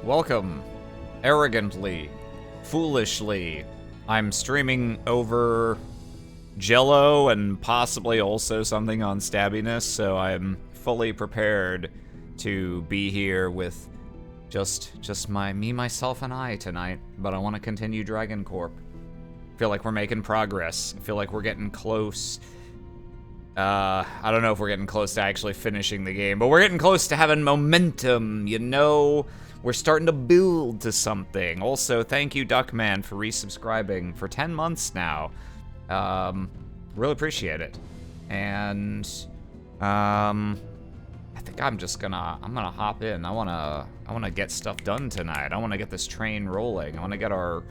Welcome. Arrogantly. Foolishly. I'm streaming over Jello and possibly also something on Stabbiness, so I'm fully prepared to be here with just me, myself, and I tonight. But I want to continue DragonCorp. Feel like we're making progress. I feel like we're getting close. I don't know if we're getting close to actually finishing the game, but we're getting close to having momentum, you know? We're starting to build to something. Also, thank you, Duckman, for resubscribing for 10 months now. Really appreciate it. And, I think I'm gonna hop in. I wanna get stuff done tonight. I wanna get this train rolling. I wanna get our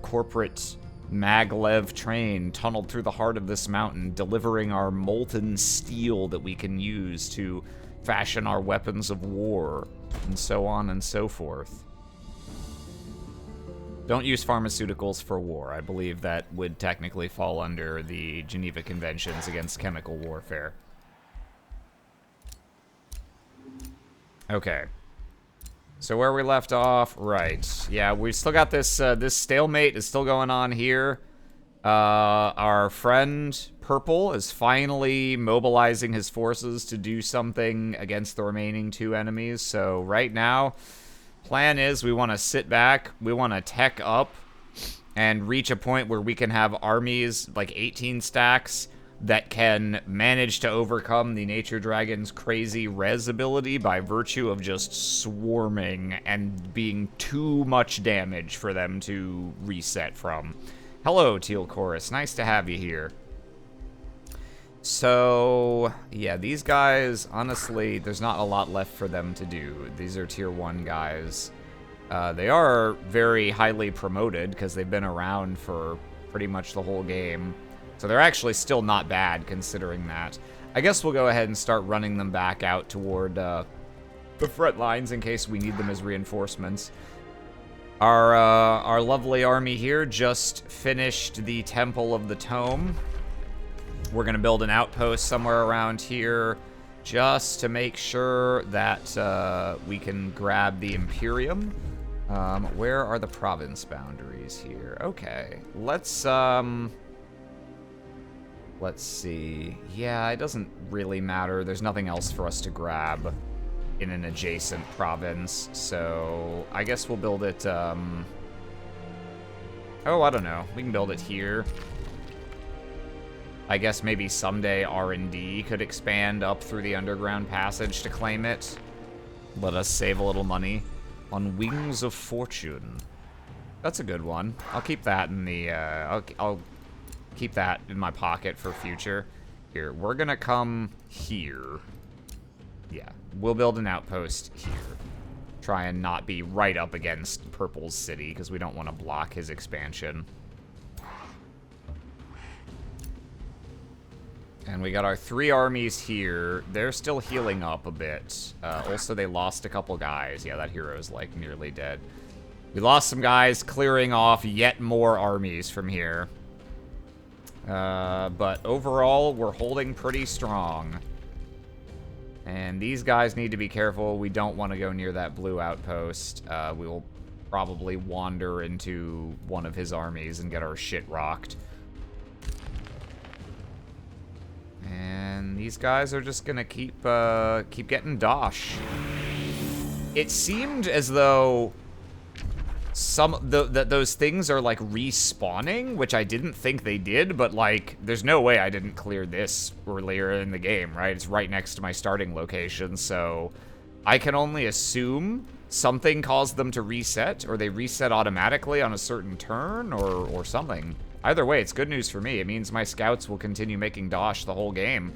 corporate maglev train tunneled through the heart of this mountain, delivering our molten steel that we can use to fashion our weapons of war, and so on and so forth. Don't use pharmaceuticals for war. I believe that would technically fall under the Geneva Conventions against chemical warfare. Okay. So where we left off, right. Yeah, we still got this, this stalemate is still going on here. Our friend Purple is finally mobilizing his forces to do something against the remaining two enemies. So right now, plan is we want to sit back, we want to tech up, and reach a point where we can have armies, like 18 stacks, that can manage to overcome the Nature Dragon's crazy res ability by virtue of just swarming and being too much damage for them to reset from. Hello, Teal Chorus. Nice to have you here. So, yeah, these guys, honestly, there's not a lot left for them to do. These are tier 1 guys. They are very highly promoted because they've been around for pretty much the whole game. So they're actually still not bad, considering that. I guess we'll go ahead and start running them back out toward the front lines in case we need them as reinforcements. Our lovely army here just finished the Temple of the Tome. We're going to build an outpost somewhere around here just to make sure that we can grab the Imperium. Where are the province boundaries here? Okay, let's see. Yeah, it doesn't really matter. There's nothing else for us to grab in an adjacent province, so I guess we'll build it, oh, I don't know. We can build it here. I guess maybe someday R&D could expand up through the underground passage to claim it. Let us save a little money on Wings of Fortune. That's a good one. I'll keep that in the, I'll keep that in my pocket for future. Here, we're gonna come here. Yeah, we'll build an outpost here. Try and not be right up against Purple's city, because we don't want to block his expansion. And we got our 3 armies here. They're still healing up a bit. Also, they lost a couple guys. Yeah, that hero's, like, nearly dead. We lost some guys, clearing off yet more armies from here. But overall, we're holding pretty strong. And these guys need to be careful. We don't want to go near that blue outpost. We will probably wander into one of his armies and get our shit rocked. And these guys are just gonna keep getting dosh. It seemed as though those things are like respawning, which I didn't think they did, but like there's no way I didn't clear this earlier in the game, right? It's right next to my starting location, so I can only assume something caused them to reset, or they reset automatically on a certain turn, or something. Either way, it's good news for me. It means my scouts will continue making dosh the whole game.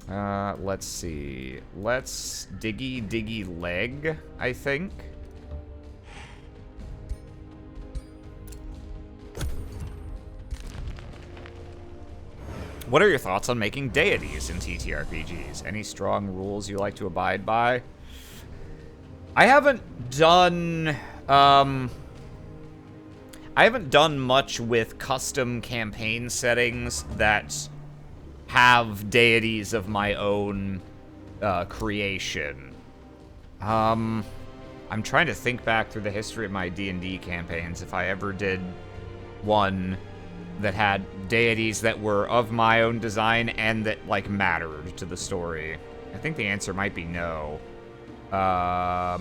Let's see. Let's diggy leg, I think. What are your thoughts on making deities in TTRPGs? Any strong rules you like to abide by? I haven't done much with custom campaign settings that have deities of my own creation. I'm trying to think back through the history of my D&D campaigns if I ever did one that had deities that were of my own design and that, like, mattered to the story. I think the answer might be no. Well,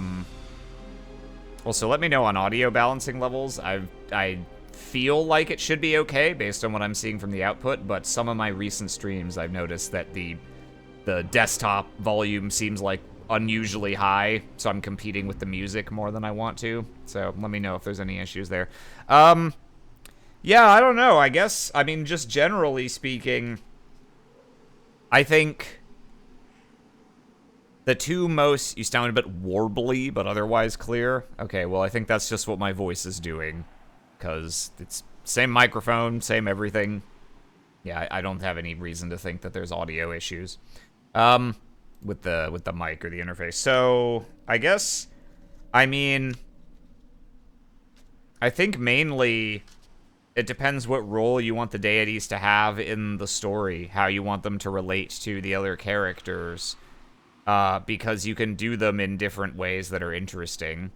so let me know on audio balancing levels. I feel like it should be okay based on what I'm seeing from the output, but some of my recent streams I've noticed that the desktop volume seems like unusually high, so I'm competing with the music more than I want to. So let me know if there's any issues there. Yeah, I don't know. I guess, I mean, just generally speaking, I think the two most... You sound a bit warbly, but otherwise clear. Okay, well, I think that's just what my voice is doing, because it's same microphone, same everything. Yeah, I don't have any reason to think that there's audio issues with the mic or the interface. So, I guess, I mean, I think mainly it depends what role you want the deities to have in the story, how you want them to relate to the other characters, because you can do them in different ways that are interesting.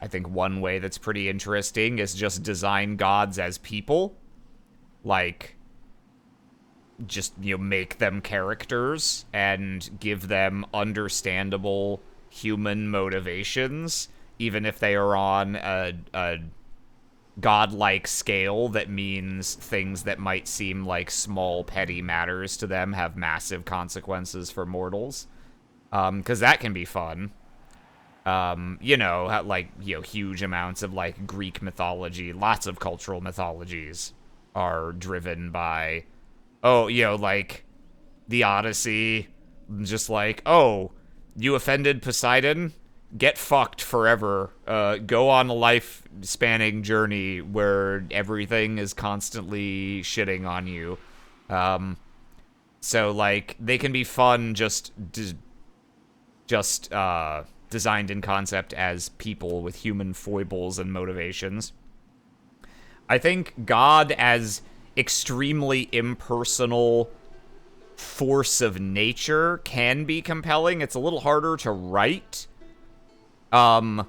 I think one way that's pretty interesting is just design gods as people. Like, just, you know, make them characters and give them understandable human motivations, even if they are on a godlike scale that means things that might seem like small, petty matters to them have massive consequences for mortals. Because that can be fun. You know, like, you know, huge amounts of, like, Greek mythology, lots of cultural mythologies are driven by, oh, you know, like, the Odyssey, just like, oh, you offended Poseidon? Get fucked forever. Go on a life-spanning journey where everything is constantly shitting on you. So, like, they can be fun just designed in concept as people with human foibles and motivations. I think God as extremely impersonal force of nature can be compelling. It's a little harder to write. But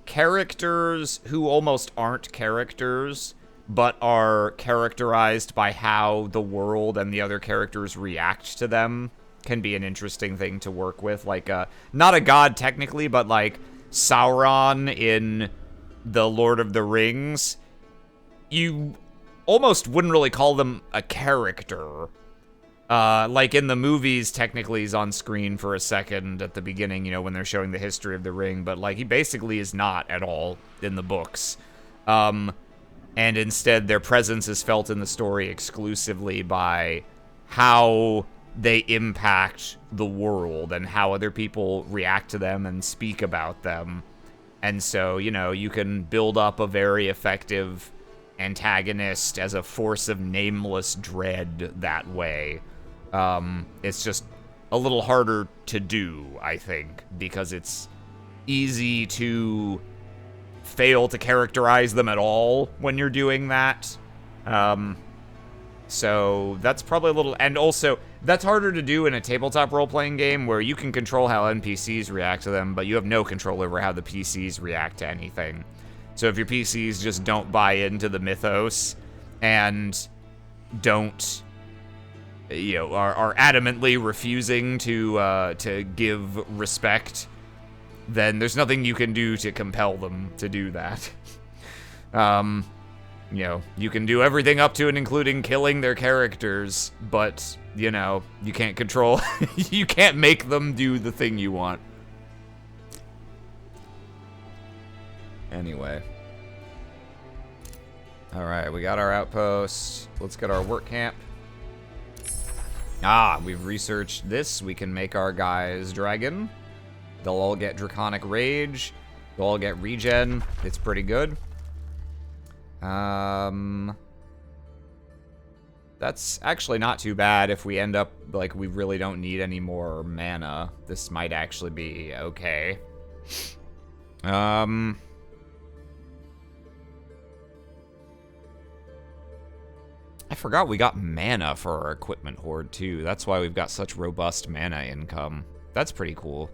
characters who almost aren't characters, but are characterized by how the world and the other characters react to them can be an interesting thing to work with. Like, not a god technically, but like Sauron in The Lord of the Rings, you almost wouldn't really call them a character. Like in the movies, technically he's on screen for a second at the beginning, you know, when they're showing the history of the ring, but like he basically is not at all in the books. And instead their presence is felt in the story exclusively by how they impact the world and how other people react to them and speak about them. And so, you know, you can build up a very effective antagonist as a force of nameless dread that way. It's just a little harder to do, I think, because it's easy to fail to characterize them at all when you're doing that. So that's probably a little... And also, that's harder to do in a tabletop role-playing game where you can control how NPCs react to them, but you have no control over how the PCs react to anything. So if your PCs just don't buy into the mythos and don't, you know, are adamantly refusing to give respect, then there's nothing you can do to compel them to do that. You know, you can do everything up to and including killing their characters, but, you know, you can't control, you can't make them do the thing you want. Anyway. Alright, we got our outpost. Let's get our work camp. Ah, we've researched this. We can make our guys dragon. They'll all get draconic rage. They'll all get regen. It's pretty good. That's actually not too bad if we end up, like, we really don't need any more mana. This might actually be okay. I forgot we got mana for our equipment hoard, too. That's why we've got such robust mana income. That's pretty cool.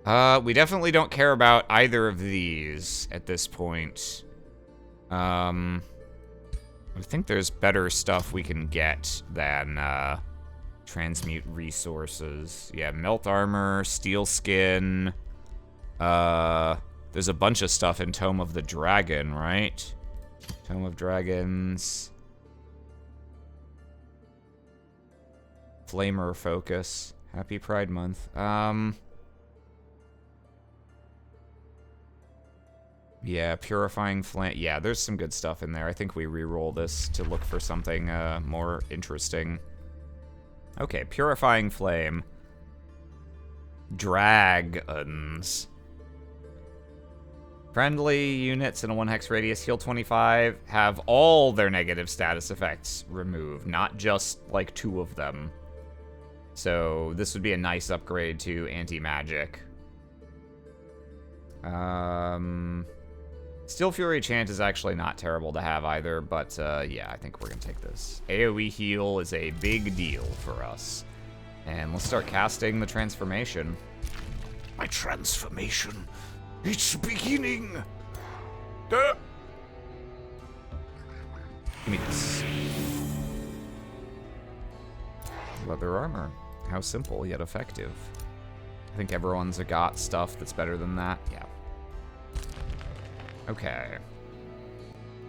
We definitely don't care about either of these at this point. I think there's better stuff we can get than, transmute resources. Yeah, melt armor, steel skin. There's a bunch of stuff in Tome of the Dragon, right? Tome of Dragons. Flamer focus. Happy Pride Month. Yeah, purifying flame. Yeah, there's some good stuff in there. I think we re-roll this to look for something more interesting. Okay, purifying flame. Dragons. Friendly units in a 1 hex radius heal 25 have all their negative status effects removed, not just like 2 of them. So this would be a nice upgrade to anti-magic. Steel Fury Chant is actually not terrible to have either, but yeah, I think we're gonna take this. AoE heal is a big deal for us. And let's start casting the transformation. My transformation, it's beginning. Give me this. Leather armor. How simple yet effective. I think everyone's got stuff that's better than that. Yeah. Okay.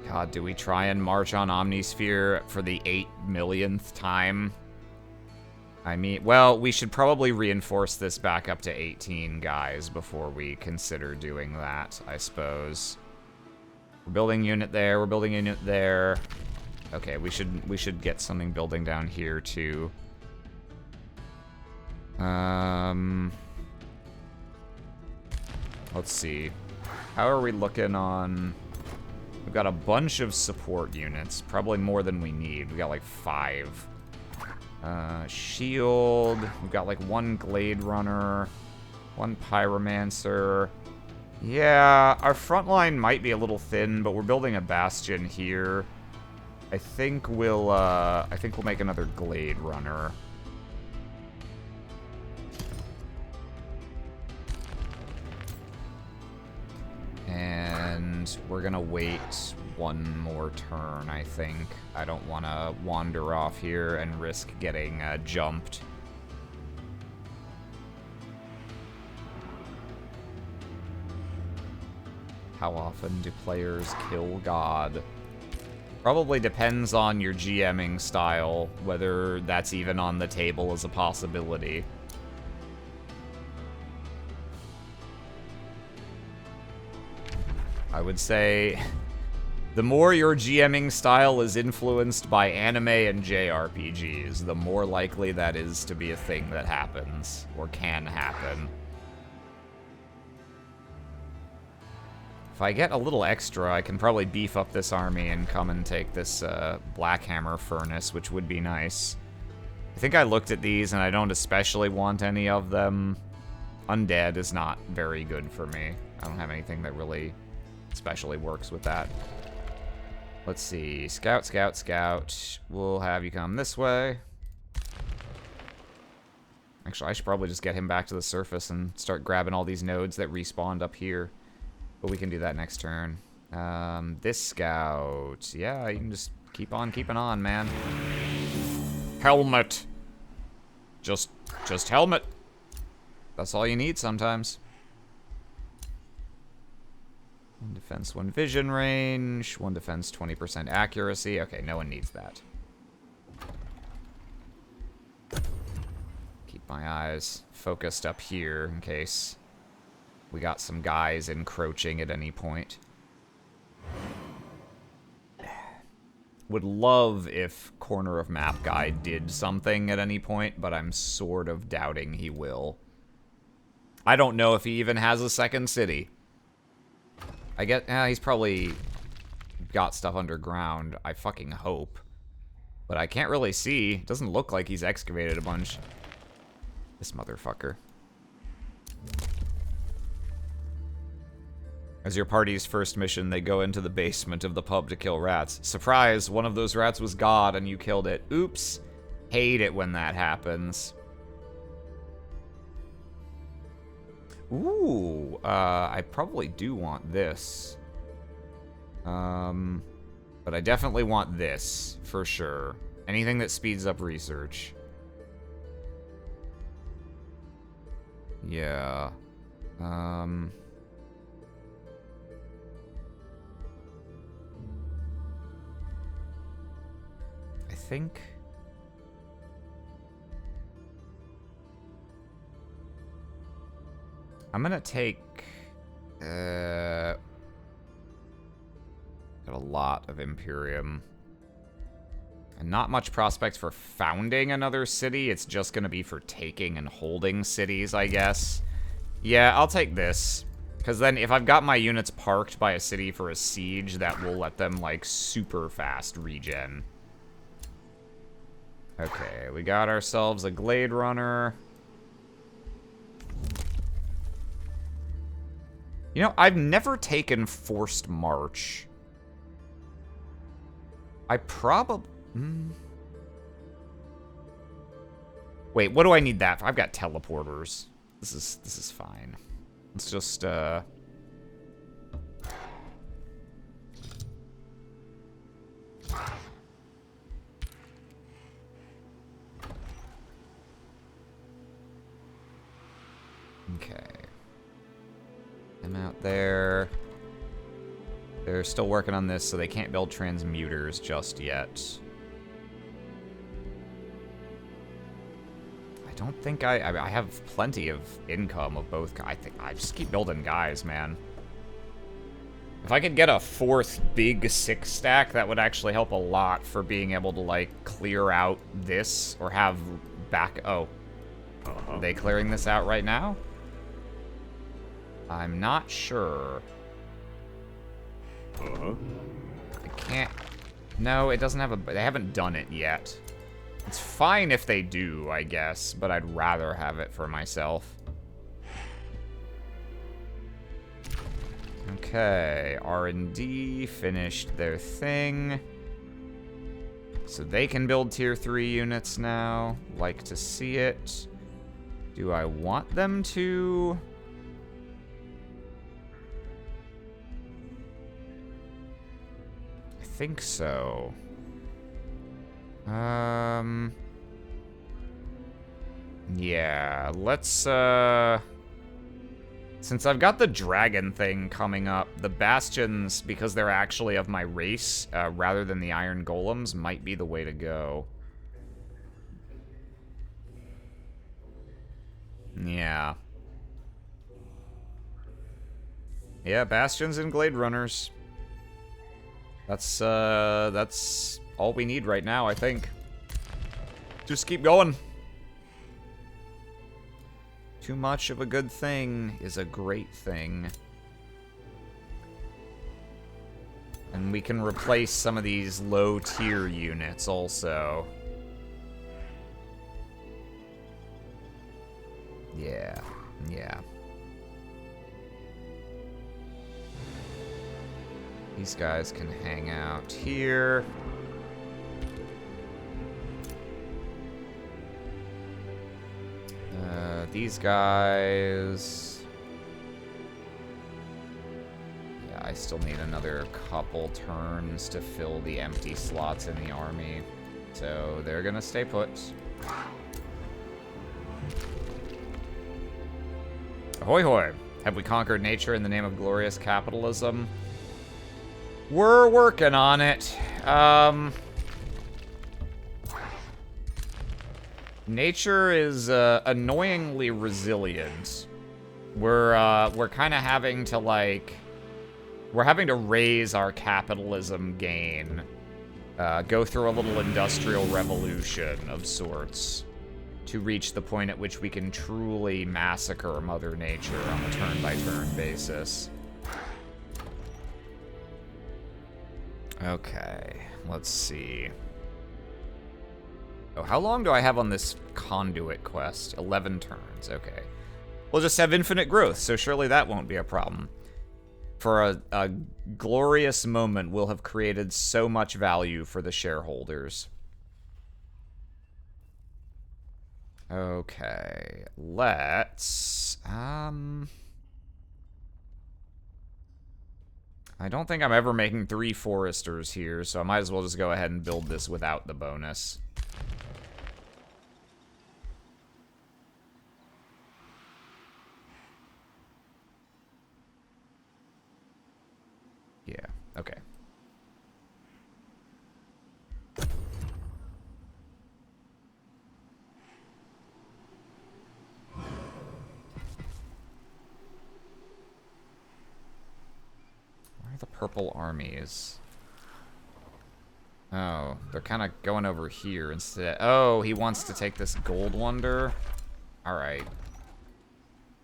God, do we try and march on Omnisphere for the 8 millionth time? I mean, well, we should probably reinforce this back up to 18 guys before we consider doing that, I suppose. We're building unit there, we're building a unit there. Okay, we should get something building down here too. Let's see. How are we looking on... We've got a bunch of support units. Probably more than we need. We got like 5. Shield. We've got like 1 Glade Runner. 1 Pyromancer. Yeah, our front line might be a little thin, but we're building a Bastion here. I think we'll make another Glade Runner. And we're gonna wait 1 more turn, I think. I don't want to wander off here and risk getting jumped. How often do players kill God? Probably depends on your GMing style, whether that's even on the table as a possibility. I would say the more your GMing style is influenced by anime and JRPGs, the more likely that is to be a thing that happens, or can happen. If I get a little extra, I can probably beef up this army and come and take this Blackhammer Furnace, which would be nice. I think I looked at these, and I don't especially want any of them. Undead is not very good for me. I don't have anything that really especially works with that. Let's see. Scout, scout, scout. We'll have you come this way. Actually, I should probably just get him back to the surface and start grabbing all these nodes that respawned up here. But we can do that next turn. This scout. Yeah, you can just keep on keeping on, man. Helmet. Just helmet. That's all you need sometimes. 1 defense, 1 vision range, 1 defense, 20% accuracy. Okay, no one needs that. Keep my eyes focused up here in case we got some guys encroaching at any point. Would love if corner of map guy did something at any point, but I'm sort of doubting he will. I don't know if he even has a second city. I get, he's probably got stuff underground, I fucking hope. But I can't really see. Doesn't look like he's excavated a bunch. This motherfucker. As your party's first mission, they go into the basement of the pub to kill rats. Surprise, one of those rats was God and you killed it. Oops. Hate it when that happens. Ooh, I probably do want this. But I definitely want this, for sure. Anything that speeds up research. Yeah. I think... I'm gonna take... got a lot of Imperium. And not much prospects for founding another city. It's just gonna be for taking and holding cities, I guess. Yeah, I'll take this. Because then if I've got my units parked by a city for a siege, that will let them, like, super fast regen. Okay, we got ourselves a Glade Runner. You know, I've never taken Forced March. I probably... Wait, what do I need that for? I've got teleporters. This is fine. Let's just, Okay. I'm out there. They're still working on this, so they can't build transmuters just yet. I don't think I have plenty of income of both. I think I just keep building guys, man. If I could get a fourth big 6 stack, that would actually help a lot for being able to, like, clear out this or have back... Oh. Are they clearing this out right now? I'm not sure. I can't... No, it doesn't have a... They haven't done it yet. It's fine if they do, I guess, but I'd rather have it for myself. Okay, R&D finished their thing. So they can build tier 3 units now. Like to see it. Do I want them to? I think so. Yeah, let's, since I've got the dragon thing coming up, the bastions, because they're actually of my race, rather than the iron golems, might be the way to go. Yeah. Yeah, bastions and glade runners. That's all we need right now, I think. Just keep going. Too much of a good thing is a great thing. And we can replace some of these low-tier units also. Yeah, yeah. These guys can hang out here. These guys... Yeah, I still need another couple turns to fill the empty slots in the army. So they're gonna stay put. Ahoy hoy! Have we conquered nature in the name of glorious capitalism? We're working on it. Nature is annoyingly resilient. We're kind of having to, like... We're having to raise our capitalism gain. Go through a little industrial revolution of sorts. To reach the point at which we can truly massacre Mother Nature on a turn-by-turn basis. Okay, let's see. Oh, how long do I have on this conduit quest? 11 turns, okay. We'll just have infinite growth, so surely that won't be a problem. For a glorious moment, we'll have created so much value for the shareholders. Okay, let's... I don't think I'm ever making 3 foresters here, so I might as well just go ahead and build this without the bonus. Yeah, okay. Where are the purple armies? Oh, they're kind of going over here instead. Oh, he wants to take this gold wonder? Alright.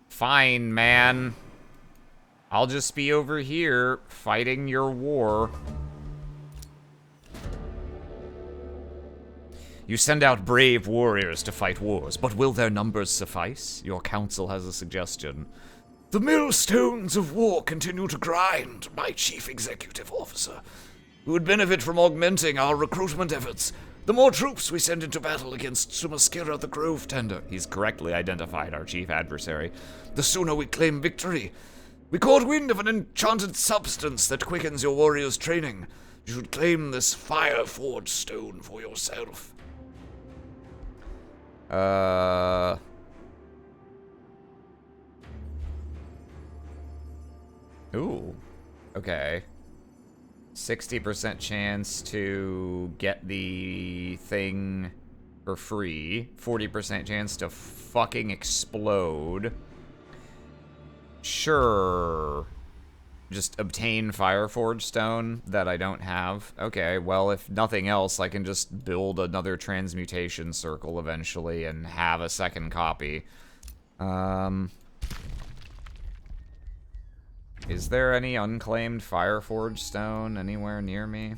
Fine, man. I'll just be over here fighting your war. You send out brave warriors to fight wars, but will their numbers suffice? Your council has a suggestion. The millstones of war continue to grind, my chief executive officer. We would benefit from augmenting our recruitment efforts. The more troops we send into battle against Sumaskira the Grove Tender, He's correctly identified our chief adversary. the sooner we claim victory. We caught wind of an enchanted substance that quickens your warrior's training. You should claim this fire-forged stone for yourself. Ooh. Okay. 60% chance to get the thing for free. 40% chance to fucking explode. Sure. Just obtain Fireforged Stone that I don't have. Okay, well, if nothing else, I can just build another transmutation circle eventually and have a second copy. Is there any unclaimed Fireforged Stone anywhere near me?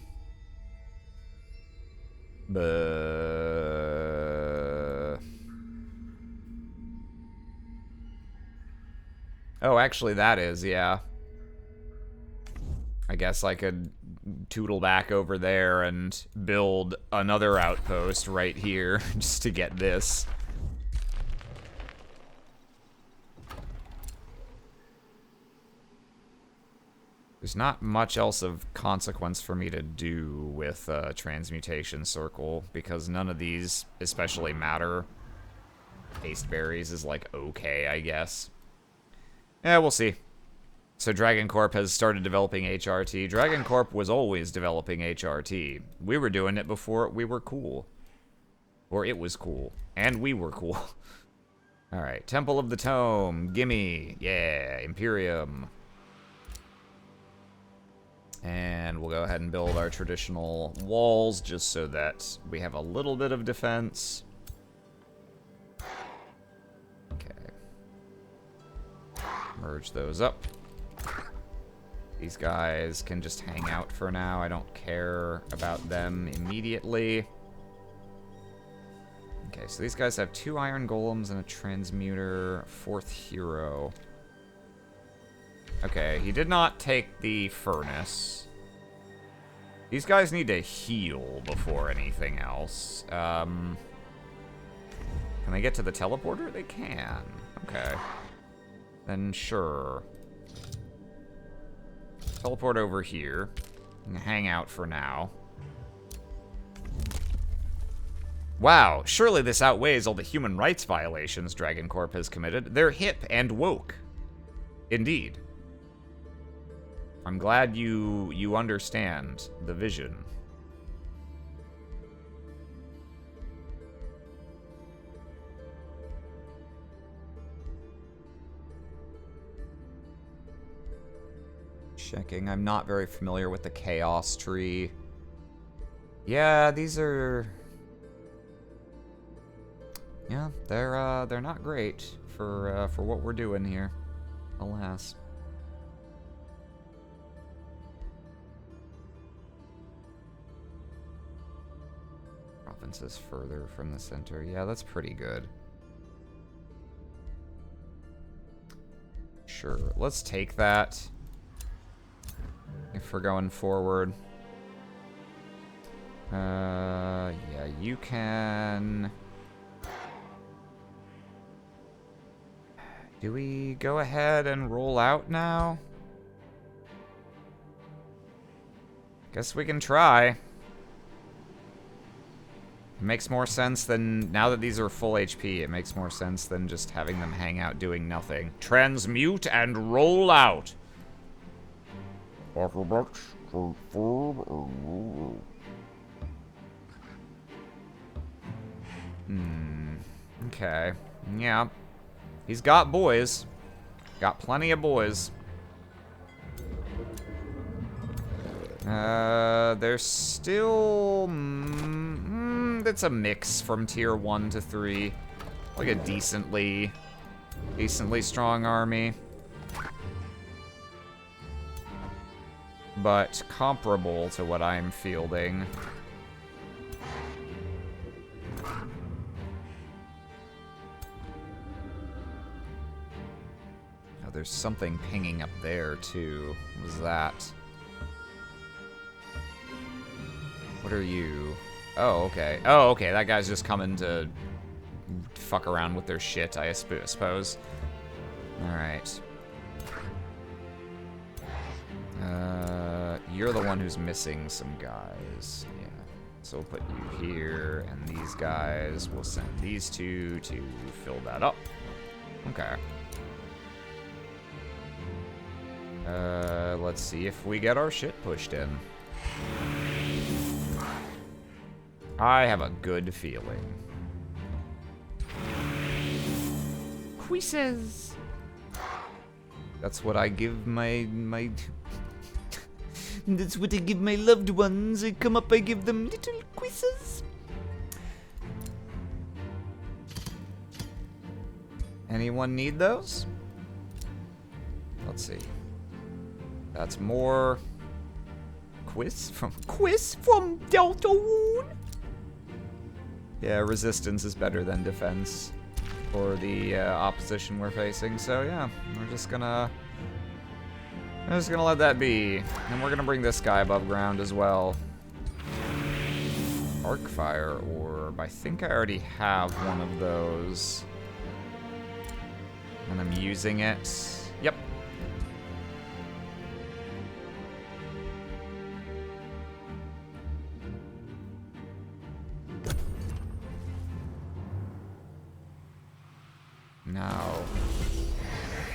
Oh, actually that is, yeah. I guess I could tootle back over there and build another outpost right here just to get this. There's not much else of consequence for me to do with Transmutation Circle, because none of these especially matter. Taste Berries is like okay, I guess. Yeah, we'll see. So DragonCorp has started developing HRT. DragonCorp was always developing HRT. We were doing it before we were cool. Or it was cool. And we were cool. Alright, Temple of the Tome. Gimme. Yeah, Imperium. And we'll go ahead and build our traditional walls just so that we have a little bit of defense. Okay. Merge those up. These guys can just hang out for now. I don't care about them immediately. Okay, so these guys have 2 iron golems and a transmuter, 4th hero. Okay, he did not take the furnace. These guys need to heal before anything else. Can they get to the teleporter? They can. Okay. Then sure. Teleport over here. And hang out for now. Wow, surely this outweighs all the human rights violations DragonCorp has committed. They're hip and woke. Indeed. I'm glad you understand the vision. Checking. I'm not very familiar with the Chaos Tree. Yeah, these are... Yeah, they're not great for what we're doing here. Alas. Provinces further from the center. Yeah, that's pretty good. Sure, let's take that. If we're going forward. Yeah, you can... Do we go ahead and roll out now? Guess we can try. It makes more sense than, now that these are full HP, it makes more sense than just having them hang out doing nothing. Transmute and roll out. Okay. Yeah. He's got boys. Got plenty of boys. There's still... it's a mix from tier 1 to 3. Like a decently strong army. But comparable to what I'm fielding. Oh, there's something pinging up there, too. What was that? What are you? Oh, okay. Oh, okay. That guy's just coming to fuck around with their shit, I suppose. Alright. You're the one who's missing some guys. Yeah. So we'll put you here, and these guys, we'll send these two to fill that up. Okay. Let's see if we get our shit pushed in. I have a good feeling. Quizzes. That's what I give my that's what I give my loved ones. I come up, I give them little quizzes. Anyone need those? Let's see. That's more quiz from Delta Woon. Yeah, resistance is better than defense for the opposition we're facing. So yeah, I'm just gonna let that be, and we're gonna bring this guy above ground as well. Arcfire orb. I think I already have one of those, and I'm using it. Yep. Now,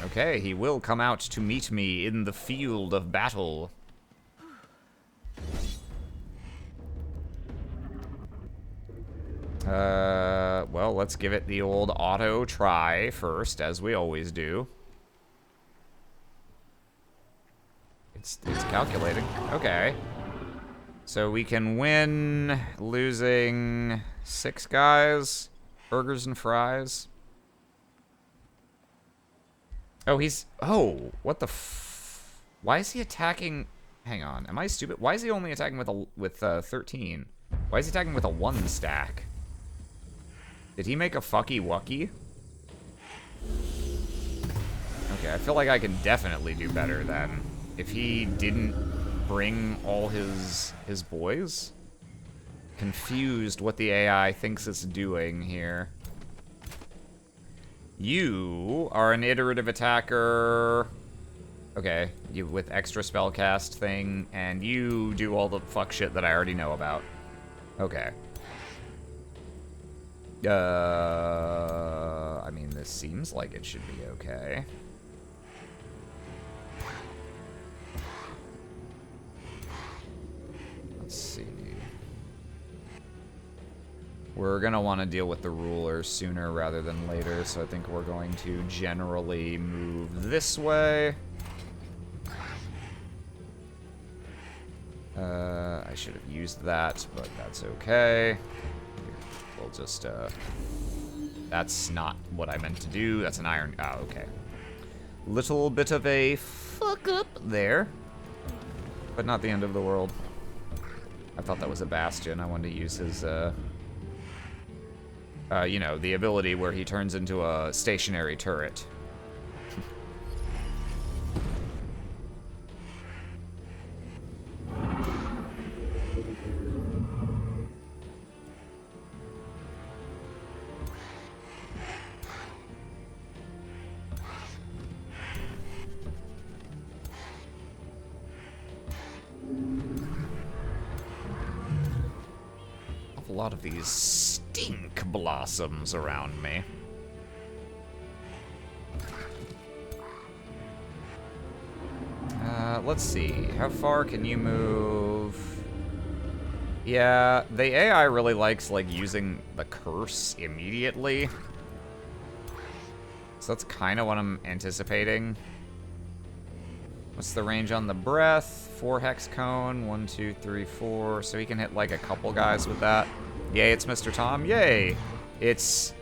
okay, he will come out to meet me in the field of battle. Well, let's give it the old auto try first, as we always do. It's calculating. Okay. So we can win losing 6 guys, burgers and fries. Oh, he's... Oh, what the why is he attacking... Hang on, am I stupid? Why is he only attacking with 13? Why is he attacking with a 1 stack? Did he make a fucky wucky? Okay, I feel like I can definitely do better then. If he didn't bring all his boys? Confused what the AI thinks it's doing here. You are an iterative attacker. Okay, you with extra spellcast thing, and you do all the fuck shit that I already know about. Okay. I mean, this seems like it should be okay. Let's see. We're gonna want to deal with the ruler sooner rather than later, so I think we're going to generally move this way. I should have used that, but that's okay. We'll just, that's not what I meant to do. That's an iron, oh, okay. Little bit of a fuck up there, but not the end of the world. I thought that was a bastion. I wanted to use his, you know, the ability where he turns into a stationary turret. awful lot of these stink blossoms around me. Let's see. How far can you move? Yeah, the AI really likes, like, using the curse immediately. So that's kind of what I'm anticipating. What's the range on the breath? 4 hex cone. 1, 2, 3, 4. So he can hit, like, a couple guys with that. Yay, it's Mr. Tom. Yay! It's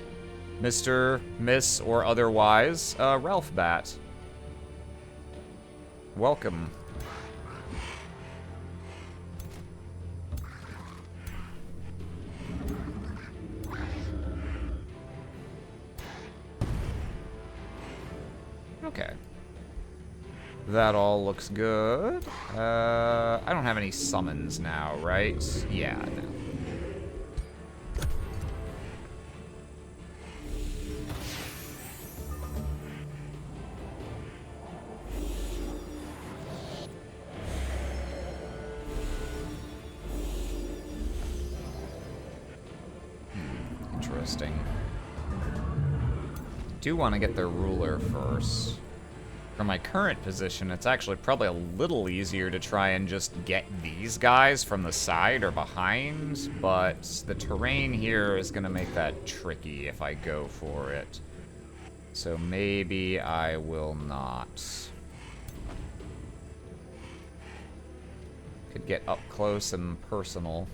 Mr., Miss, or otherwise, Ralph Bat. Welcome. Okay. That all looks good. I don't have any summons now, right? Yeah, no. Interesting. Do want to get their ruler first. For my current position, it's actually probably a little easier to try and just get these guys from the side or behind, but the terrain here is going to make that tricky if I go for it. So maybe I will not. Could get up close and personal.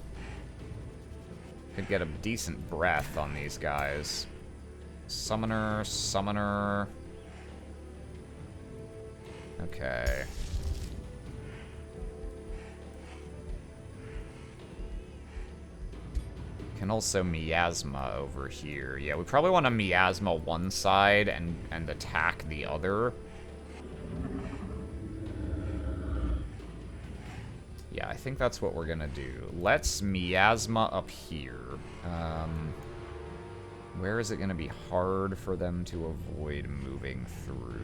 Could get a decent breath on these guys. Summoner, summoner. Okay. Can also miasma over here. Yeah, we probably want to miasma one side and attack the other. Yeah, I think that's what we're gonna do. Let's miasma up here. Where is it gonna be hard for them to avoid moving through?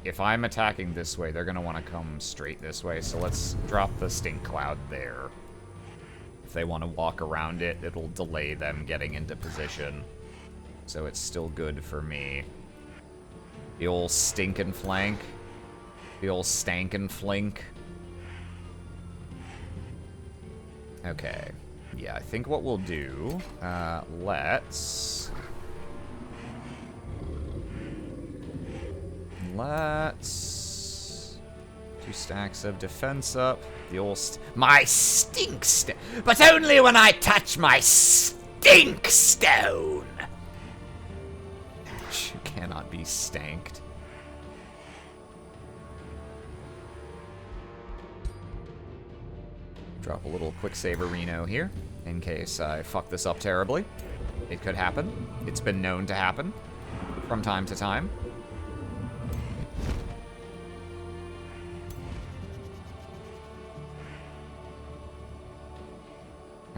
If I'm attacking this way, they're gonna want to come straight this way, so let's drop the stink cloud there. If they want to walk around it, it'll delay them getting into position. So it's still good for me. The old stinkin' flank. The old stankin' flink. Okay. Yeah, I think what we'll do, let's 2 stacks of defense up. The old my stink stone, but only when I touch my stink stone. You cannot be stanked. Drop a little Quicksaverino here, in case I fuck this up terribly. It could happen. It's been known to happen from time to time.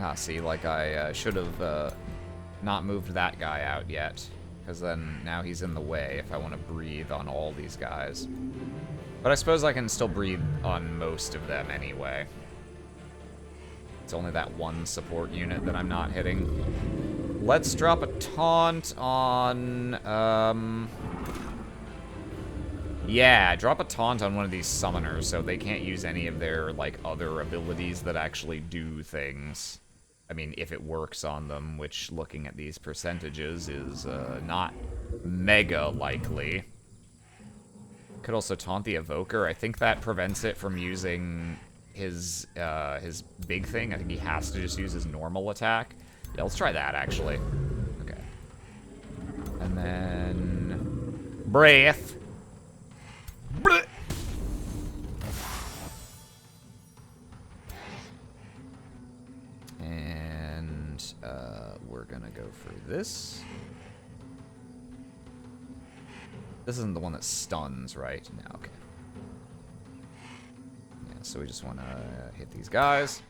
Ah, see, like I should have not moved that guy out yet, because then now he's in the way if I want to breathe on all these guys. But I suppose I can still breathe on most of them anyway. It's only that one support unit that I'm not hitting. Let's drop a taunt on, yeah, drop a taunt on one of these summoners so they can't use any of their, like, other abilities that actually do things. I mean, if it works on them, which, looking at these percentages, is not mega likely. Could also taunt the Evoker. I think that prevents it from using his big thing. I think he has to just use his normal attack. Yeah, let's try that, actually. Okay. And then... Breath. Blech. And we're gonna go for this. This isn't the one that stuns, right? No, okay. Yeah, so we just want to hit these guys.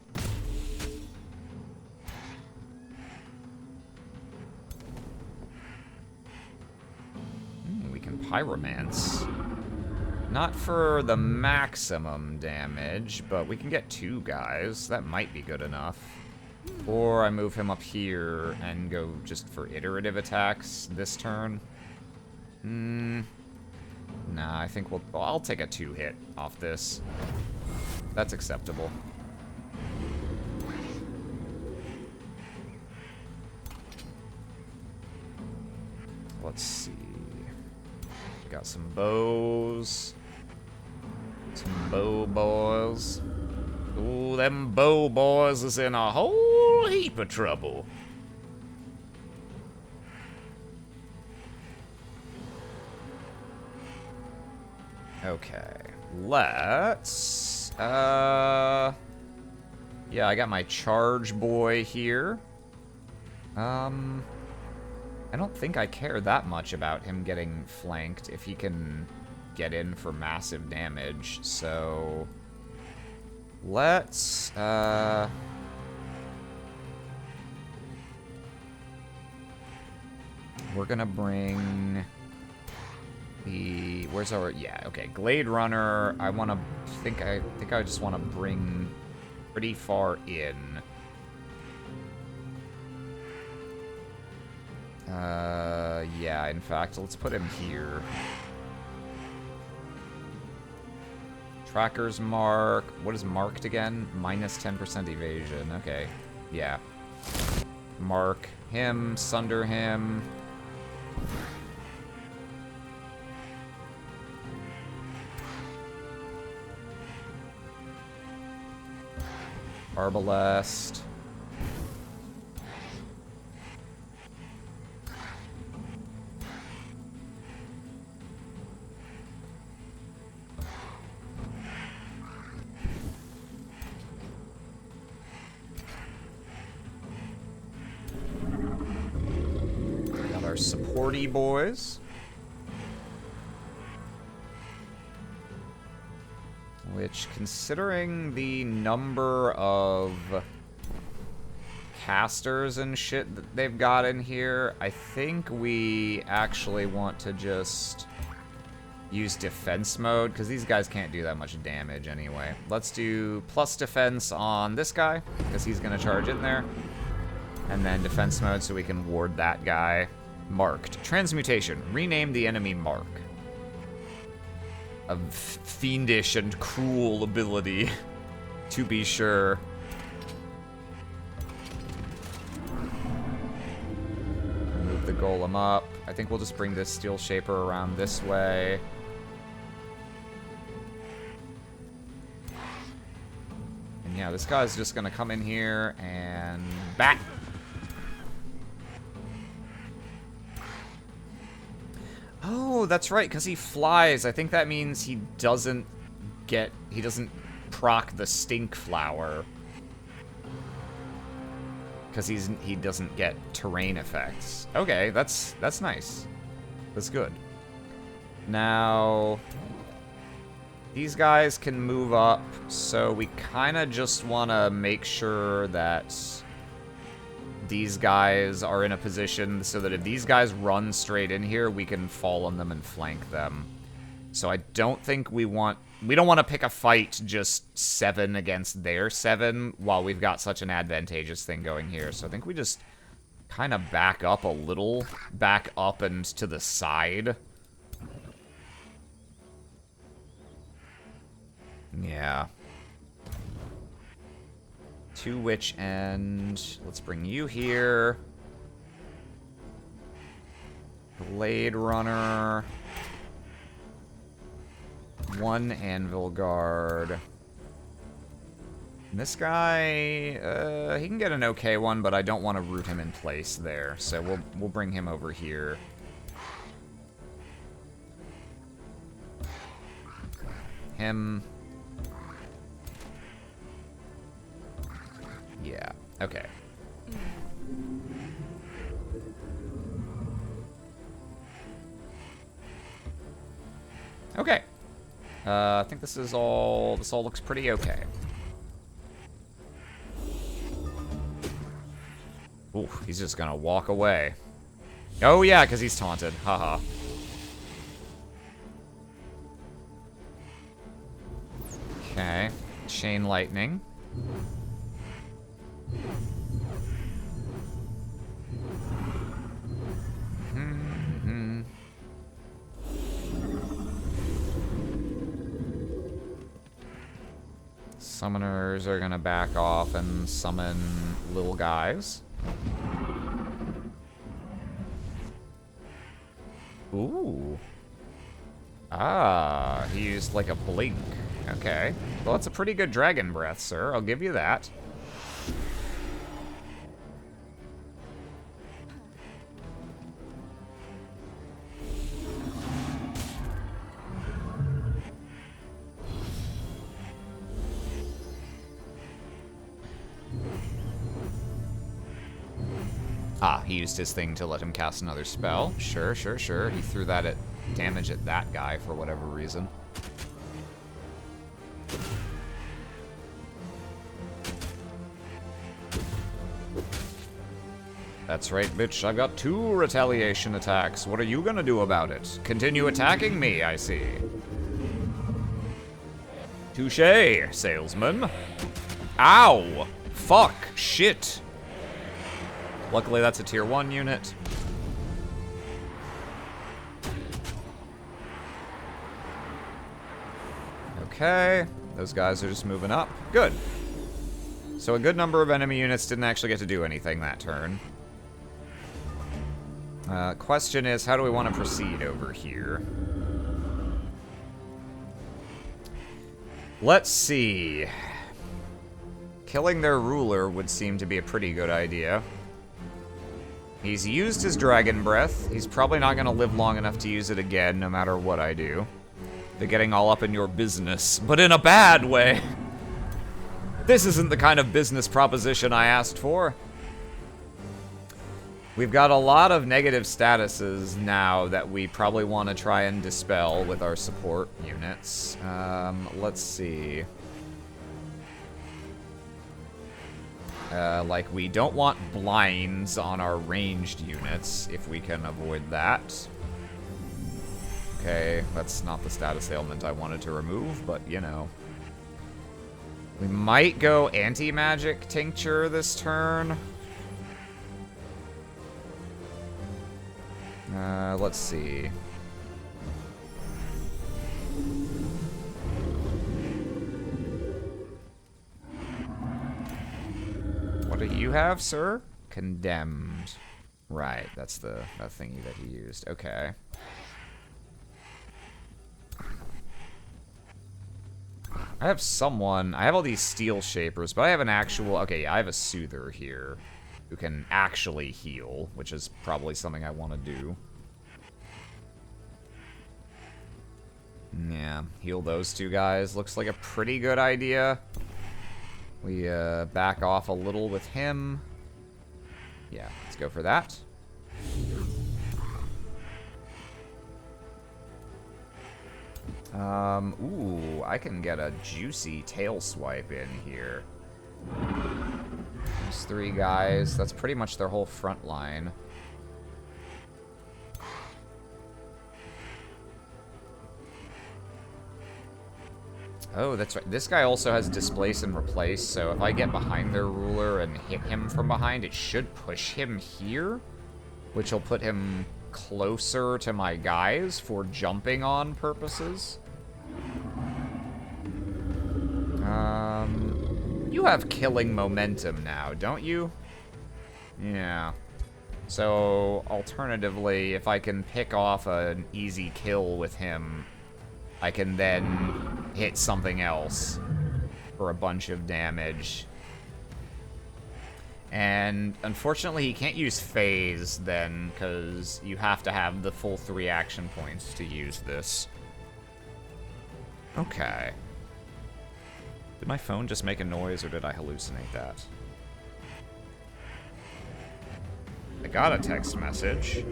We can Pyromance. Not for the maximum damage, but we can get 2 guys. That might be good enough. Or I move him up here and go just for iterative attacks this turn. Nah, I think I'll take a 2-hit off this. That's acceptable. Let's see. Got some bows. Some bow boys. Ooh, them bow boys is in a whole heap of trouble. Okay, let's, yeah, I got my charge boy here. I don't think I care that much about him getting flanked if he can get in for massive damage, so let's, we're gonna bring the, where's our, yeah, okay, Glade Runner, I think I just want to bring pretty far in. Yeah, in fact, let's put him here. Tracker's mark. What is marked again? Minus 10% evasion. Okay. Yeah. Mark him, sunder him. Arbalest. Got our supporty boys. Which, considering the number of casters and shit that they've got in here, I think we actually want to just use defense mode, because these guys can't do that much damage anyway. Let's do plus defense on this guy, because he's going to charge in there. And then defense mode so we can ward that guy. Marked. Transmutation. Rename the enemy Mark. A fiendish and cruel ability, to be sure. Move the golem up. I think we'll just bring this steel shaper around this way. And yeah, this guy's just gonna come in here and bat. Oh, that's right, because he flies. I think that means he doesn't proc the stink flower. Because he doesn't get terrain effects. Okay, that's nice. That's good. Now, these guys can move up, so we kind of just want to make sure that these guys are in a position so that if these guys run straight in here, we can fall on them and flank them. So I don't think we don't want to pick a fight just 7 against their 7 while we've got such an advantageous thing going here. So I think we just kind of back up a little, back up and to the side. Yeah. To which end, let's bring you here. Blade Runner. 1 Anvil Guard. And this guy, he can get an okay one, but I don't want to root him in place there. So we'll bring him over here. Him. Yeah, okay. Okay. I think this all looks pretty okay. Ooh, he's just gonna walk away. Oh yeah, because he's taunted. Haha. Okay. Chain lightning. Summoners are gonna back off and summon little guys. Ooh. Ah, he used like a blink. Okay. Well, that's a pretty good dragon breath, sir. I'll give you that. Ah, he used his thing to let him cast another spell. Sure, sure, sure. He threw that at damage at that guy for whatever reason. That's right, bitch. I've got 2 retaliation attacks. What are you gonna do about it? Continue attacking me, I see. Touché, salesman. Ow! Fuck! Shit! Luckily, that's a tier 1 unit. Okay, those guys are just moving up. Good. So a good number of enemy units didn't actually get to do anything that turn. Question is, how do we want to proceed over here? Let's see. Killing their ruler would seem to be a pretty good idea. He's used his dragon breath. He's probably not going to live long enough to use it again, no matter what I do. They're getting all up in your business, but in a bad way. This isn't the kind of business proposition I asked for. We've got a lot of negative statuses now that we probably want to try and dispel with our support units. Let's see. Like, we don't want blinds on our ranged units, if we can avoid that. Okay, that's not the status ailment I wanted to remove, but, you know. We might go anti-magic tincture this turn. Let's see. What do you have, sir? Condemned. Right, that's the thingy that he used. Okay. I have someone... I have all these steel shapers, but I have an actual... Okay, I have a soother here who can actually heal, which is probably something I want to do. Yeah, heal those 2 guys. Looks like a pretty good idea. We back off a little with him. Yeah, let's go for that. Ooh, I can get a juicy tail swipe in here. Those 3 guys, that's pretty much their whole front line. Oh, that's right. This guy also has displace and replace, so if I get behind their ruler and hit him from behind, it should push him here, which will put him closer to my guys for jumping on purposes. You have killing momentum now, don't you? Yeah. So, alternatively, if I can pick off an easy kill with him, I can then hit something else for a bunch of damage. And unfortunately, he can't use phase then, because you have to have the full 3 action points to use this. Okay. Did my phone just make a noise, or did I hallucinate that? I got a text message.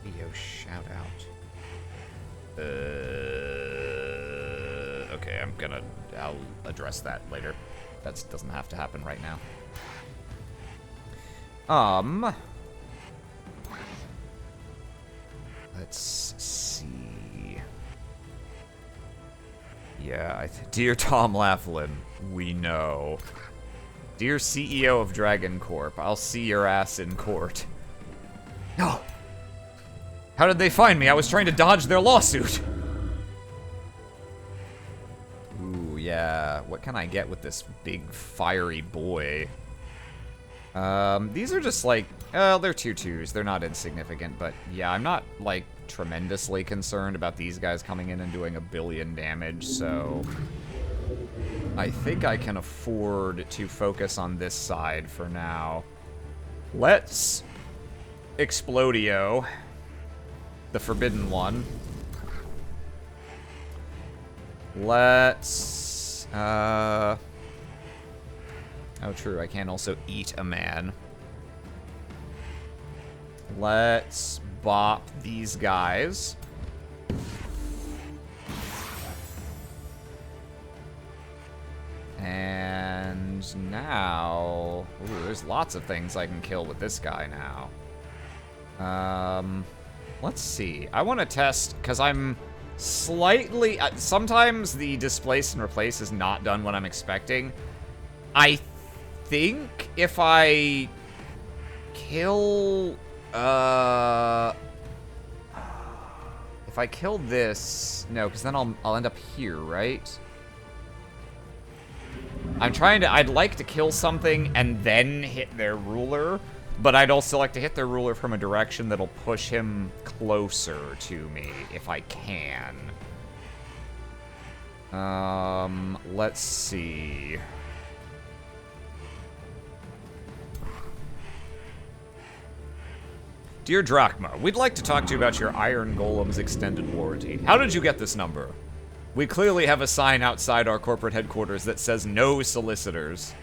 Yo, shout out. Okay, I'll address that later. That doesn't have to happen right now. Let's see. Yeah, dear Tom Laughlin, we know. Dear CEO of DragonCorp, I'll see your ass in court. No! How did they find me? I was trying to dodge their lawsuit. Ooh, yeah. What can I get with this big fiery boy? These are just like, they're 2/2s. They're not insignificant, but yeah, I'm not like tremendously concerned about these guys coming in and doing 1 billion damage, so I think I can afford to focus on this side for now. Let's Explodio, the forbidden one. Let's, oh true, I can also eat a man. Let's bop these guys. And now, ooh, there's lots of things I can kill with this guy now. Let's see. I want to test, because I'm slightly, sometimes the displace and replace is not done what I'm expecting. I think if I kill, if I kill this, no, because then I'll end up here, right? I'm trying to, I'd like to kill something and then hit their ruler, but I'd also like to hit their ruler from a direction that'll push him closer to me, if I can. Let's see. Dear Drachma, we'd like to talk to you about your Iron Golem's extended warranty. How did you get this number? We clearly have a sign outside our corporate headquarters that says no solicitors.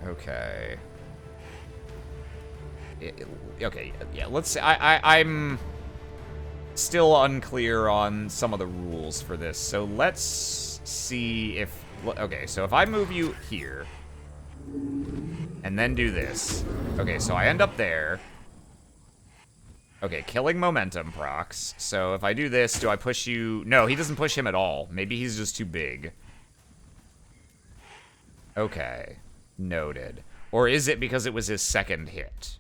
Okay. Okay, yeah, let's see. I'm still unclear on some of the rules for this, so let's see if... Okay, so if I move you here, and then do this. Okay, so I end up there. Okay, killing momentum procs. So if I do this, do I push you? No, he doesn't push him at all. Maybe he's just too big. Okay, noted. Or is it because it was his second hit?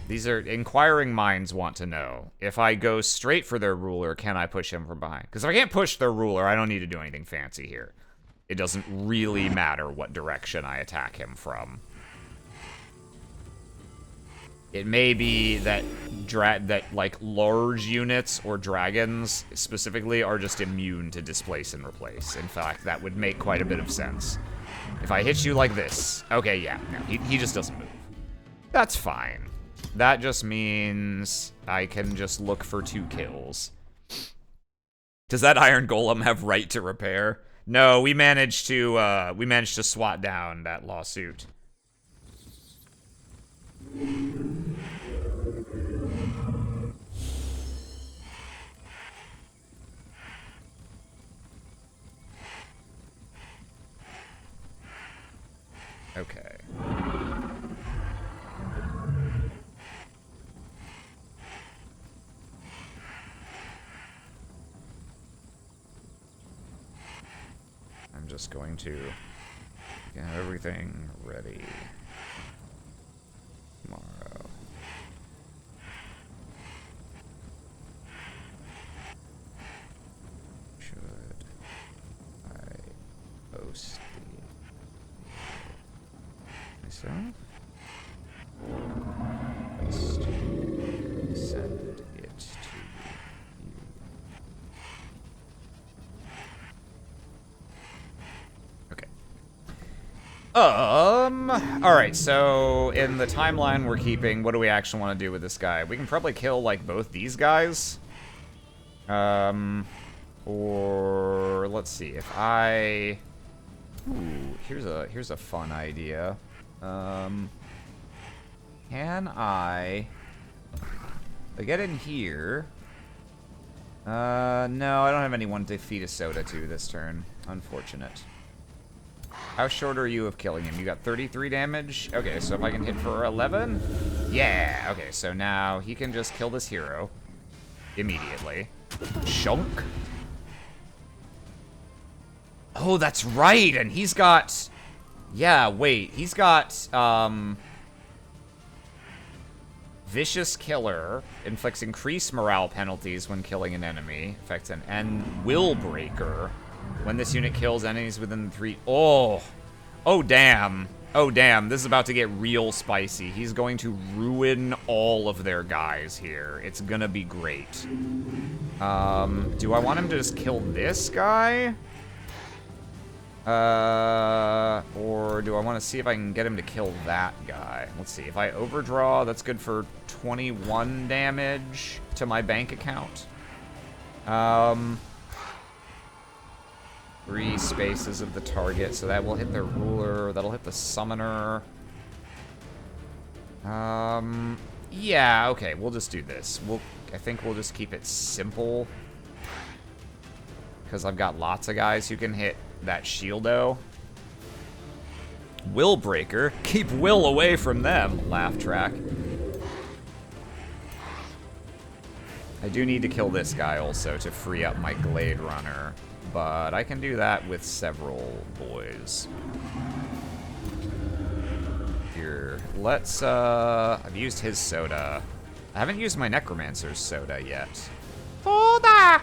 These are inquiring minds want to know. If I go straight for their ruler, can I push him from behind? Because if I can't push their ruler, I don't need to do anything fancy here. It doesn't really matter what direction I attack him from. It may be that like large units or dragons specifically are just immune to displace and replace. In fact, that would make quite a bit of sense. If I hit you like this, okay, yeah, no, he just doesn't move. That's fine. That just means I can just look for 2 kills. Does that Iron Golem have right to repair? No, we managed to swat down that lawsuit. Okay. I'm just going to get everything ready tomorrow. Should I post myself? Or just send it to you? Okay. Alright, so in the timeline we're keeping, what do we actually want to do with this guy? We can probably kill, like, both these guys. Or let's see, if I... Ooh, here's a fun idea. Can I get in here? No, I don't have anyone to feed a soda to this turn. Unfortunate. How short are you of killing him? You got 33 damage? Okay, so if I can hit for 11? Yeah, okay, so now he can just kill this hero immediately. Shunk. Oh, that's right, and he's got Yeah, wait. He's got, Vicious Killer, inflicts increased morale penalties when killing an enemy. Affects and Will Breaker. When this unit kills enemies within the 3... Oh! Oh, damn. Oh, damn. This is about to get real spicy. He's going to ruin all of their guys here. It's gonna be great. Do I want him to just kill this guy? Or do I want to see if I can get him to kill that guy? Let's see. If I overdraw, that's good for 21 damage to my bank account. 3 spaces of the target, so that will hit their ruler. That'll hit the summoner. Yeah, okay, we'll just do this. I think we'll just keep it simple. Because I've got lots of guys who can hit that shieldo. Will Breaker. Keep Will away from them. Laugh track. I do need to kill this guy also to free up my Glade Runner. But I can do that with several boys. Here. Let's, I've used his soda. I haven't used my Necromancer's soda yet. Soda!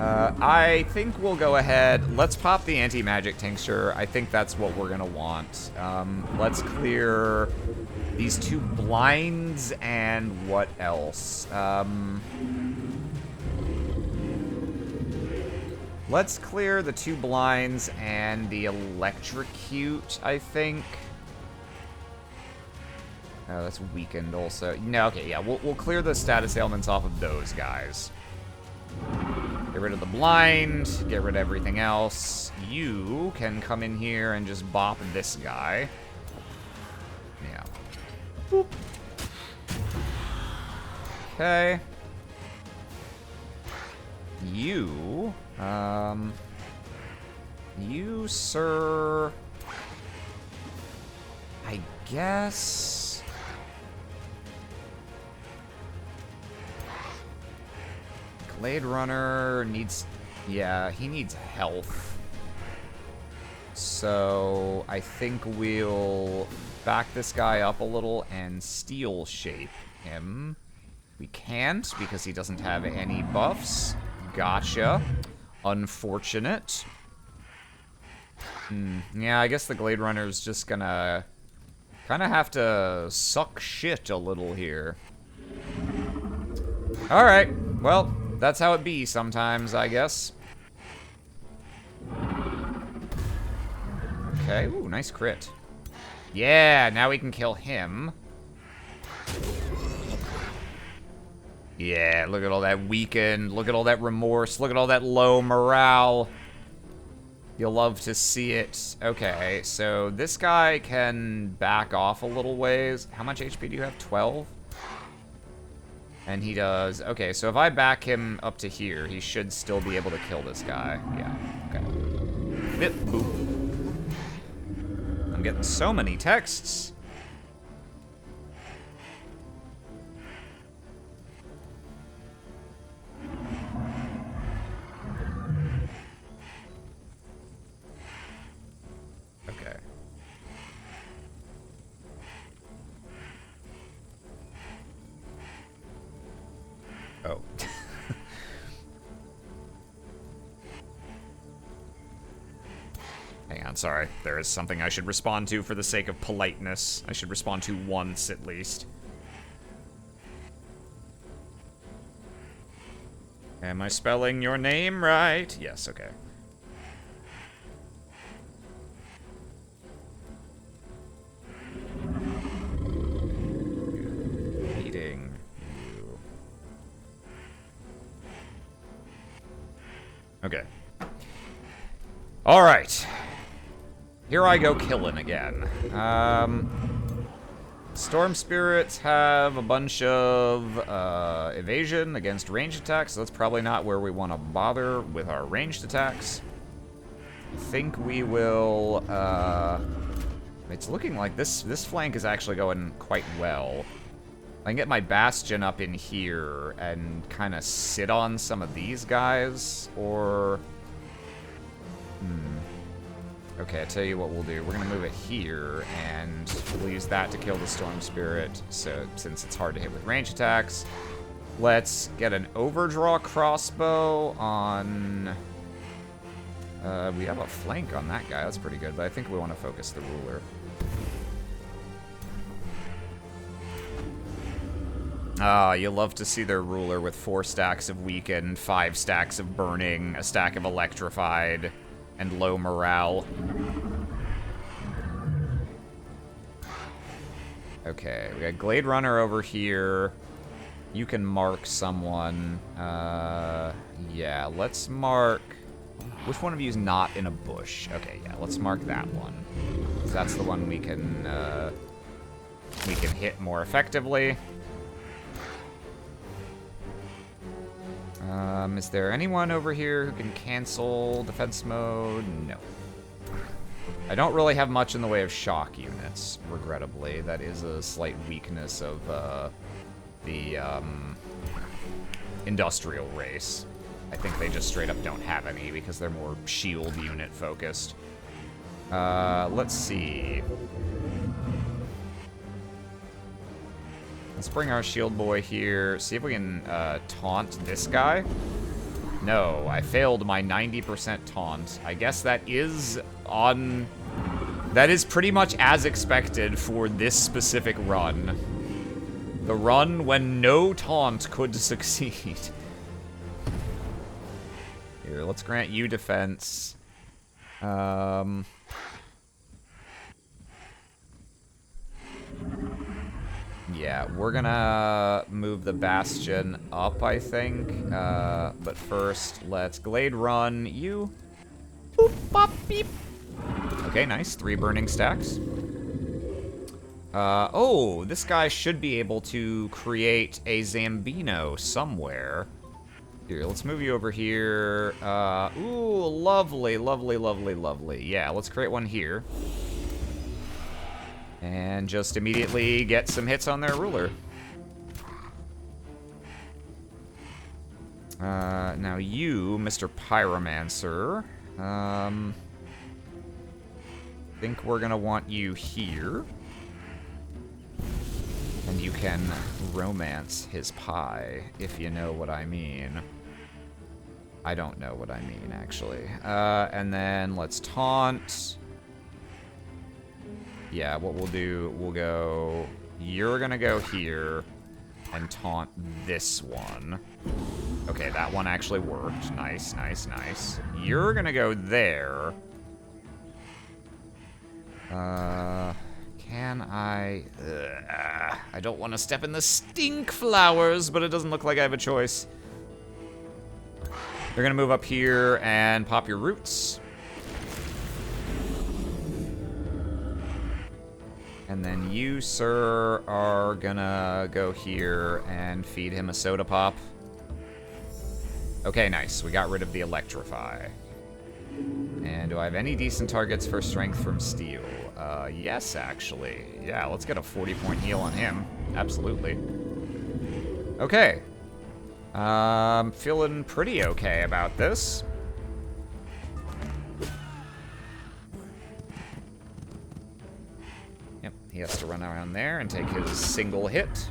I think we'll go ahead. Let's pop the anti-magic tincture. I think that's what we're gonna want. Let's clear these 2 blinds and what else? Let's clear the 2 blinds and the electrocute, I think. Oh, that's weakened also. No, okay, yeah, we'll clear the status ailments off of those guys. Get rid of the blind, get rid of everything else. You can come in here and just bop this guy. Yeah. Boop. Okay. You, sir, I guess... Glade Runner needs... Yeah, he needs health. So, I think we'll back this guy up a little and steel shape him. We can't, because he doesn't have any buffs. Gotcha. Unfortunate. Yeah, I guess the Glade Runner's just gonna kind of have to suck shit a little here. Alright, well, that's how it be sometimes, I guess. Okay, ooh, nice crit. Yeah, now we can kill him. Yeah, look at all that weakened, look at all that remorse, look at all that low morale. You'll love to see it. Okay, so this guy can back off a little ways. How much HP do you have? 12? And he does... Okay, so if I back him up to here, he should still be able to kill this guy. Yeah, okay. Bip, boop. I'm getting so many texts. Okay. Oh. Hang on, sorry. There is something I should respond to for the sake of politeness. I should respond to once, at least. Am I spelling your name right? Yes, okay. Eating you. Okay. All right. Here I go killing again. Storm Spirits have a bunch of evasion against ranged attacks, so that's probably not where we want to bother with our ranged attacks. I think we will... it's looking like this flank is actually going quite well. I can get my Bastion up in here and kind of sit on some of these guys, or... Okay, I tell you what we'll do. We're gonna move it here, and we'll use that to kill the Storm Spirit. So since it's hard to hit with range attacks, let's get an overdraw crossbow on. We have a flank on that guy. That's pretty good, but I think we want to focus the ruler. Ah, you love to see their ruler with 4 stacks of weakened, 5 stacks of burning, a stack of electrified, and low morale. Okay, we got Glade Runner over here. You can mark someone. Yeah, let's mark... Which one of you is not in a bush? Okay, yeah, let's mark that one. That's the one we can hit more effectively. Is there anyone over here who can cancel defense mode? No. I don't really have much in the way of shock units, regrettably. That is a slight weakness of the industrial race. I think they just straight up don't have any because they're more shield unit focused. Let's see. Let's bring our shield boy here. See if we can taunt this guy. No, I failed my 90% taunt. I guess that is on... That is pretty much as expected for this specific run. The run when no taunt could succeed. Here, let's grant you defense. Yeah, we're gonna move the Bastion up, I think. But first, let's Glade Run you. Boop, bop, beep. Okay, nice. 3 burning stacks. Oh, this guy should be able to create a Zambino somewhere. Here, let's move you over here. Ooh, lovely, lovely, lovely, lovely. Yeah, let's create one here. And just immediately get some hits on their ruler. Now you, Mr. Pyromancer, I think we're gonna want you here. And you can romance his pie, if you know what I mean. I don't know what I mean, actually. And then let's taunt. Yeah, what we'll do, we'll go... You're gonna go here and taunt this one. Okay, that one actually worked. Nice, nice, nice. You're gonna go there. Can I... I don't want to step in the stink flowers, but it doesn't look like I have a choice. They're gonna move up here and pop your roots. And then you, sir, are gonna go here and feed him a soda pop. Okay, nice. We got rid of the electrify. And do I have any decent targets for strength from steel? Yes, actually. Yeah, let's get a 40-point heal on him. Absolutely. Okay. Feeling pretty okay about this. Yep, he has to run around there and take his single hit.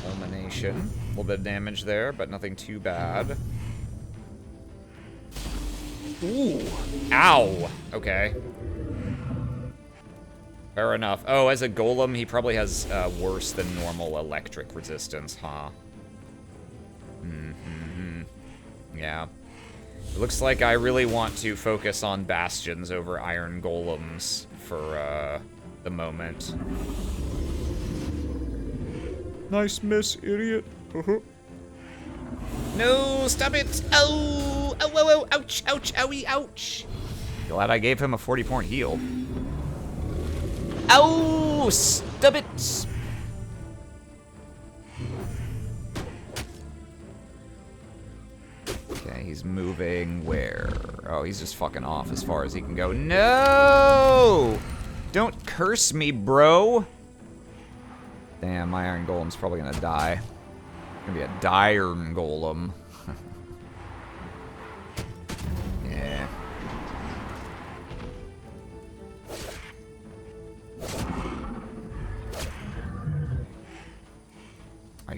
Elimination. A little bit of damage there, but nothing too bad. Ooh. Ow. Okay. Fair enough. Oh, as a golem, he probably has worse than normal electric resistance, huh? Mm-hmm. Yeah. It looks like I really want to focus on bastions over iron golems for the moment. Nice miss, idiot. No, stop it! Oh! Oh, oh, oh, ouch, ouch, owie, ouch. Glad I gave him a 40-point heal. Ow! Stop it! Okay, he's moving where? Oh, he's just fucking off as far as he can go. No! Don't curse me, bro! Damn, my iron golem's probably gonna die. It's gonna be a dire golem.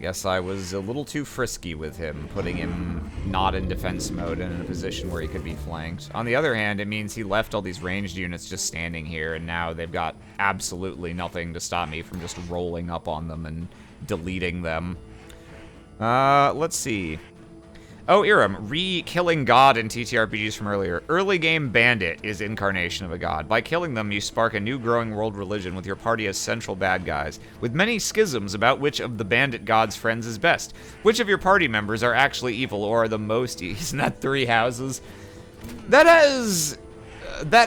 guess I was a little too frisky with him, putting him not in defense mode and in a position where he could be flanked. On the other hand, it means he left all these ranged units just standing here, and now they've got absolutely nothing to stop me from just rolling up on them and deleting them. Let's see. Oh, Iram, re-killing God in TTRPGs from earlier. Early game bandit is incarnation of a god. By killing them, you spark a new growing world religion with your party as central bad guys, with many schisms about which of the bandit god's friends is best. Which of your party members are actually evil or are the most Isn't that 3 houses? That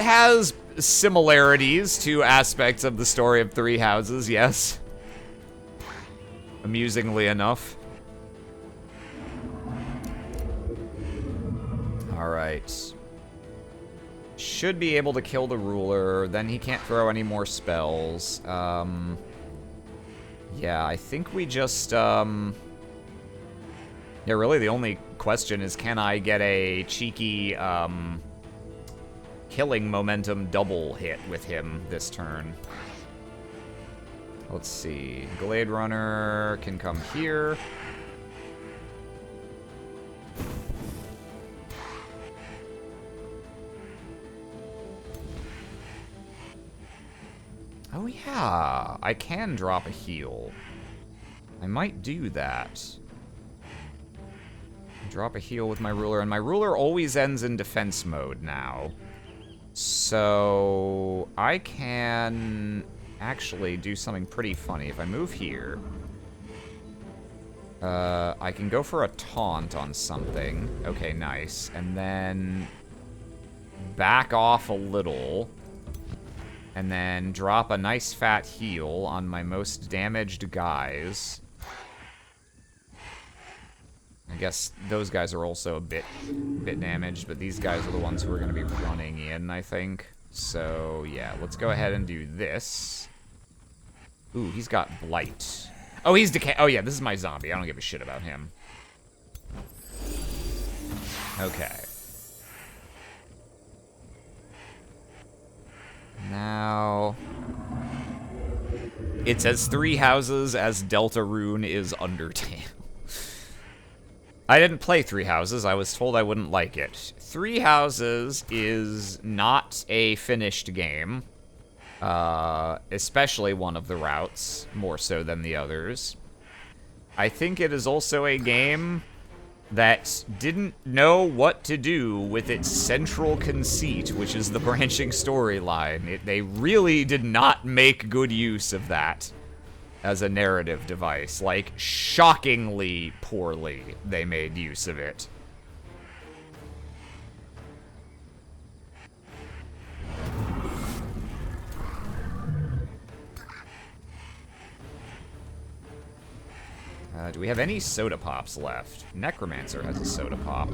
has similarities to aspects of the story of 3 houses, yes. Amusingly enough. Alright. Should be able to kill the ruler, then he can't throw any more spells. Yeah, I think we just, Yeah, really the only question is, can I get a cheeky, killing momentum double hit with him this turn? Let's see. Glade Runner can come here. Oh yeah, I can drop a heal. I might do that. Drop a heal with my ruler, and my ruler always ends in defense mode now. So I can actually do something pretty funny. If I move here, I can go for a taunt on something. Okay, nice. And then back off a little. And then drop a nice fat heal on my most damaged guys. I guess those guys are also a bit damaged, but these guys are the ones who are going to be running in, I think. So, yeah, let's go ahead and do this. Ooh, he's got Blight. Oh, he's decay. Oh, yeah, this is my zombie. I don't give a shit about him. Okay. Now, it's as 3 houses as Deltarune is Undertale. I didn't play 3 houses. I was told I wouldn't like it. 3 houses is not a finished game, especially one of the routes, more so than the others. I think it is also a game that didn't know what to do with its central conceit, which is the branching storyline. They really did not make good use of that as a narrative device. Like, shockingly poorly they made use of it. Do we have any soda pops left? Necromancer has a soda pop.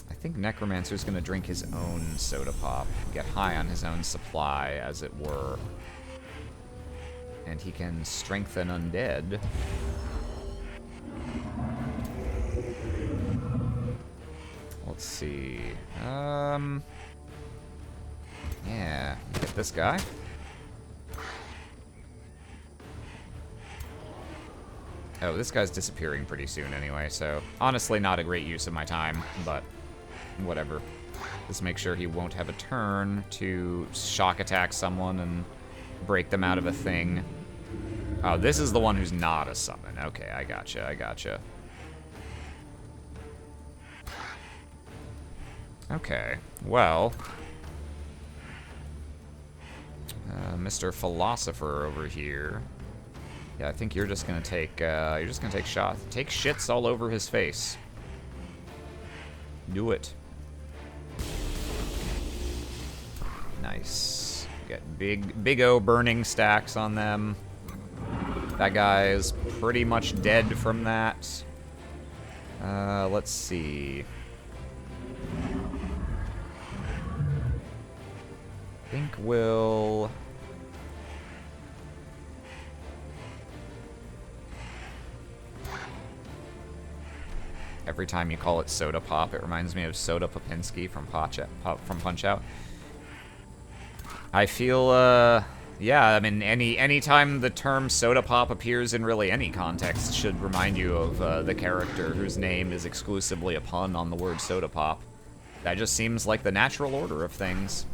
I think Necromancer's gonna drink his own soda pop. Get high on his own supply, as it were. And he can strengthen undead. Let's see. Yeah, get this guy. Oh, this guy's disappearing pretty soon anyway, so honestly not a great use of my time, but whatever. Just make sure he won't have a turn to shock attack someone and break them out of a thing. Oh, this is the one who's not a summon. Okay, I gotcha, I gotcha. Okay, well, Mr. Philosopher over here. Yeah, I think you're just gonna take shots. Take shits all over his face. Do it. Nice. Get big O burning stacks on them. That guy's pretty much dead from that. Let's see. I think we'll... Every time you call it Soda Pop, it reminds me of Soda Popinski from Punch-Out. I feel Yeah, I mean, anytime the term soda pop appears in really any context should remind you of the character whose name is exclusively a pun on the word soda pop. That just seems like the natural order of things.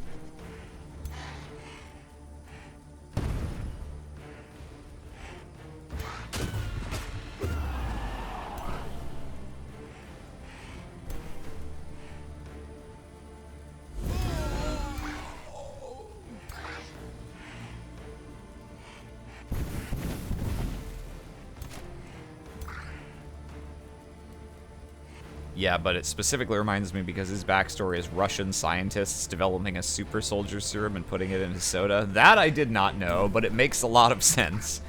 Yeah, but it specifically reminds me because his backstory is Russian scientists developing a super soldier serum and putting it into soda. That I did not know, but it makes a lot of sense.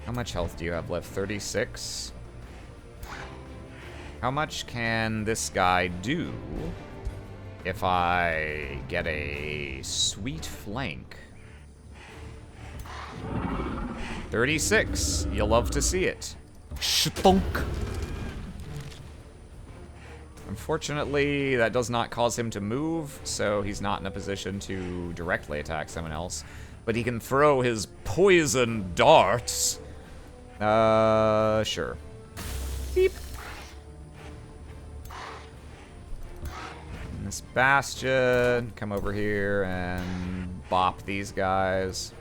How much health do you have left? 36? How much can this guy do if I get a sweet flank? 36. You'll love to see it. Shtunk. Unfortunately, that does not cause him to move, so he's not in a position to directly attack someone else. But he can throw his poison darts. Sure. Beep. And this Bastion, come over here and bop these guys.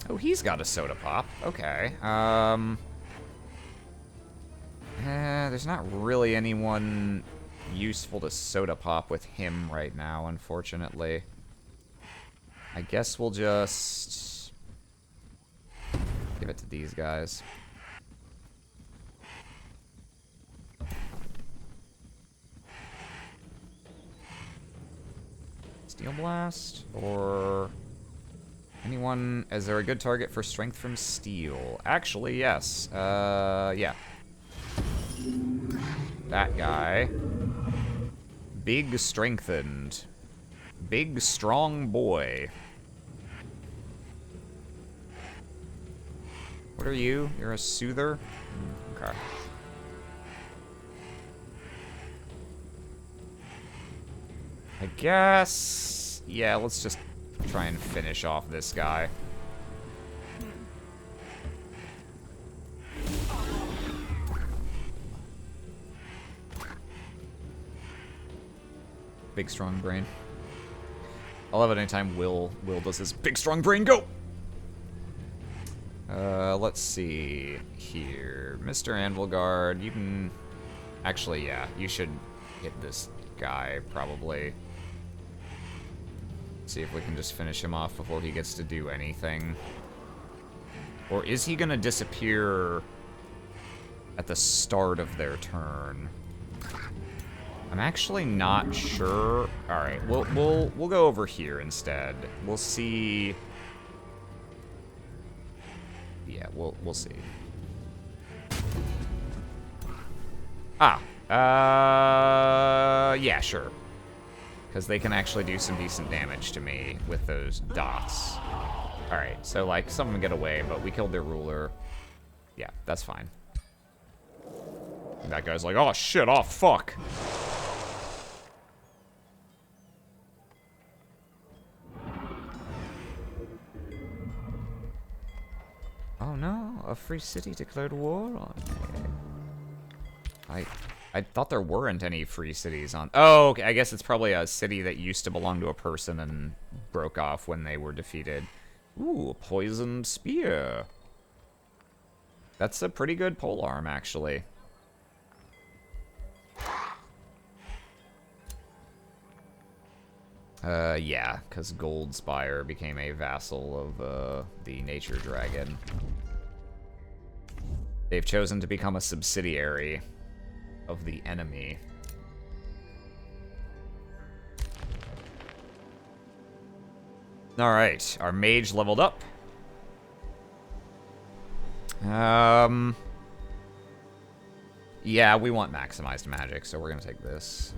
Oh, he's got a soda pop. Okay. There's not really anyone useful to soda pop with him right now, unfortunately. I guess we'll just give it to these guys. Steel Blast or anyone? Is there a good target for strength from steel? Actually, yes. Yeah. That guy. Big strengthened. Big strong boy. What are you? You're a soother? Okay. I guess... yeah, let's just try and finish off this guy. Big strong brain. I love it anytime Will does his big strong brain go! Let's see here. Mr. Anvilgard, you can... actually, yeah, you should hit this guy, probably. See if we can just finish him off before he gets to do anything. Or is he gonna disappear at the start of their turn? I'm actually not sure. All right, we'll go over here instead. We'll see. Yeah, we'll see. Ah, yeah, sure. Because they can actually do some decent damage to me with those dots. All right, so like some of them get away, but we killed their ruler. Yeah, that's fine. And that guy's like, oh shit, oh fuck. Oh no, a free city declared war on me. I thought there weren't any free cities on... oh, okay, I guess it's probably a city that used to belong to a person and broke off when they were defeated. Ooh, a poisoned spear. That's a pretty good polearm, actually. Yeah, because Goldspire became a vassal of, the Nature Dragon. They've chosen to become a subsidiary of the enemy. Alright, our mage leveled up. Yeah, we want maximized magic, so we're gonna take this.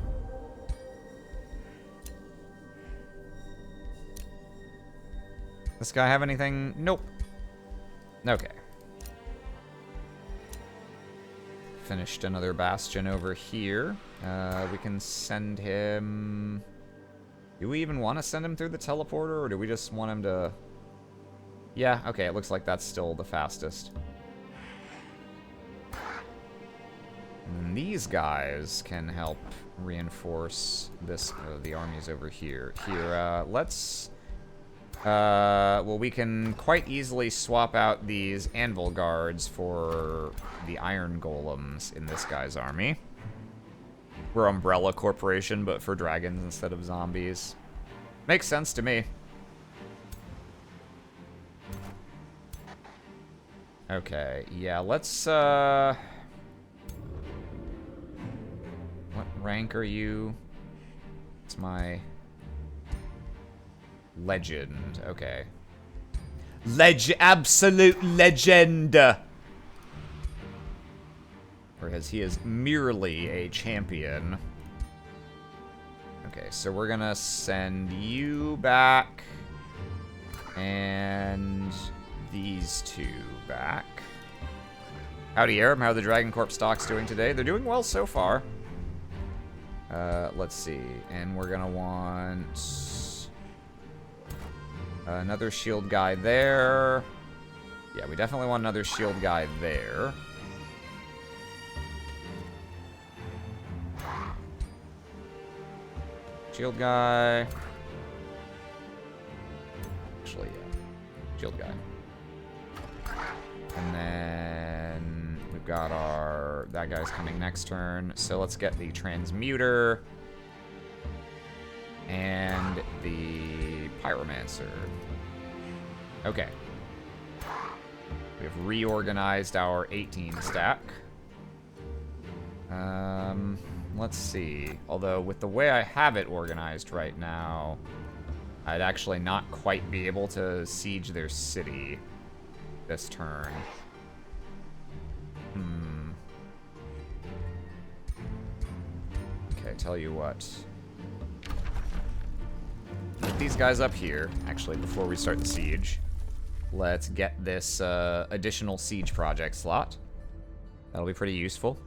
This guy have anything? Nope. Okay. Finished another bastion over here. We can send him... Do we even want to send him through the teleporter, or do we just want him to... Yeah, okay, it looks like that's still the fastest. And then these guys can help reinforce this, the armies over here. Here, let's... well, we can quite easily swap out these anvil guards for the iron golems in this guy's army. We're Umbrella Corporation, but for dragons instead of zombies. Makes sense to me. Okay, yeah, let's, what rank are you? It's my... Legend, okay. Absolute legend! Whereas he is merely a champion. Okay, so we're gonna send you back. And these two back. Howdy, Arab. How are the DragonCorp stocks doing today? They're doing well so far. Let's see. And we're gonna want... another shield guy there. Yeah, we definitely want another shield guy there. Shield guy. Actually, yeah. Shield guy. And then we've got our... That guy's coming next turn. So let's get the transmuter. And the pyromancer. Okay. We've reorganized our 18 stack. Let's see. Although, with the way I have it organized right now, I'd actually not quite be able to siege their city this turn. Okay, tell you what. Put these guys up here, actually, before we start the siege. Let's get this additional siege project slot. That'll be pretty useful.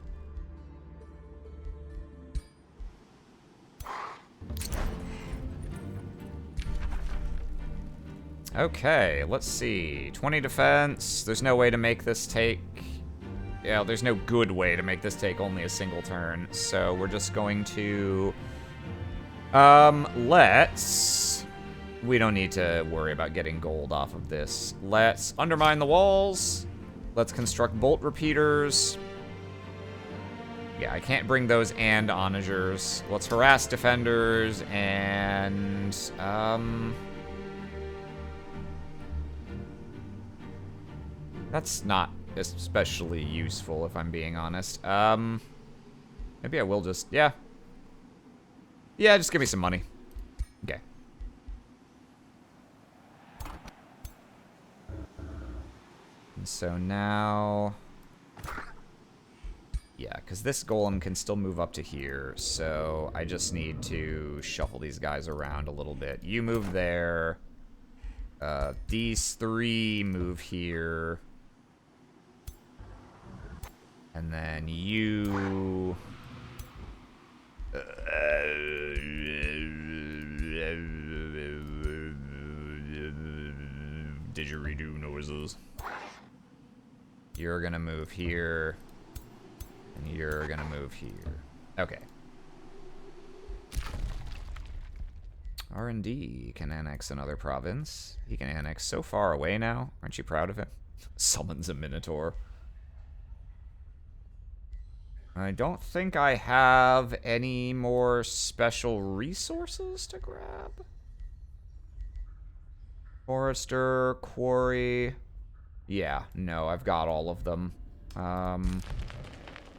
Okay, let's see. 20 defense. There's no way to make this take... Yeah, there's no good way to make this take only a single turn. So we're just going to... let's... We don't need to worry about getting gold off of this. Let's undermine the walls. Let's construct bolt repeaters. Yeah, I can't bring those and onagers. Let's harass defenders and... That's not especially useful, if I'm being honest. Maybe I will just... Yeah. Yeah, just give me some money. Okay. And so now... Yeah, because this golem can still move up to here, so I just need to shuffle these guys around a little bit. You move there. These three move here. And then you... Didgeridoo noises. You're gonna move here. And you're gonna move here. Okay. R&D can annex another province. He can annex so far away now. Aren't you proud of him? Summons a minotaur. I don't think I have any more special resources to grab. Forester, quarry. Yeah, no, I've got all of them.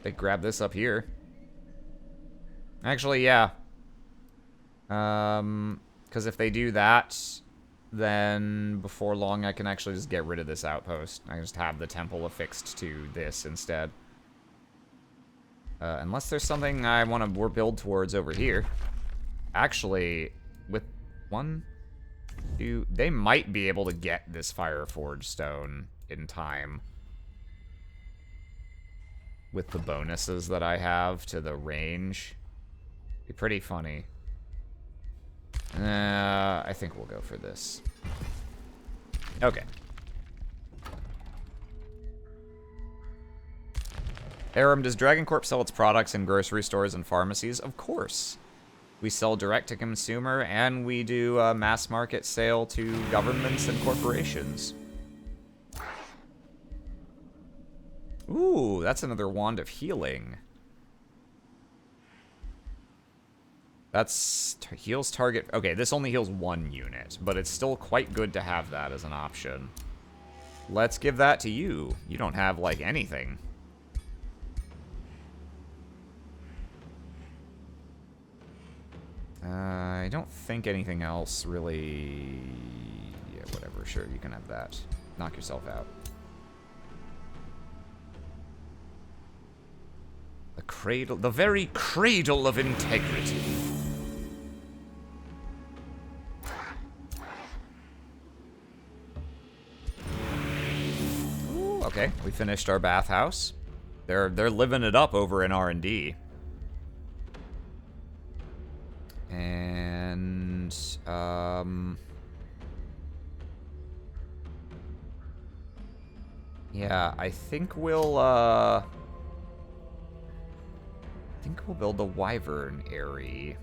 They grab this up here. Actually, yeah. Because if they do that, then before long I can actually just get rid of this outpost. I can just have the temple affixed to this instead. Unless there's something I want to build towards over here. Actually, with one... They might be able to get this Fireforged stone in time. With the bonuses that I have to the range. Be pretty funny. I think we'll go for this. Okay. Aram, does DragonCorp sell its products in grocery stores and pharmacies? Of course. We sell direct to consumer, and we do a mass market sale to governments and corporations. Ooh, that's another wand of healing. That's heals target. Okay, this only heals 1 unit, but it's still quite good to have that as an option. Let's give that to you. You don't have, like, anything. I don't think anything else really... Yeah, whatever. Sure, you can have that. Knock yourself out. The cradle... The very cradle of integrity. Ooh, okay, we finished our bathhouse. They're living it up over in R&D. And, yeah, I think we'll build the Wyvern Aerie.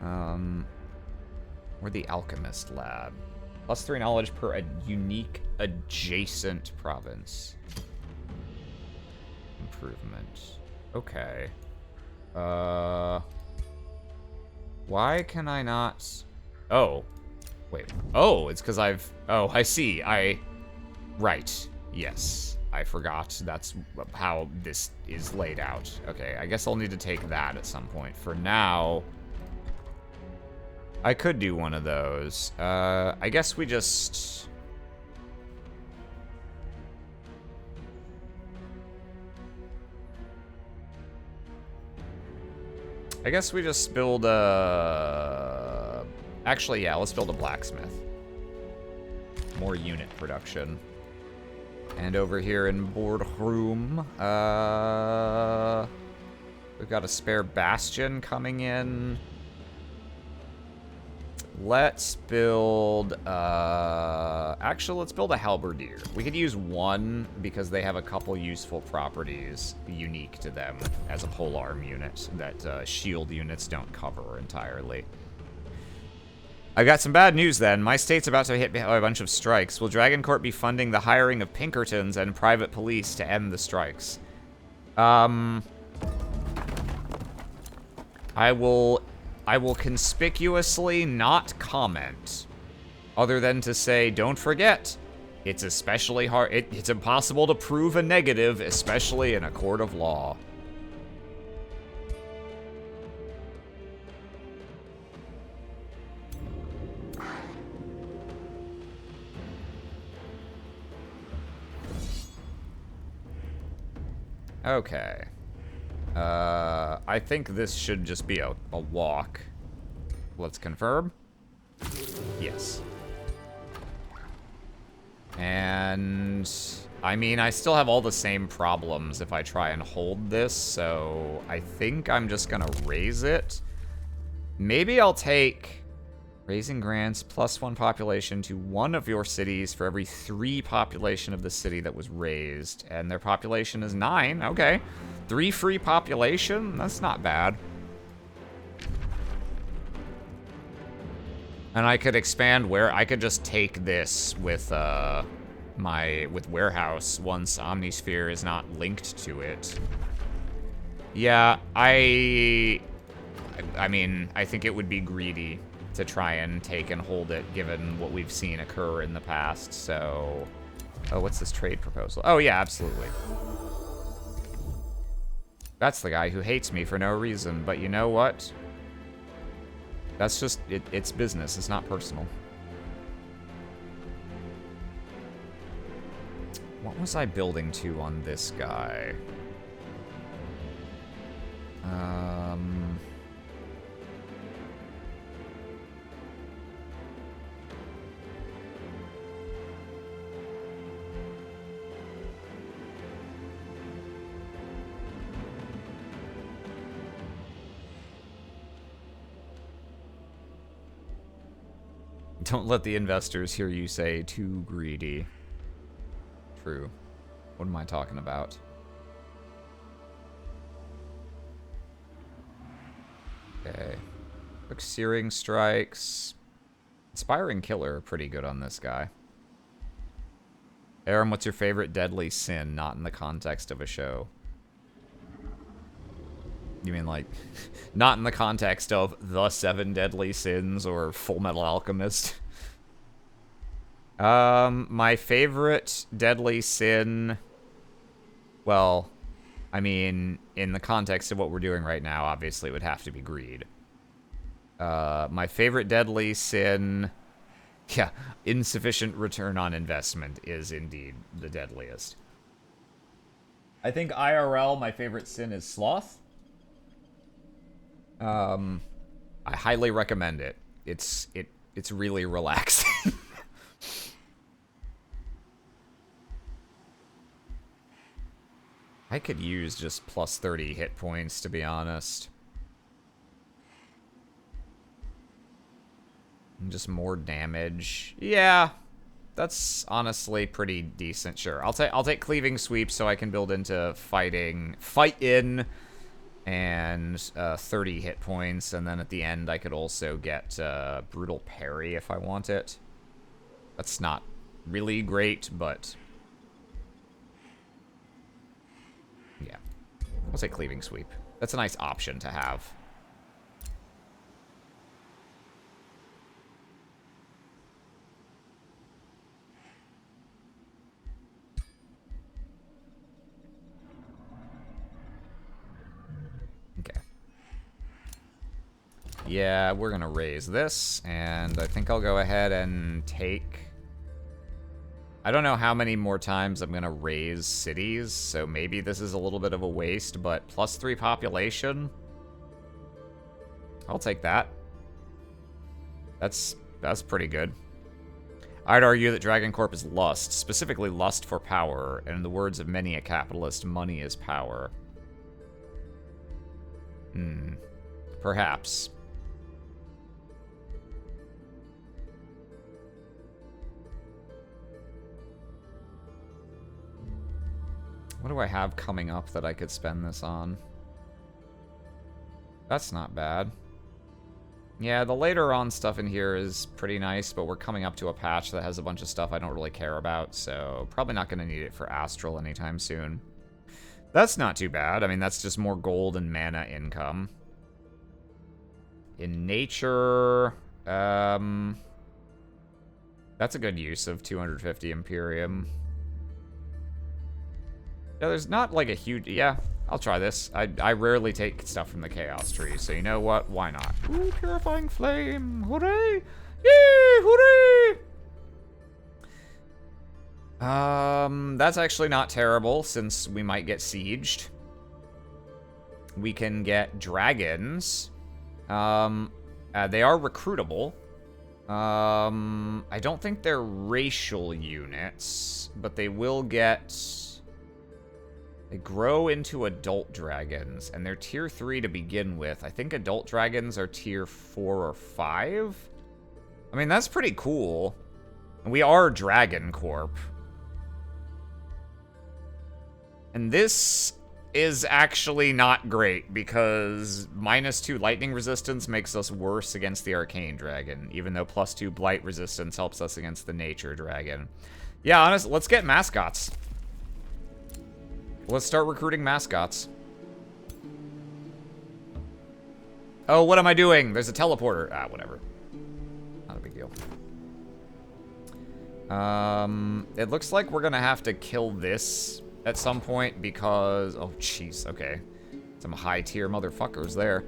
Or the Alchemist Lab. +3 knowledge per a unique adjacent province. Improvement. Okay. Why can I not... Oh. Wait. Oh, it's because I've... Oh, I see. Right. Yes. I forgot. That's how this is laid out. Okay, I guess I'll need to take that at some point. For now... I could do one of those. I guess we just... I guess we just build a... Actually, yeah, let's build a blacksmith. More unit production. And over here in boardroom, we've got a spare bastion coming in. Let's build, actually, let's build a halberdier. We could use one because they have a couple useful properties unique to them as a polearm unit that shield units don't cover entirely. I got some bad news then. My state's about to hit by a bunch of strikes. Will DragonCorp be funding the hiring of Pinkertons and private police to end the strikes? I will conspicuously not comment, other than to say, don't forget, it's especially hard, it's impossible to prove a negative, especially in a court of law. Okay. I think this should just be a walk. Let's confirm. Yes. And, I mean, I still have all the same problems if I try and hold this, so I think I'm just gonna raise it. Maybe I'll take raising grants +1 population to one of your cities for every 3 population of the city that was raised, and their population is 9. Okay. 3 free population? That's not bad. And I could expand where I could just take this with with warehouse once Omnisphere is not linked to it. Yeah, I mean, I think it would be greedy to try and take and hold it given what we've seen occur in the past. So, oh, what's this trade proposal? Oh yeah, absolutely. That's the guy who hates me for no reason, but you know what? That's just, it's business, it's not personal. What was I building to on this guy? Don't let the investors hear you say too greedy. True. What am I talking about? Okay. Quick Searing Strikes. Inspiring Killer are pretty good on this guy. Aaron, what's your favorite deadly sin, not in the context of a show? You mean like, not in the context of The Seven Deadly Sins or Full Metal Alchemist? My favorite deadly sin... Well, I mean, in the context of what we're doing right now, obviously it would have to be greed. My favorite deadly sin... Yeah, insufficient return on investment is indeed the deadliest. I think IRL, my favorite sin is sloth. I highly recommend it. It's really relaxing. I could use just plus 30 hit points, to be honest. And just more damage. Yeah, that's honestly pretty decent. Sure, I'll take Cleaving Sweep so I can build into Fight In, and 30 hit points, and then at the end I could also get Brutal Parry if I want it. That's not really great, but yeah, I'll say Cleaving Sweep. That's a nice option to have. Okay. Yeah, we're gonna raise this, and I think I'll go ahead and take... I don't know how many more times I'm gonna raise cities, so maybe this is a little bit of a waste, but +3 population? I'll take that. That's pretty good. I'd argue that DragonCorp is lust, specifically lust for power, and in the words of many a capitalist, money is power. Perhaps. What do I have coming up that I could spend this on? That's not bad. Yeah, the later on stuff in here is pretty nice, but we're coming up to a patch that has a bunch of stuff I don't really care about, so probably not going to need it for Astral anytime soon. That's not too bad. I mean, that's just more gold and mana income. In nature, that's a good use of 250 Imperium. Yeah, there's not like a huge... Yeah, I'll try this. I rarely take stuff from the Chaos Tree, so you know what? Why not? Ooh, Purifying Flame! Hooray! Yay! Hooray! That's actually not terrible, since we might get sieged. We can get dragons. They are recruitable. I don't think they're racial units, but they will get... They grow into adult dragons, and they're tier 3 to begin with. I think adult dragons are tier 4 or 5. I mean, that's pretty cool. And we are DragonCorp. And this is actually not great, because -2 lightning resistance makes us worse against the arcane dragon, even though +2 blight resistance helps us against the nature dragon. Yeah, honestly, let's get mascots. Let's start recruiting mascots. Oh, what am I doing? There's a teleporter. Ah, whatever. Not a big deal. It looks like we're gonna have to kill this at some point because... Oh, jeez, okay. Some high-tier motherfuckers there.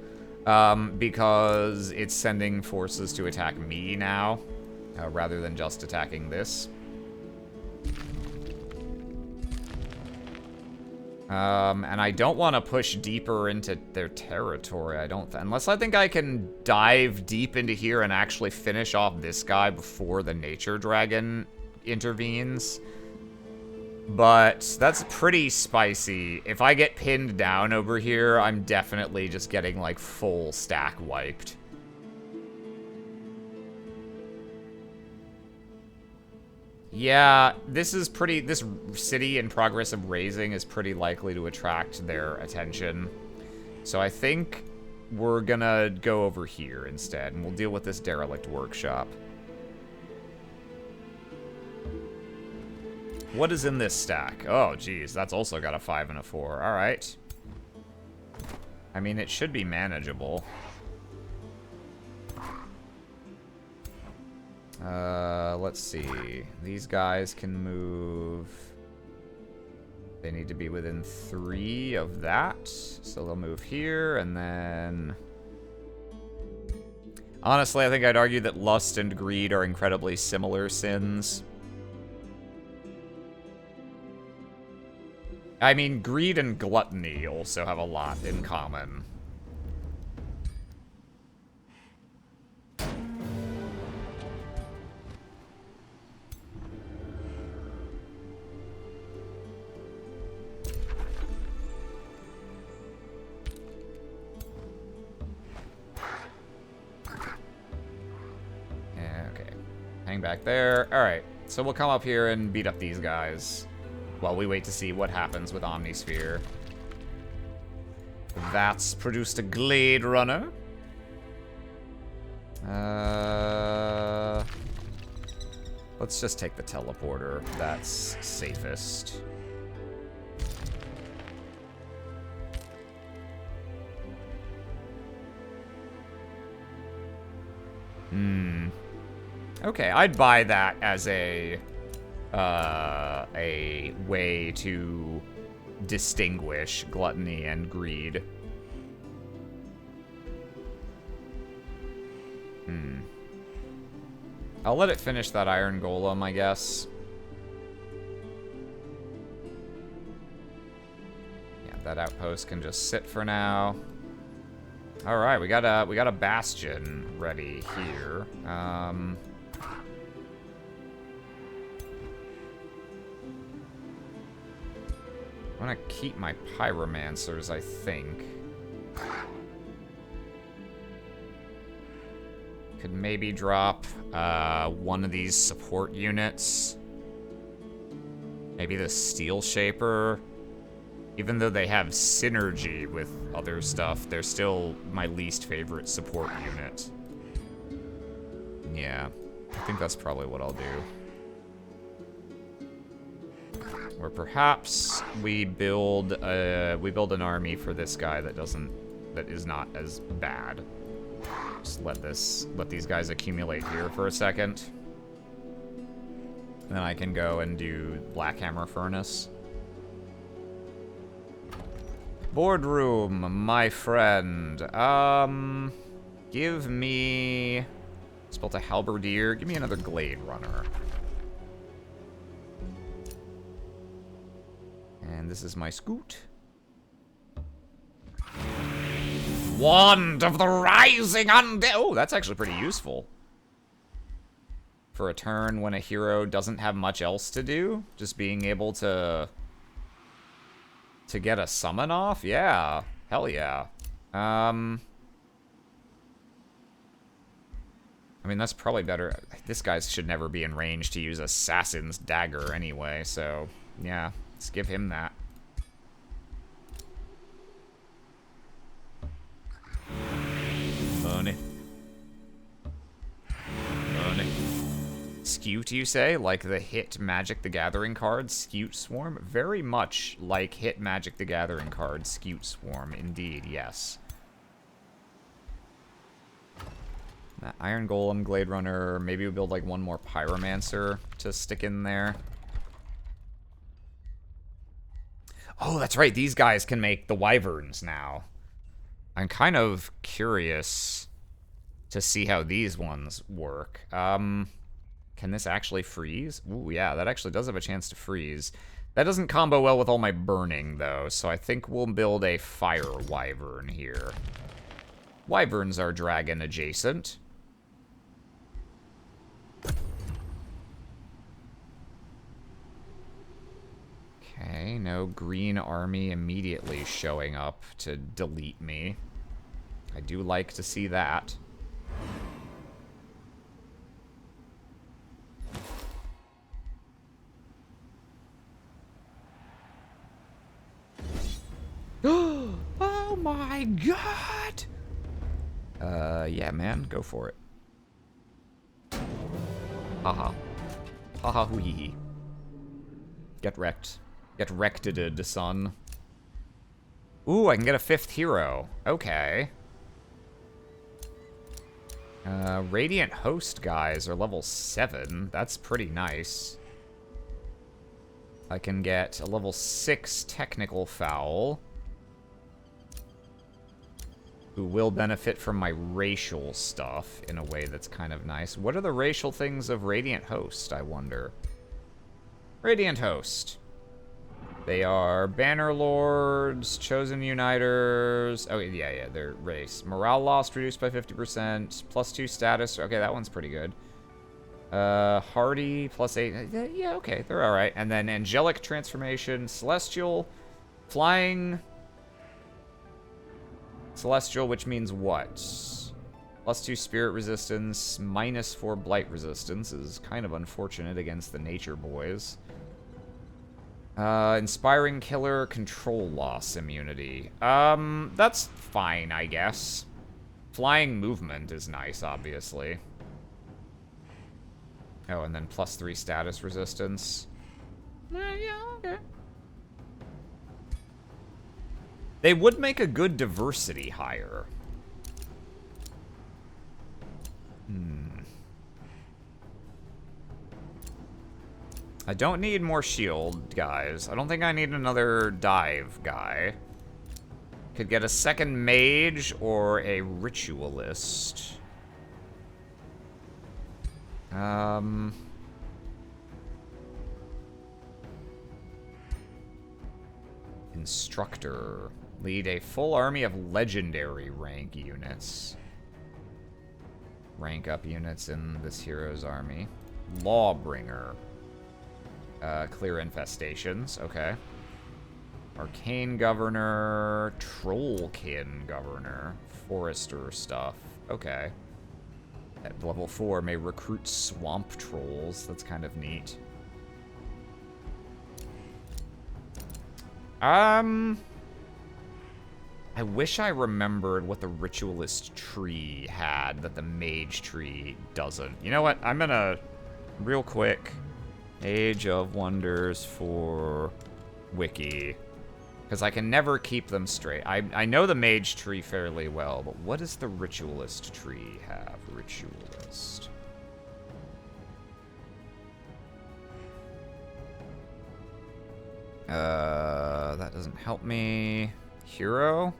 Because it's sending forces to attack me now, rather than just attacking this. And I don't want to push deeper into their territory, unless I think I can dive deep into here and actually finish off this guy before the nature dragon intervenes. But that's pretty spicy. If I get pinned down over here, I'm definitely just getting, like, full stack wiped. Yeah, this city in progress of raising is pretty likely to attract their attention. So I think we're gonna go over here instead, and we'll deal with this derelict workshop. What is in this stack? Oh, geez, that's also got a 5 and a 4. All right. I mean, it should be manageable. Let's see. These guys can move. They need to be within 3 of that. So they'll move here, and then... Honestly, I think I'd argue that lust and greed are incredibly similar sins. I mean, greed and gluttony also have a lot in common. Hang back there. Alright, so we'll come up here and beat up these guys while we wait to see what happens with Omnisphere. That's produced a Glade Runner. Let's just take the teleporter. That's safest. Okay, I'd buy that as a way to distinguish gluttony and greed. I'll let it finish that iron golem, I guess. Yeah, that outpost can just sit for now. All right, we got a bastion ready here. I want to keep my pyromancers, I think. Could maybe drop one of these support units. Maybe the Steel Shaper. Even though they have synergy with other stuff, they're still my least favorite support unit. Yeah, I think that's probably what I'll do. Or perhaps we build an army for this guy that is not as bad. Just let these guys accumulate here for a second. And then I can go and do Blackhammer Furnace. Boardroom, my friend. Give me... Spelt a Halberdier. Give me another Glade Runner. And this is my scoot. Wand of the Rising Undead. Oh, that's actually pretty useful. For a turn when a hero doesn't have much else to do. Just being able to get a summon off? Yeah. Hell yeah. I mean, that's probably better. This guy should never be in range to use Assassin's Dagger anyway, so yeah. Let's give him that. Money. Money. Scute, you say? Like the Hit Magic the Gathering card, Scute Swarm? Very much like Hit Magic the Gathering card, Scute Swarm. Indeed, yes. That Iron Golem, Glade Runner. Maybe we build like one more Pyromancer to stick in there. Oh, that's right. These guys can make the Wyverns now. I'm kind of curious to see how these ones work. Can this actually freeze? Ooh, yeah, that actually does have a chance to freeze. That doesn't combo well with all my burning, though, so I think we'll build a Fire Wyvern here. Wyverns are dragon adjacent. Okay, no green army immediately showing up to delete me. I do like to see that. my god! Yeah, man, go for it. Haha. Haha hoo hee hee. Get wrecked. Get wrecked-ed, son. Ooh, I can get a 5th hero. Okay. Radiant Host guys are level 7. That's pretty nice. I can get a level 6 Technical Foul, who will benefit from my racial stuff in a way that's kind of nice. What are the racial things of Radiant Host, I wonder? Radiant Host. They are Banner Lords, Chosen Uniters. Oh, yeah, they're race. Morale lost reduced by 50%. +2 status. Okay, that one's pretty good. Hardy, +8. Yeah, okay, they're alright. And then Angelic Transformation, Celestial, Flying. Celestial, which means what? +2 Spirit Resistance, -4 Blight Resistance is kind of unfortunate against the Nature Boys. Inspiring Killer, Control Loss Immunity. That's fine, I guess. Flying Movement is nice, obviously. Oh, and then +3 Status Resistance. Yeah, okay. They would make a good diversity hire. I don't need more shield guys. I don't think I need another dive guy. Could get a 2nd mage or a ritualist. Instructor. Lead a full army of legendary rank units. Rank up units in this hero's army. Lawbringer. Clear infestations, okay. Arcane Governor, Trollkin Governor, Forester stuff, okay. At level 4 may recruit swamp trolls, that's kind of neat. I wish I remembered what the Ritualist tree had that the Mage tree doesn't. You know what, I'm gonna, real quick, Age of Wonders for Wiki. Because I can never keep them straight. I know the Mage tree fairly well, but what does the Ritualist tree have? Ritualist. That doesn't help me. Hero?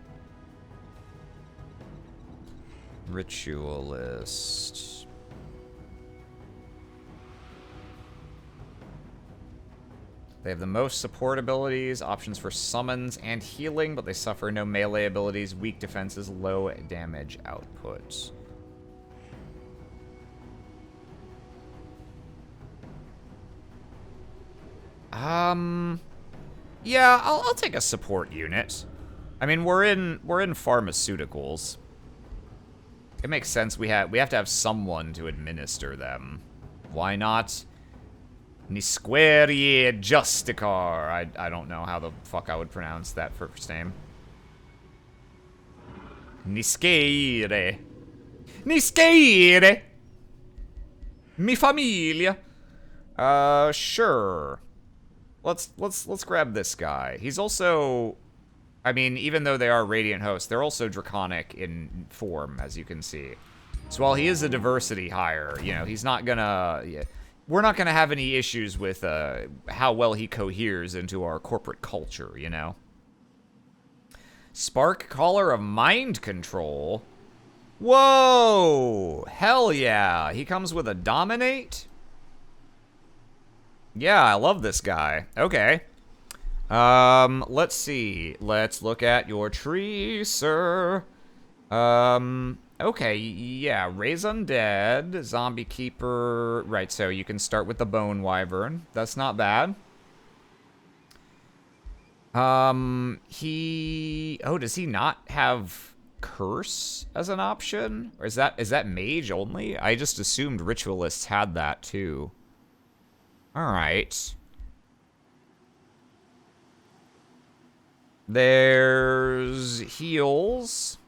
Ritualist. They have the most support abilities, options for summons and healing, but they suffer no melee abilities, weak defenses, low damage output. Yeah, I'll take a support unit. I mean, we're in pharmaceuticals. It makes sense. We have to have someone to administer them. Why not? Nisquerie Justicar. I don't know how the fuck I would pronounce that first name. Nisqueire. Nisqueire! Mi familia. Sure. Let's grab this guy. He's also, I mean, even though they are Radiant Hosts, they're also Draconic in form, as you can see. So while he is a diversity hire, you know, he's not gonna... Yeah, we're not gonna have any issues with how well he coheres into our corporate culture, you know? Spark Caller of Mind Control? Whoa! Hell yeah! He comes with a Dominate? Yeah, I love this guy. Okay. Let's see. Let's look at your tree, sir. Okay, yeah, Raise Undead, Zombie Keeper. Right, so you can start with the Bone Wyvern. That's not bad. Oh, does he not have Curse as an option? Or is that Mage only? I just assumed Ritualists had that too. Alright. There's heals.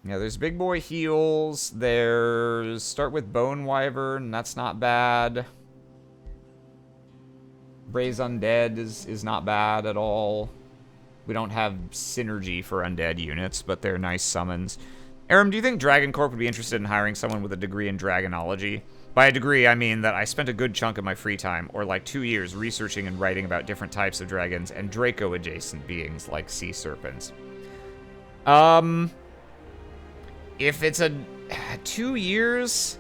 Yeah, there's big boy heals. There's start with Bone Wyvern. That's not bad. Braze Undead is not bad at all. We don't have synergy for undead units, but they're nice summons. Aram, do you think DragonCorp would be interested in hiring someone with a degree in Dragonology? By a degree, I mean that I spent a good chunk of my free time, or like 2 years, researching and writing about different types of dragons and Draco-adjacent beings like sea serpents. If it's 2 years,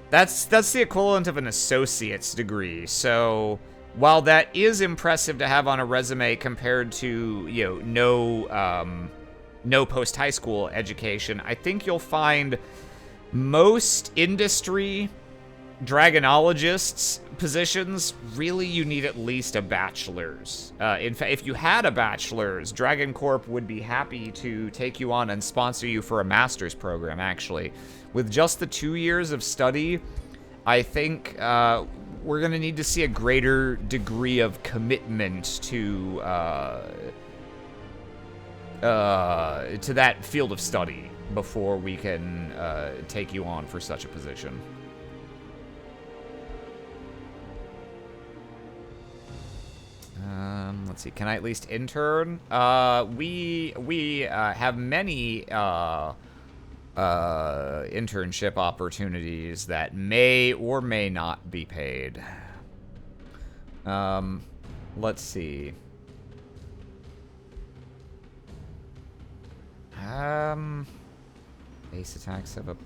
that's the equivalent of an associate's degree. So while that is impressive to have on a resume compared to, you know, no post-high school education, I think you'll find most industry dragonologists positions, really you need at least a bachelor's. In fact, if you had a bachelor's, DragonCorp would be happy to take you on and sponsor you for a master's program, actually. With just the 2 years of study, I think we're going to need to see a greater degree of commitment to that field of study before we can take you on for such a position. Let's see. Can I at least intern? We have many internship opportunities that may or may not be paid. Let's see. Base attacks have a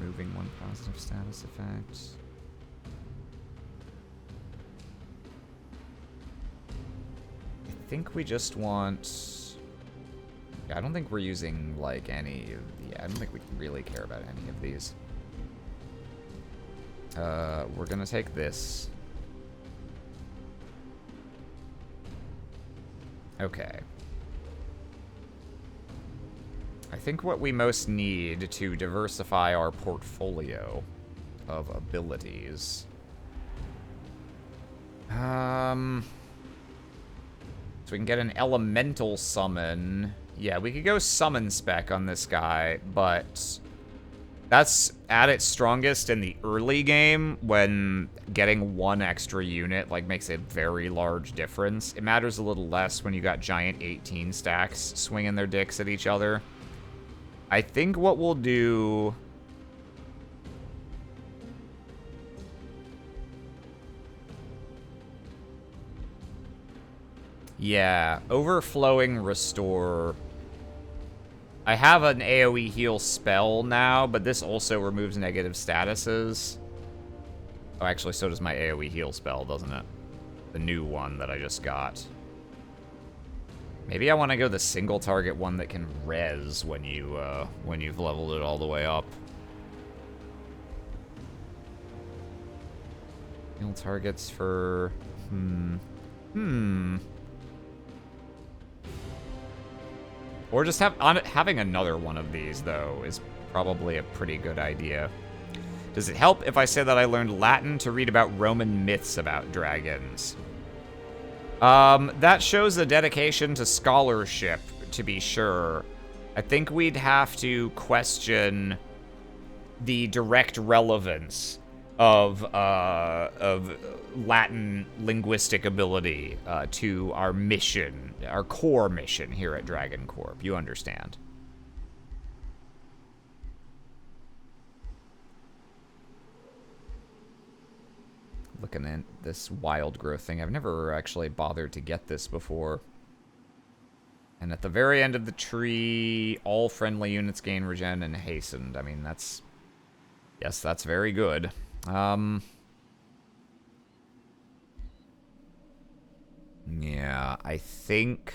removing 1 positive status effect. I think we just want... Yeah, I don't think we're using, like, any... Yeah, I don't think we really care about any of these. We're gonna take this. Okay. I think what we most need to diversify our portfolio of abilities... So we can get an elemental summon. Yeah, we could go summon spec on this guy, but that's at its strongest in the early game when getting 1 extra unit like makes a very large difference. It matters a little less when you got giant 18 stacks swinging their dicks at each other. I think what we'll do... Yeah, Overflowing Restore. I have an AoE heal spell now, but this also removes negative statuses. Oh, actually, so does my AoE heal spell, doesn't it? The new one that I just got. Maybe I want to go the single target one that can res when you've leveled it all the way up. Heal targets for... Or just having another one of these, though, is probably a pretty good idea. Does it help if I say that I learned Latin to read about Roman myths about dragons? That shows a dedication to scholarship, to be sure. I think we'd have to question the direct relevance of Latin linguistic ability to our mission, our core mission here at DragonCorp. You understand. Looking at this wild growth thing, I've never actually bothered to get this before. And at the very end of the tree, all friendly units gain regen and hastened. I mean, that's... Yes, that's very good. Yeah, I think...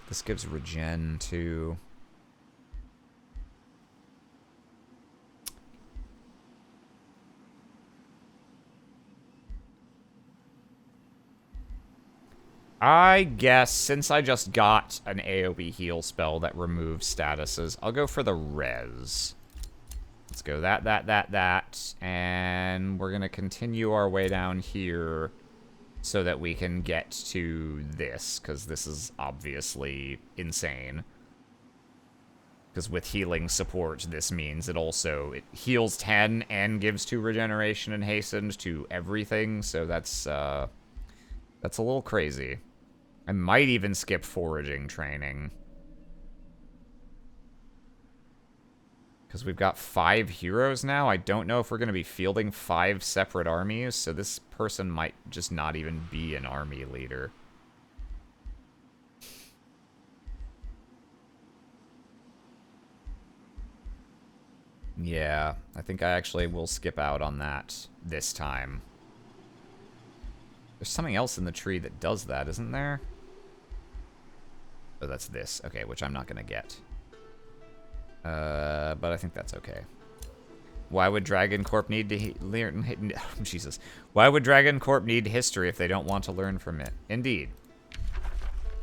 This gives regen, too. I guess since I just got an AoE heal spell that removes statuses, I'll go for the res. Let's go that. And we're going to continue our way down here so that we can get to this, because this is obviously insane. Because with healing support, this means it heals 10 and gives 2 regeneration and hastened to everything, so that's a little crazy. I might even skip foraging training. Because we've got 5 heroes now. I don't know if we're going to be fielding 5 separate armies, so this person might just not even be an army leader. Yeah, I think I actually will skip out on that this time. There's something else in the tree that does that, isn't there? Oh, that's this. Okay, which I'm not going to get. But I think that's okay. Why would DragonCorp need to learn... Jesus. Why would DragonCorp need history if they don't want to learn from it? Indeed.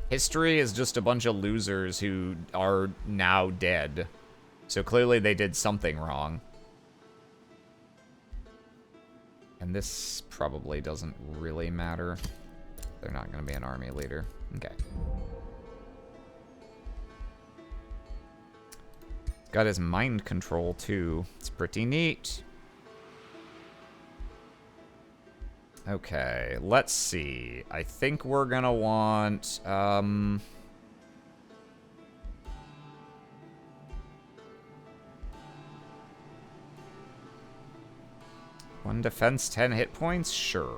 History is just a bunch of losers who are now dead. So clearly they did something wrong. And this probably doesn't really matter. They're not going to be an army leader. Okay. Got his mind control, too. It's pretty neat. Okay, let's see. I think we're gonna want, 1 defense, 10 hit points? Sure.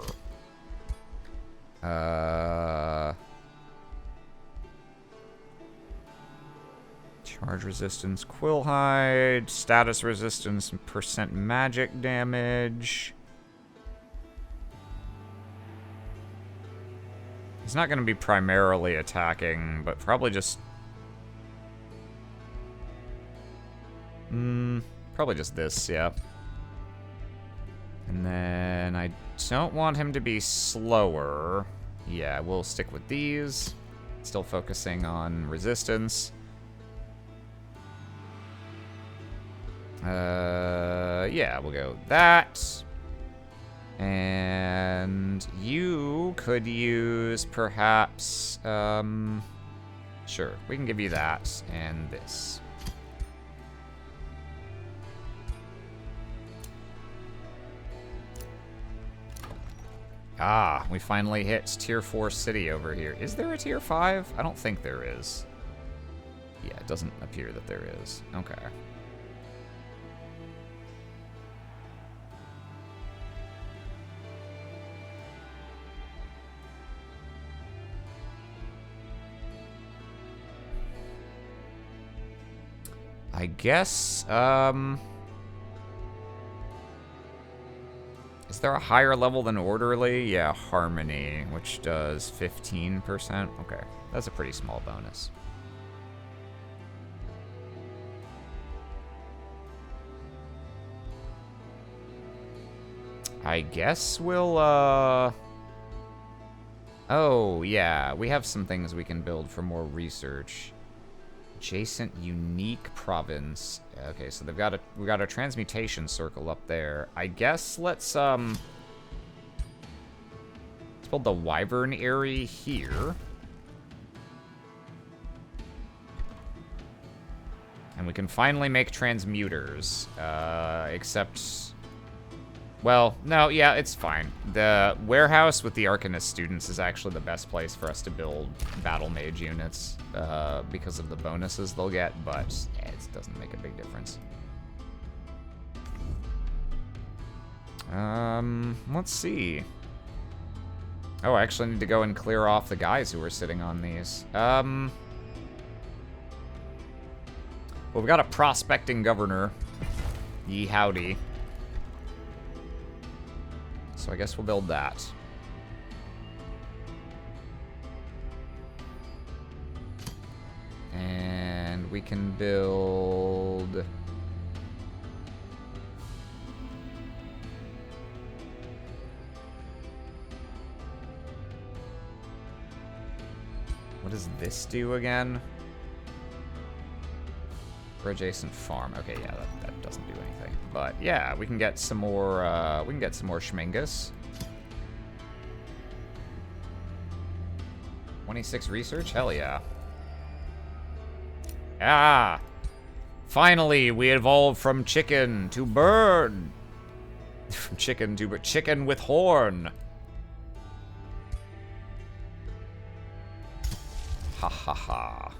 Charge resistance, quill hide, status resistance, and percent magic damage. He's not going to be primarily attacking, but probably just... probably just this, yeah. And then I don't want him to be slower. Yeah, we'll stick with these. Still focusing on resistance. Yeah, we'll go that. And you could use perhaps, sure, we can give you that and this. Ah, we finally hit tier 4 city over here. Is there a tier 5? I don't think there is. Yeah, it doesn't appear that there is. Okay. I guess, is there a higher level than Orderly? Yeah, Harmony, which does 15%. Okay, that's a pretty small bonus. I guess we'll, oh, yeah, we have some things we can build for more research. Adjacent unique province. Okay, so we got a transmutation circle up there. I guess let's build the Wyvern Eyrie here. And we can finally make transmuters. Except, well, no, yeah, it's fine. The warehouse with the Arcanist students is actually the best place for us to build battle mage units. Because of the bonuses they'll get, but it doesn't make a big difference. Let's see. Oh, I actually need to go and clear off the guys who were sitting on these. Well, we've got a prospecting governor. Ye howdy. So I guess we'll build that. And we can build... What does this do again? For adjacent farm. Okay, yeah, that doesn't do anything. But yeah, we can get some more. We can get some more Schmingus. 26 research. Hell yeah. Ah! Finally, we evolved from chicken to bird. From chicken to bird. Chicken with horn. Ha ha ha.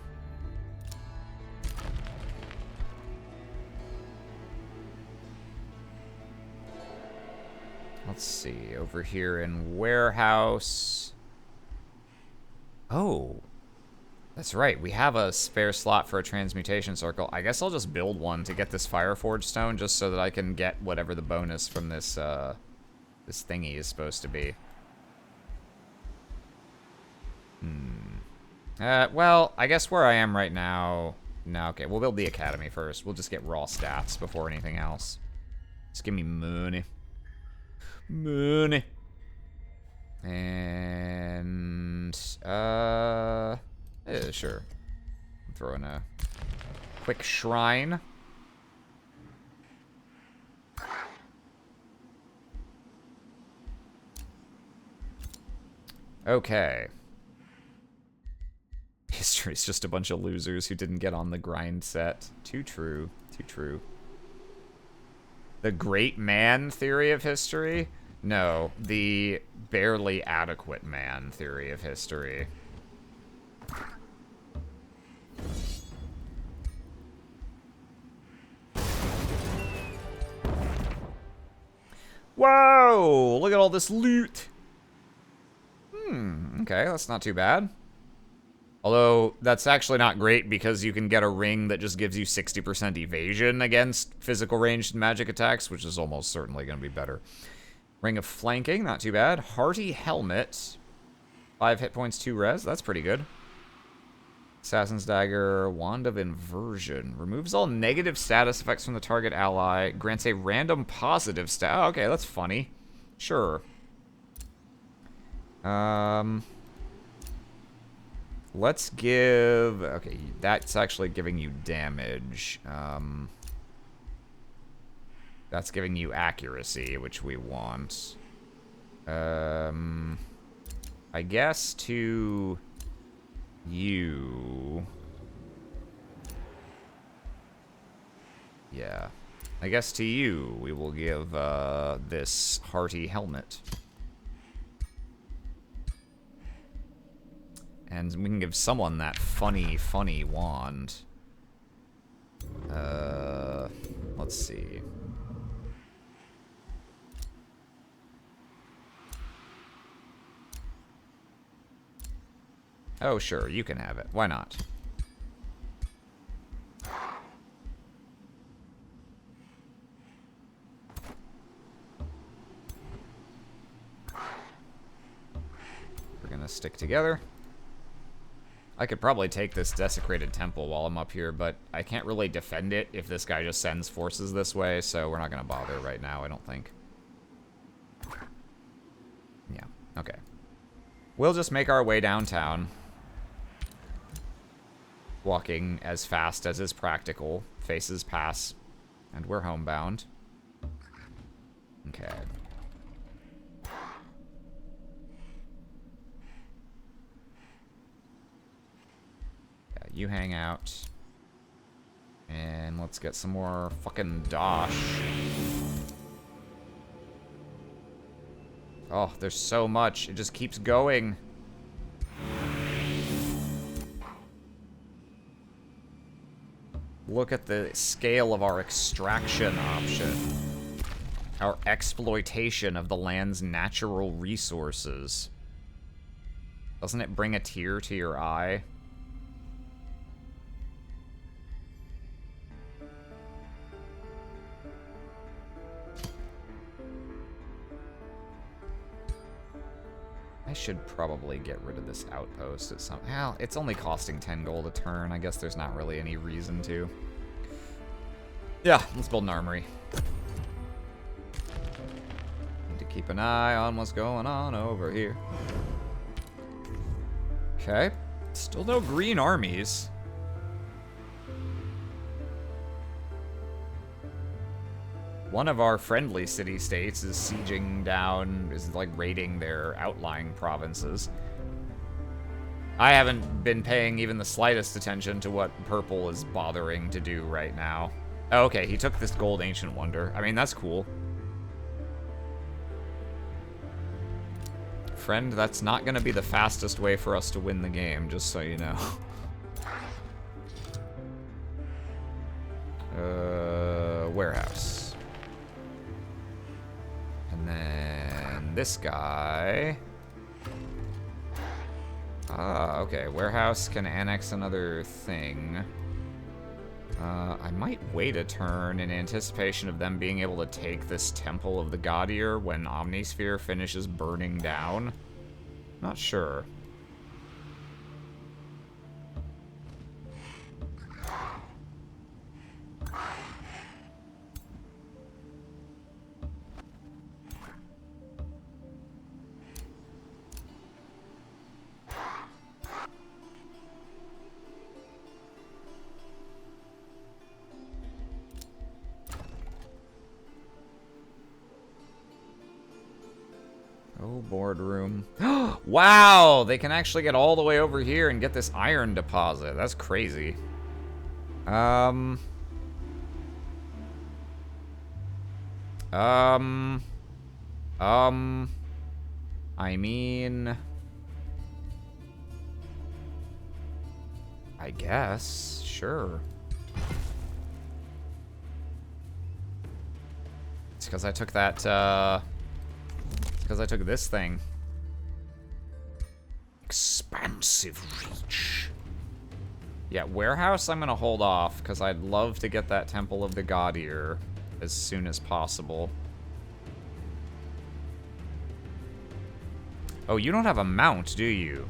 Let's see, over here in warehouse. Oh, that's right. We have a spare slot for a transmutation circle. I guess I'll just build one to get this Fireforge stone, just so that I can get whatever the bonus from this this thingy is supposed to be. Well, I guess where I am right now. No, okay, we'll build the academy first. We'll just get raw stats before anything else. Just give me money. Money. And, yeah, sure. Throw in a quick shrine. Okay. History's just a bunch of losers who didn't get on the grind set. Too true. Too true. The great man theory of history? No, the barely adequate man theory of history. Whoa! Look at all this loot! Okay, that's not too bad. Although, that's actually not great because you can get a ring that just gives you 60% evasion against physical ranged magic attacks, which is almost certainly going to be better. Ring of Flanking, not too bad. Hearty Helmet. 5 hit points, 2 res. That's pretty good. Assassin's Dagger. Wand of Inversion. Removes all negative status effects from the target ally. Grants a random positive stat. Oh, okay, that's funny. Sure. Let's give... Okay, that's actually giving you damage. That's giving you accuracy, which we want. I guess to you... Yeah. I guess to you, we will give this hearty helmet. And we can give someone that funny, funny wand. Let's see. Oh, sure, you can have it. Why not? We're gonna stick together. I could probably take this desecrated temple while I'm up here, but I can't really defend it if this guy just sends forces this way, so we're not gonna bother right now, I don't think. Yeah, okay. We'll just make our way downtown. Walking as fast as is practical. Faces pass. And we're homebound. Okay. Yeah, you hang out. And let's get some more fucking dosh. Oh, there's so much. It just keeps going. Look at the scale of our extraction option. Our exploitation of the land's natural resources. Doesn't it bring a tear to your eye? I should probably get rid of this outpost at some... Well, it's only costing 10 gold a turn. I guess there's not really any reason to. Yeah, let's build an armory. Need to keep an eye on what's going on over here. Okay. Still no green armies. One of our friendly city-states is sieging down, is like raiding their outlying provinces. I haven't been paying even the slightest attention to what purple is bothering to do right now. Oh, okay, he took this gold ancient wonder. I mean, that's cool. Friend, that's not gonna be the fastest way for us to win the game, just so you know. Warehouse. And then this guy. Ah, okay. Warehouse can annex another thing. I might wait a turn in anticipation of them being able to take this Temple of the God-Ear when Omnisphere finishes burning down. Not sure. Oh, boardroom. Wow! They can actually get all the way over here and get this iron deposit. That's crazy. I mean... I guess. Sure. It's because I took that, because I took this thing. Expansive reach. Yeah, warehouse I'm gonna hold off, because I'd love to get that Temple of the God-Ear as soon as possible. Oh, you don't have a mount, do you?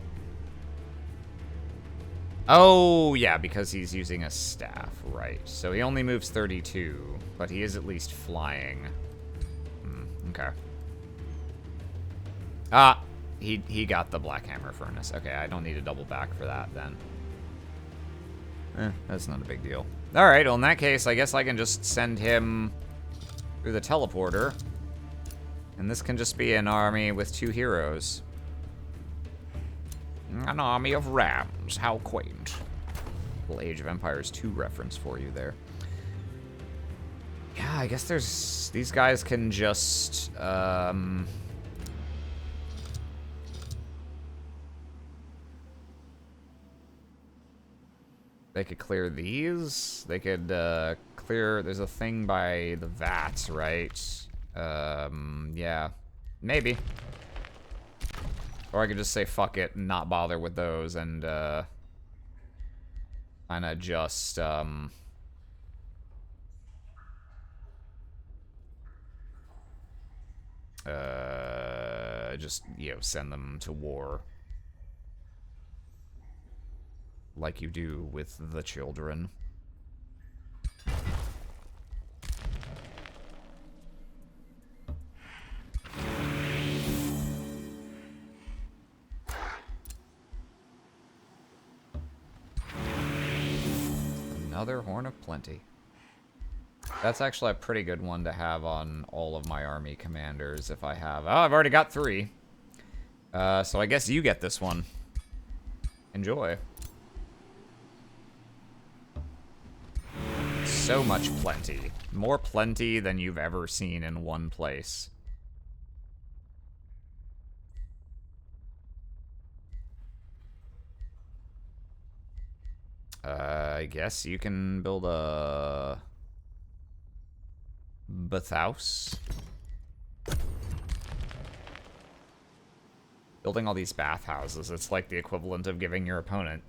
Oh, yeah, because he's using a staff, right. So he only moves 32, but he is at least flying. Okay. Ah, he got the Black Hammer Furnace. Okay, I don't need to double back for that then. That's not a big deal. Alright, well in that case, I guess I can just send him through the teleporter. And this can just be an army with 2 heroes. An army of rams, how quaint. Little Age of Empires 2 reference for you there. Yeah, I guess there's... These guys can just, they could clear these. They could, clear... There's a thing by the vats, right? Yeah. Maybe. Or I could just say fuck it and not bother with those and, kinda just, just, you know, send them to war. Like you do with the children. Another Horn of Plenty. That's actually a pretty good one to have on all of my army commanders if I have... Oh, I've already got 3. So I guess you get this one. Enjoy. So much plenty. More plenty than you've ever seen in one place. I guess you can build a... bathhouse. Building all these bathhouses, it's like the equivalent of giving your opponent,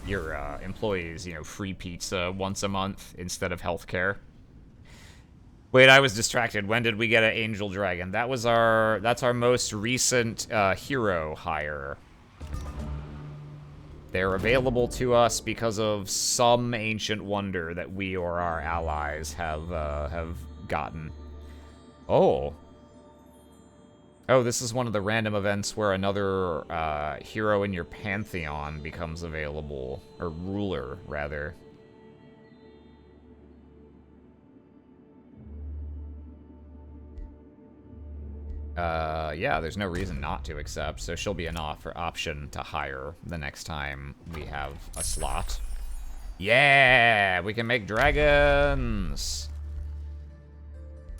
your employees, you know, free pizza once a month instead of healthcare. Wait, I was distracted. When did we get an Angel Dragon? That's our most recent hero hire. They're available to us because of some ancient wonder that we or our allies have gotten. Oh. Oh, this is one of the random events where another hero in your pantheon becomes available. Or ruler, rather. Yeah, there's no reason not to accept, so she'll be an option to hire the next time we have a slot. Yeah, we can make dragons!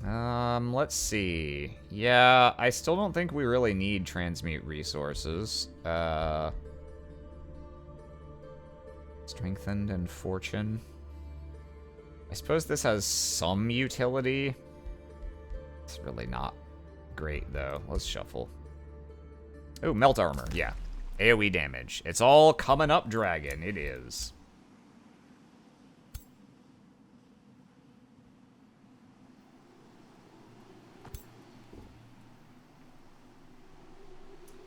Let's see. Yeah, I still don't think we really need transmute resources. Strengthened and fortune. I suppose this has some utility. It's really not great, though. Let's shuffle. Oh, melt armor. Yeah. AoE damage. It's all coming up, dragon. It is.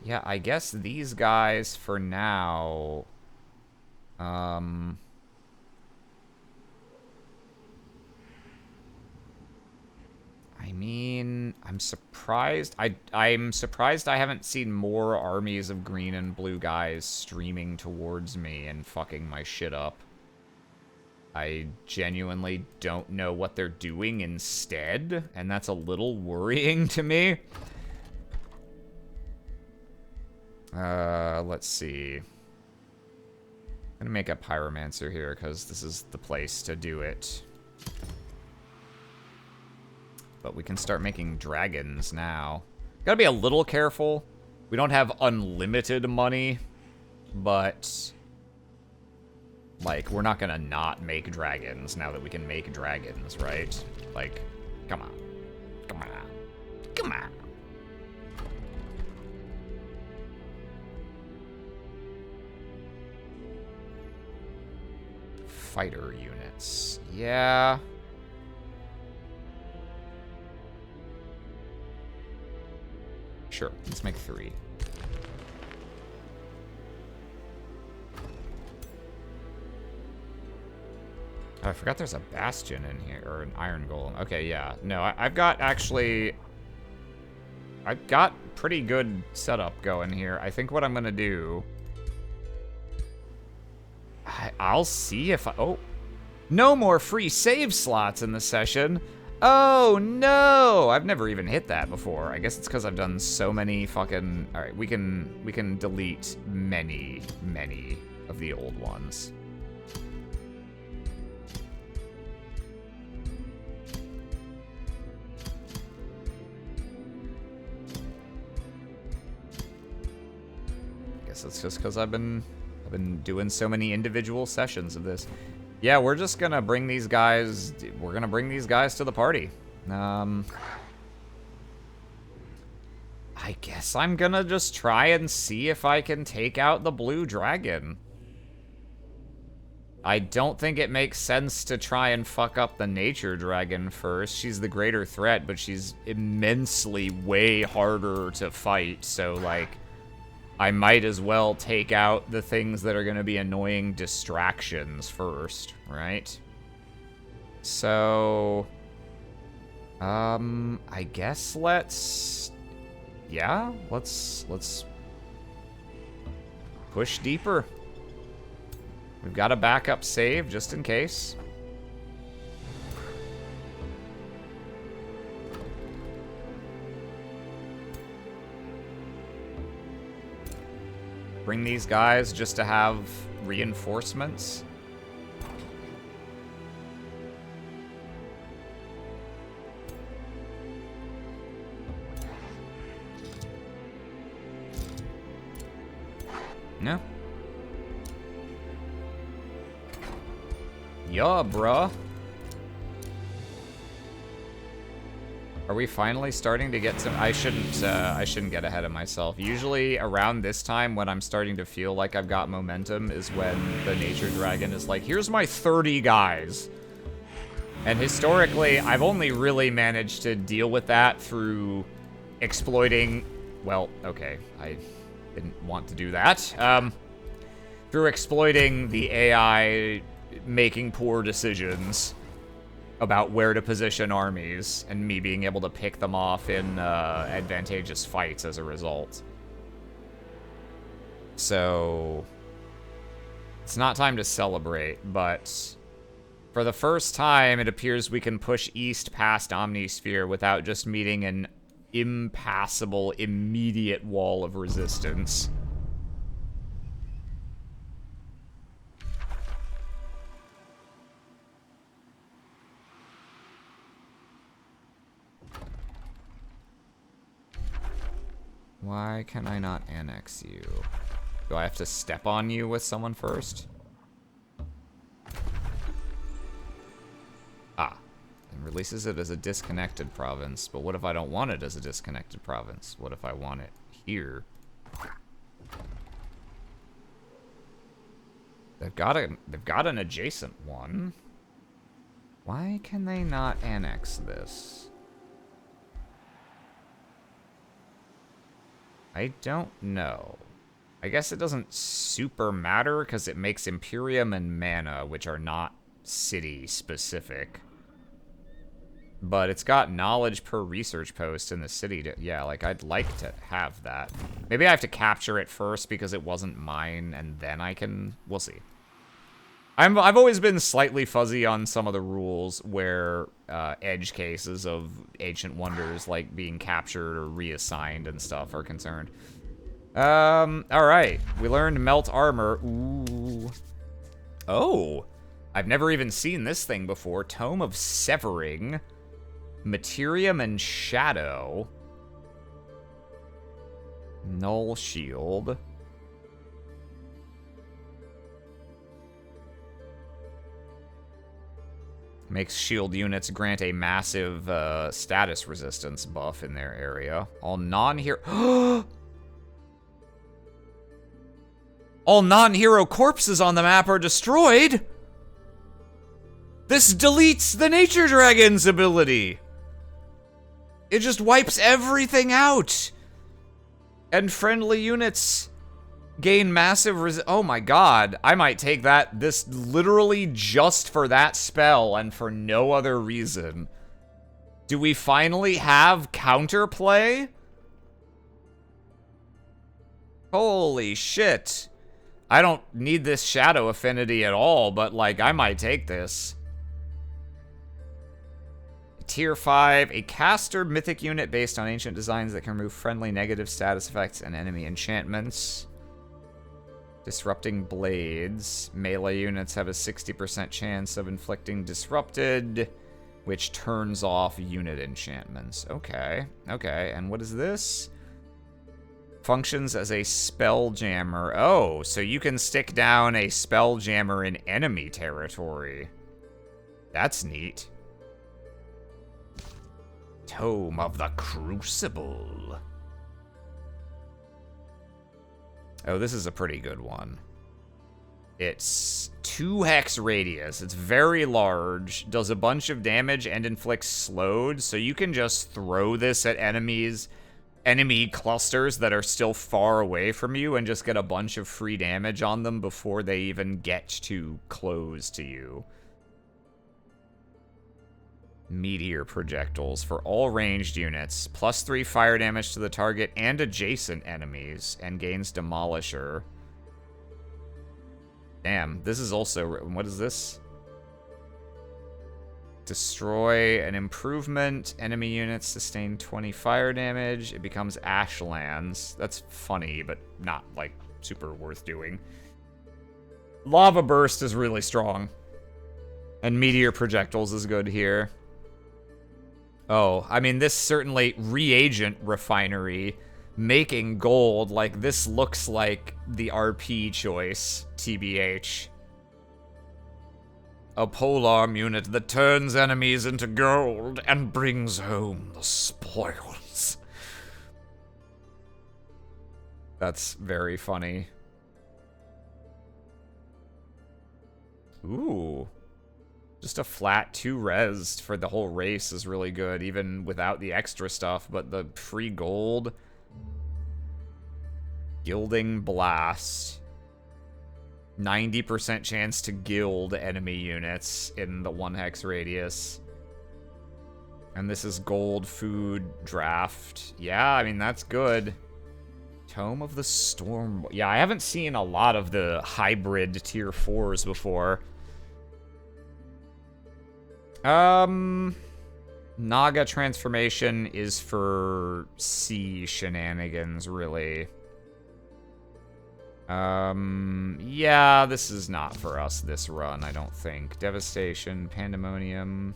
Yeah, I guess these guys for now. I mean, I'm surprised. I'm surprised I haven't seen more armies of green and blue guys streaming towards me and fucking my shit up. I genuinely don't know what they're doing instead, and that's a little worrying to me. Let's see. I'm gonna make a pyromancer here because this is the place to do it. But we can start making dragons now. Gotta be a little careful. We don't have unlimited money, but like, we're not gonna not make dragons now that we can make dragons, right? Like, come on. Come on. Come on. Fighter units. Yeah. Sure, let's make 3. Oh, I forgot there's a bastion in here, or an iron golem. Okay, yeah. No, I've got pretty good setup going here. I think what I'm gonna do, I'll see if oh, no more free save slots in the session. Oh no! I've never even hit that before. I guess it's because I've done so many fucking. All right, we can delete many of the old ones. I guess it's just because I've been doing so many individual sessions of this. Yeah, we're just gonna bring these guys. We're gonna bring these guys to the party. I guess I'm gonna just try and see if I can take out the blue dragon. I don't think it makes sense to try and fuck up the nature dragon first. She's the greater threat, but she's immensely way harder to fight. So, like, I might as well take out the things that are going to be annoying distractions first, right? So, I guess let's push deeper. We've got a backup save just in case. Bring these guys just to have reinforcements. No. Yeah, bruh. Are we finally starting to get some? I shouldn't get ahead of myself. Usually around this time when I'm starting to feel like I've got momentum is when the nature dragon is like, here's my 30 guys. And historically, I've only really managed to deal with that through exploiting, well, okay, I didn't want to do that. Through exploiting the AI making poor decisions. about where to position armies, and me being able to pick them off in advantageous fights as a result. So, it's not time to celebrate, but for the first time, it appears we can push east past Omnisphere without just meeting an impassable, immediate wall of resistance. Why can I not annex you? Do I have to step on you with someone first? Ah. And releases it as a disconnected province, but what if I don't want it as a disconnected province? What if I want it here? They've got an adjacent one. Why can they not annex this? I don't know. I guess it doesn't super matter because it makes Imperium and Mana, which are not city-specific. But it's got knowledge per research post in the city. Yeah, like, I'd like to have that. Maybe I have to capture it first because it wasn't mine, and then I can... We'll see. I've always been slightly fuzzy on some of the rules where edge cases of Ancient Wonders, like being captured or reassigned and stuff, are concerned. Alright. We learned Melt Armor. Ooh. Oh. I've never even seen this thing before. Tome of Severing. Materium and Shadow. Null Shield. Makes shield units grant a massive status resistance buff in their area. All non-hero... All non-hero corpses on the map are destroyed! This deletes the Nature Dragon's ability! It just wipes everything out! And friendly units gain massive oh my god, I might take this literally just for that spell and for no other reason. Do we finally have counterplay? Holy shit. I don't need this shadow affinity at all, but like, I might take this. Tier 5, a caster mythic unit based on ancient designs that can remove friendly negative status effects and enemy enchantments. Disrupting Blades. Melee units have a 60% chance of inflicting Disrupted, which turns off unit enchantments. Okay, okay. And what is this? Functions as a Spelljammer. Oh, so you can stick down a Spelljammer in enemy territory. That's neat. Tome of the Crucible. Oh, this is a pretty good one. It's 2 hex radius. It's very large, does a bunch of damage, and inflicts slowed, so you can just throw this at enemy clusters that are still far away from you and just get a bunch of free damage on them before they even get to close to you. Meteor projectiles for all ranged units. +3 fire damage to the target and adjacent enemies, and gains Demolisher. Damn, this is also... What is this? Destroy an improvement. Enemy units sustain 20 fire damage. It becomes Ashlands. That's funny, but not, like, super worth doing. Lava Burst is really strong. And Meteor projectiles is good here. Oh, I mean, this certainly reagent refinery, making gold, like, this looks like the RP choice, TBH. A polearm unit that turns enemies into gold and brings home the spoils. That's very funny. Ooh. Just a flat 2 res for the whole race is really good, even without the extra stuff, but the free gold. Gilding Blast. 90% chance to gild enemy units in the 1 hex radius. And this is gold, food, draft. Yeah, I mean, that's good. Tome of the Storm. Yeah, I haven't seen a lot of the hybrid tier 4s before. Naga transformation is for sea shenanigans, really. Yeah, this is not for us this run, I don't think. Devastation, Pandemonium,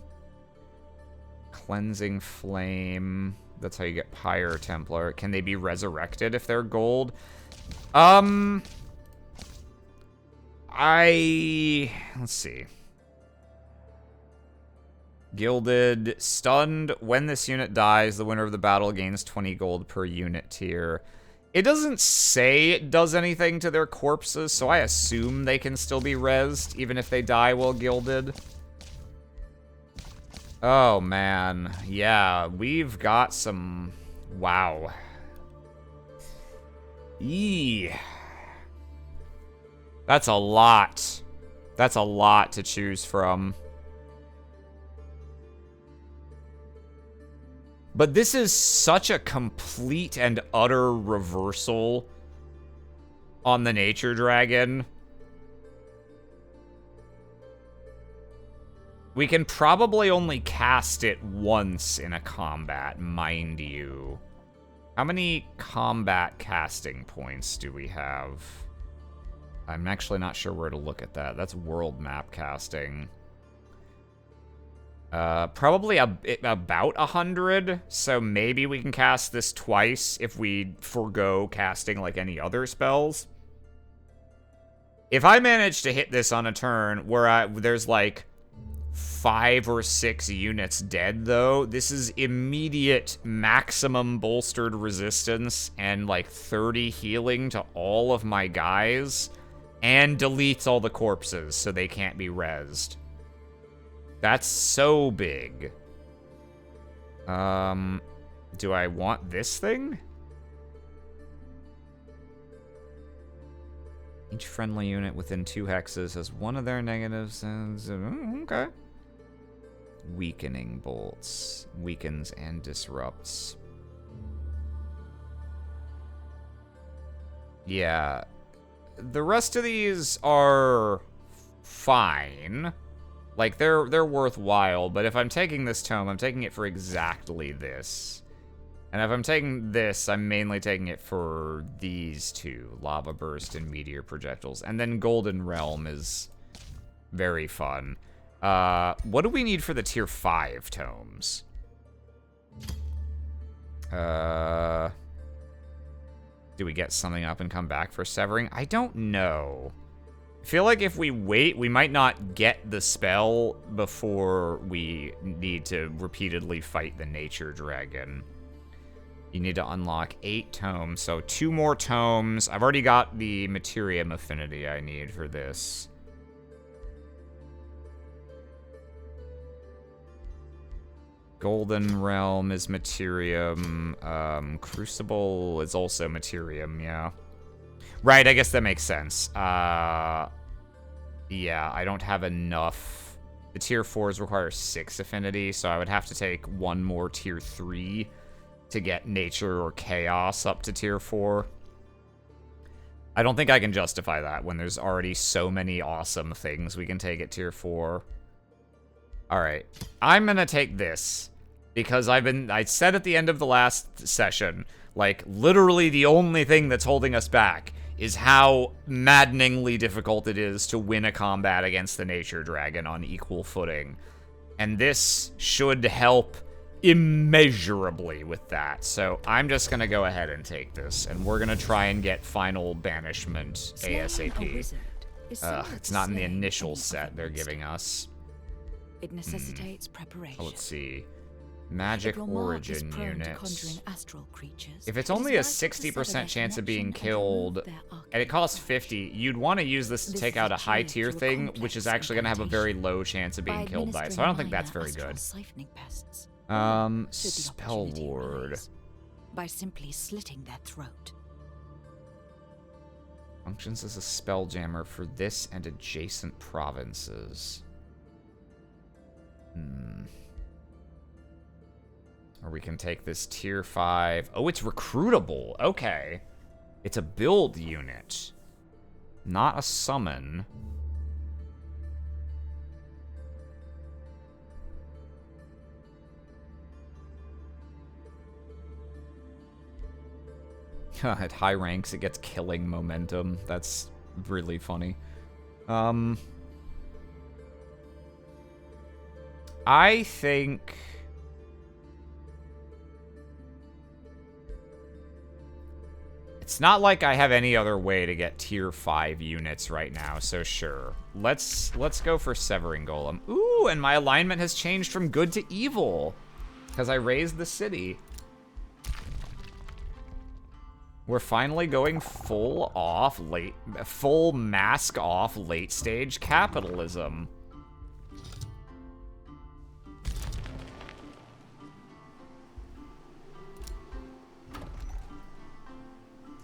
Cleansing Flame. That's how you get Pyre Templar. Can they be resurrected if they're gold? Let's see. Gilded, stunned. When this unit dies, the winner of the battle gains 20 gold per unit tier. It doesn't say it does anything to their corpses, so I assume they can still be rezzed, even if they die while gilded. Oh, man. Yeah, we've got some... Wow. Eee. That's a lot. That's a lot to choose from. But this is such a complete and utter reversal on the Nature Dragon. We can probably only cast it once in a combat, mind you. How many combat casting points do we have? I'm actually not sure where to look at that. That's world map casting. Probably about 100, so maybe we can cast this twice if we forgo casting like any other spells. If I manage to hit this on a turn where there's like 5 or 6 units dead, though, this is immediate maximum bolstered resistance and like 30 healing to all of my guys, and deletes all the corpses so they can't be rezzed. That's so big. Do I want this thing? Each friendly unit within 2 hexes has one of their negatives. Okay. Weakening bolts. Weakens and disrupts. Yeah. The rest of these are fine. Like, they're worthwhile, but if I'm taking this tome, I'm taking it for exactly this. And if I'm taking this, I'm mainly taking it for these two, Lava Burst and Meteor Projectiles. And then Golden Realm is very fun. What do we need for the tier 5 tomes? Do we get something up and come back for Severing? I don't know. I feel like if we wait, we might not get the spell before we need to repeatedly fight the Nature Dragon. You need to unlock 8 tomes, so 2 more tomes. I've already got the Materium affinity I need for this. Golden Realm is Materium. Crucible is also Materium, yeah. Right, I guess that makes sense. Yeah, I don't have enough. The tier 4s require 6 affinity, so I would have to take 1 more tier 3 to get Nature or Chaos up to tier 4. I don't think I can justify that when there's already so many awesome things we can take at tier 4. Alright, I'm gonna take this, because I said at the end of the last session, like, literally the only thing that's holding us back is how maddeningly difficult it is to win a combat against the Nature Dragon on equal footing. And this should help immeasurably with that. So I'm just gonna go ahead and take this, and we're gonna try and get final banishment ASAP. It's not in the initial set they're giving us. It necessitates preparation. Oh, let's see. Magic origin units. Astral creatures. If it's only a 60% chance of being killed, and it costs 50, you'd want to use this to take out a high tier thing, which is actually going to have a very low chance of being killed by it. So I don't think that's very good. Spell Lord. By simply slitting their throat. Functions as a spelljammer for this and adjacent provinces. Or we can take this tier 5. Oh, it's recruitable. Okay. It's a build unit. Not a summon. At high ranks, it gets killing momentum. That's really funny. I think... It's not like I have any other way to get tier 5 units right now, so sure. Let's go for Severing Golem. Ooh, and my alignment has changed from good to evil. Because I raised the city. We're finally going full mask off late stage capitalism.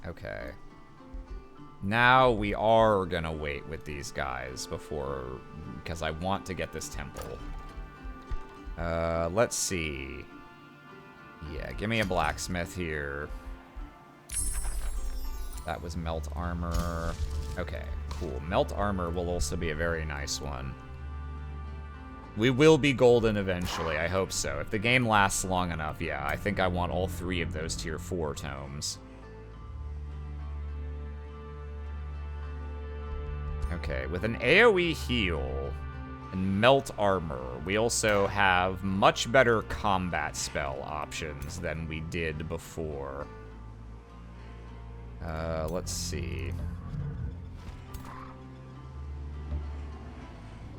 Okay. Now we are gonna wait with these guys because I want to get this temple. Let's see. Yeah, give me a blacksmith here. That was melt armor. Okay, cool. Melt armor will also be a very nice one. We will be golden eventually, I hope so. If the game lasts long enough, yeah, I think I want all 3 of those tier 4 tomes. Okay, with an AoE heal and melt armor, we also have much better combat spell options than we did before. Let's see.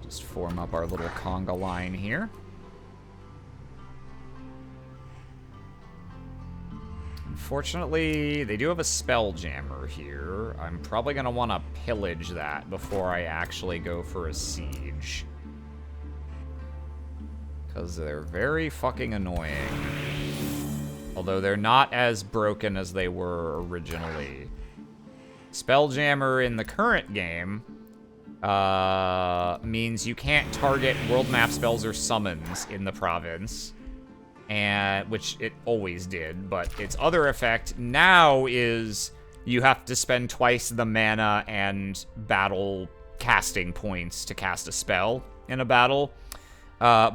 Just form up our little conga line here. Unfortunately, they do have a Spelljammer here. I'm probably going to want to pillage that before I actually go for a siege. Because they're very fucking annoying. Although they're not as broken as they were originally. Spelljammer in the current game means you can't target world map spells or summons in the province. Which it always did, but its other effect now is you have to spend twice the mana and battle casting points to cast a spell in a battle.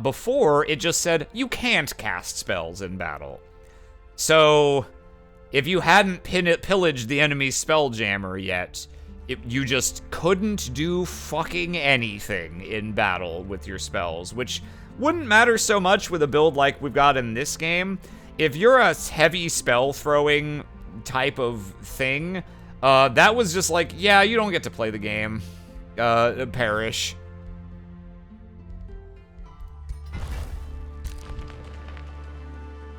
Before, it just said you can't cast spells in battle. So, if you hadn't pillaged the enemy's Spelljammer yet, you just couldn't do fucking anything in battle with your spells, which wouldn't matter so much with a build like we've got in this game. If you're a heavy spell throwing type of thing, that was just like, yeah, you don't get to play the game. Perish.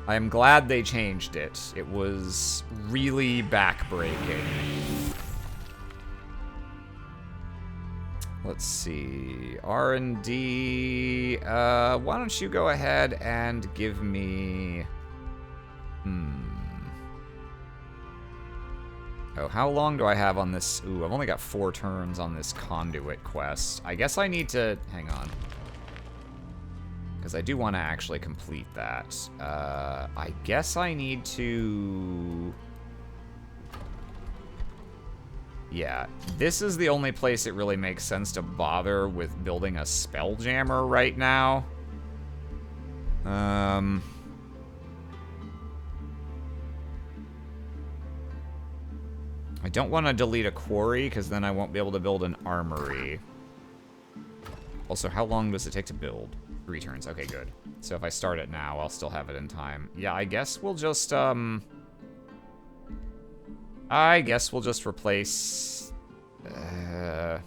I'm glad they changed it. It was really backbreaking. Let's see. R&D. Why don't you go ahead and give me... Oh, how long do I have on this? Ooh, I've only got 4 turns on this conduit quest. I guess I need to... Hang on. Because I do want to actually complete that. I guess I need to... Yeah, this is the only place it really makes sense to bother with building a Spelljammer right now. I don't want to delete a quarry, because then I won't be able to build an armory. Also, how long does it take to build? 3 turns. Okay, good. So if I start it now, I'll still have it in time. Yeah, I guess we'll just, replace... I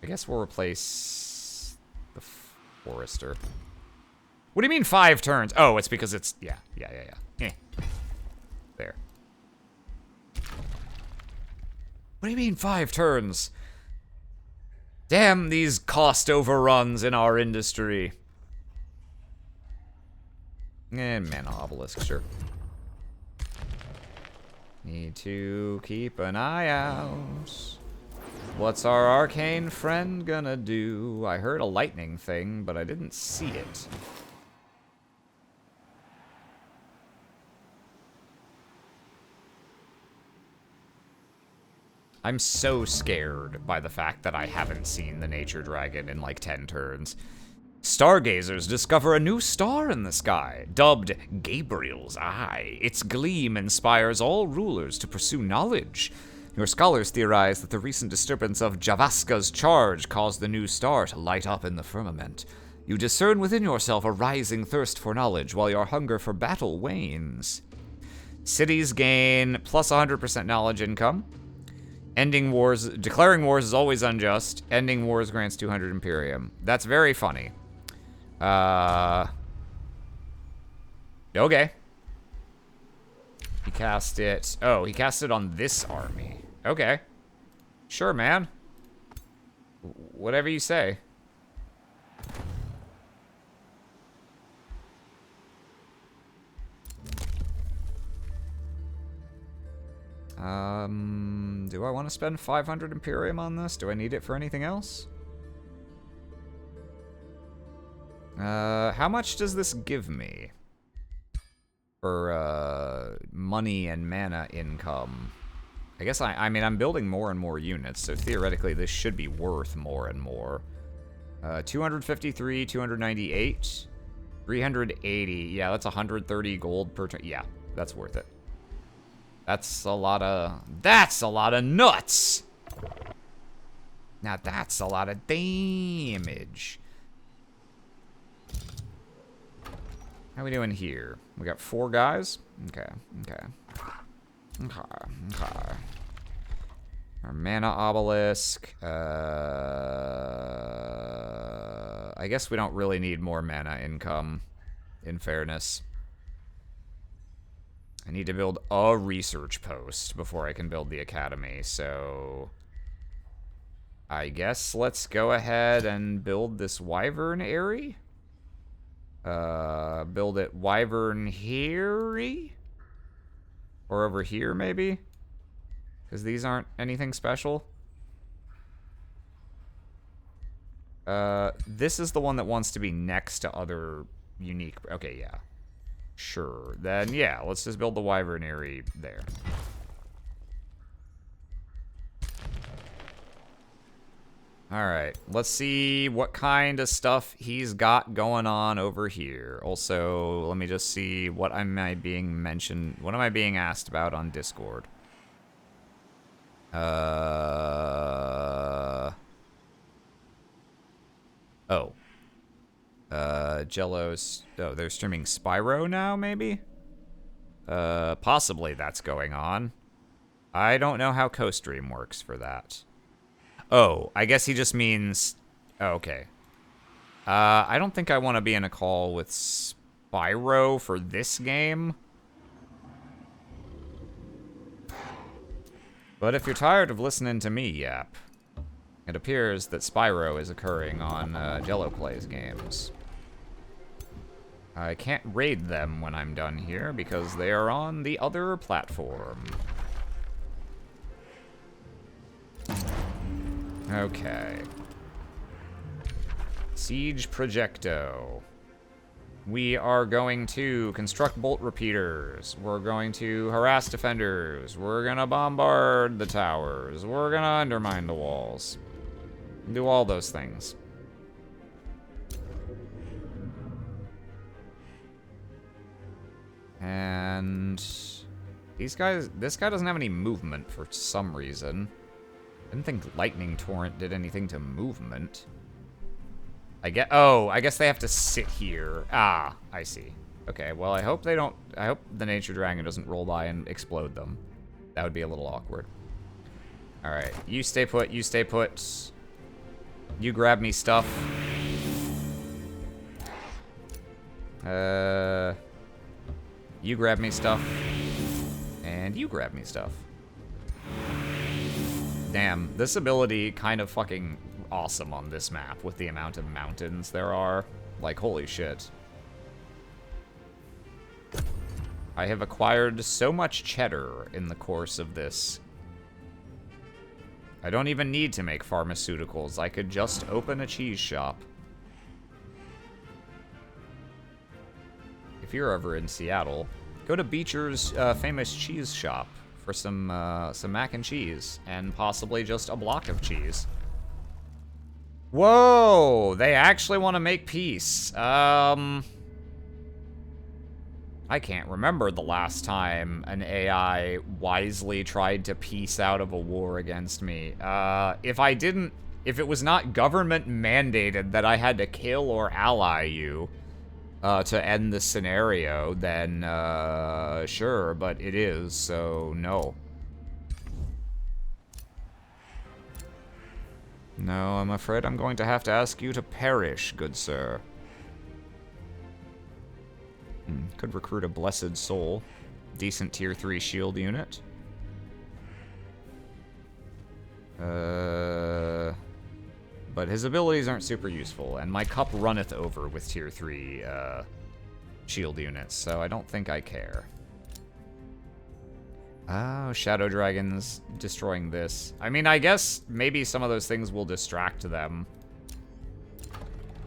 guess we'll replace the Forester. What do you mean 5 turns? Oh, it's because it's... Yeah. There. What do you mean 5 turns? Damn these cost overruns in our industry. And mana obelisk, sure. Need to keep an eye out. What's our arcane friend gonna do? I heard a lightning thing, but I didn't see it. I'm so scared by the fact that I haven't seen the nature dragon in like 10 turns. Stargazers discover a new star in the sky, dubbed Gabriel's Eye. Its gleam inspires all rulers to pursue knowledge. Your scholars theorize that the recent disturbance of Javaska's charge caused the new star to light up in the firmament. You discern within yourself a rising thirst for knowledge, while your hunger for battle wanes. Cities gain plus 100% knowledge income. Ending wars, declaring wars is always unjust. Ending wars grants 200 Imperium. That's very funny. Okay. He cast it. Oh, he cast it on this army. Okay. Sure, man. Whatever you say. Do I want to spend 500 Imperium on this? Do I need it for anything else? How much does this give me? For, money and mana income. I guess I mean, I'm building more and more units, so theoretically this should be worth more and more. 253, 298, 380. Yeah, that's 130 gold per turn. Yeah, that's worth it. That's a lot of nuts! Now that's a lot of damage. How we doing here? We got 4 guys? Okay. Our mana obelisk. I guess we don't really need more mana income, in fairness. I need to build a research post before I can build the academy, so I guess let's go ahead and build this wyvern area. Build it wyvern here, or over here maybe, because these aren't anything special. This is the one that wants to be next to other unique. Okay, yeah. Sure. Then, yeah, let's just build the wyvern area there. Alright, let's see what kind of stuff he's got going on over here. Also, let me just see what am I being mentioned, what am I being asked about on Discord? Jello's, oh, they're streaming Spyro now, maybe? Possibly that's going on. I don't know how co-stream works for that. Oh, I guess he just means, oh, okay. I don't think I want to be in a call with Spyro for this game. But if you're tired of listening to me yap, it appears that Spyro is occurring on Jello Plays games. I can't raid them when I'm done here because they are on the other platform. Okay. Siege Projecto. We are going to construct bolt repeaters. We're going to harass defenders. We're gonna bombard the towers. We're gonna undermine the walls. Do all those things. And these guys, this guy doesn't have any movement for some reason. I didn't think Lightning Torrent did anything to movement. I guess they have to sit here. Ah, I see. Okay, well, I hope they don't, I hope the Nature Dragon doesn't roll by and explode them. That would be a little awkward. All right, you stay put, you stay put. You grab me stuff. You grab me stuff. And you grab me stuff. Damn, this ability kind of fucking awesome on this map with the amount of mountains there are. Like, holy shit. I have acquired so much cheddar in the course of this I don't even need to make pharmaceuticals. I could just open a cheese shop. If you're ever in Seattle, go to Beecher's famous cheese shop for some mac and cheese, and possibly just a block of cheese. Whoa! They actually want to make peace. I can't remember the last time an AI wisely tried to peace out of a war against me. If it was not government mandated that I had to kill or ally you to end the scenario, then sure, but it is, so no. No, I'm afraid I'm going to have to ask you to perish, good sir. Could recruit a Blessed Soul. Decent tier 3 shield unit. But his abilities aren't super useful, and my cup runneth over with tier 3 shield units, so I don't think I care. Oh, Shadow Dragons destroying this. I mean, I guess maybe some of those things will distract them.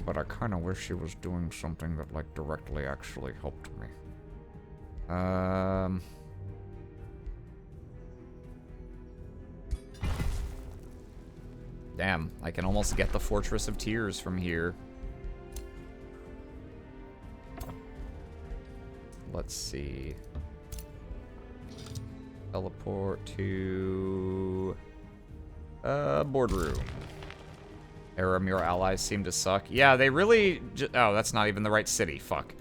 But I kind of wish he was doing something that, like, directly actually helped me. Damn, I can almost get the Fortress of Tears from here. Let's see. Teleport to... boardroom. Aram, your allies seem to suck. Yeah, they really... Oh, that's not even the right city. Fuck.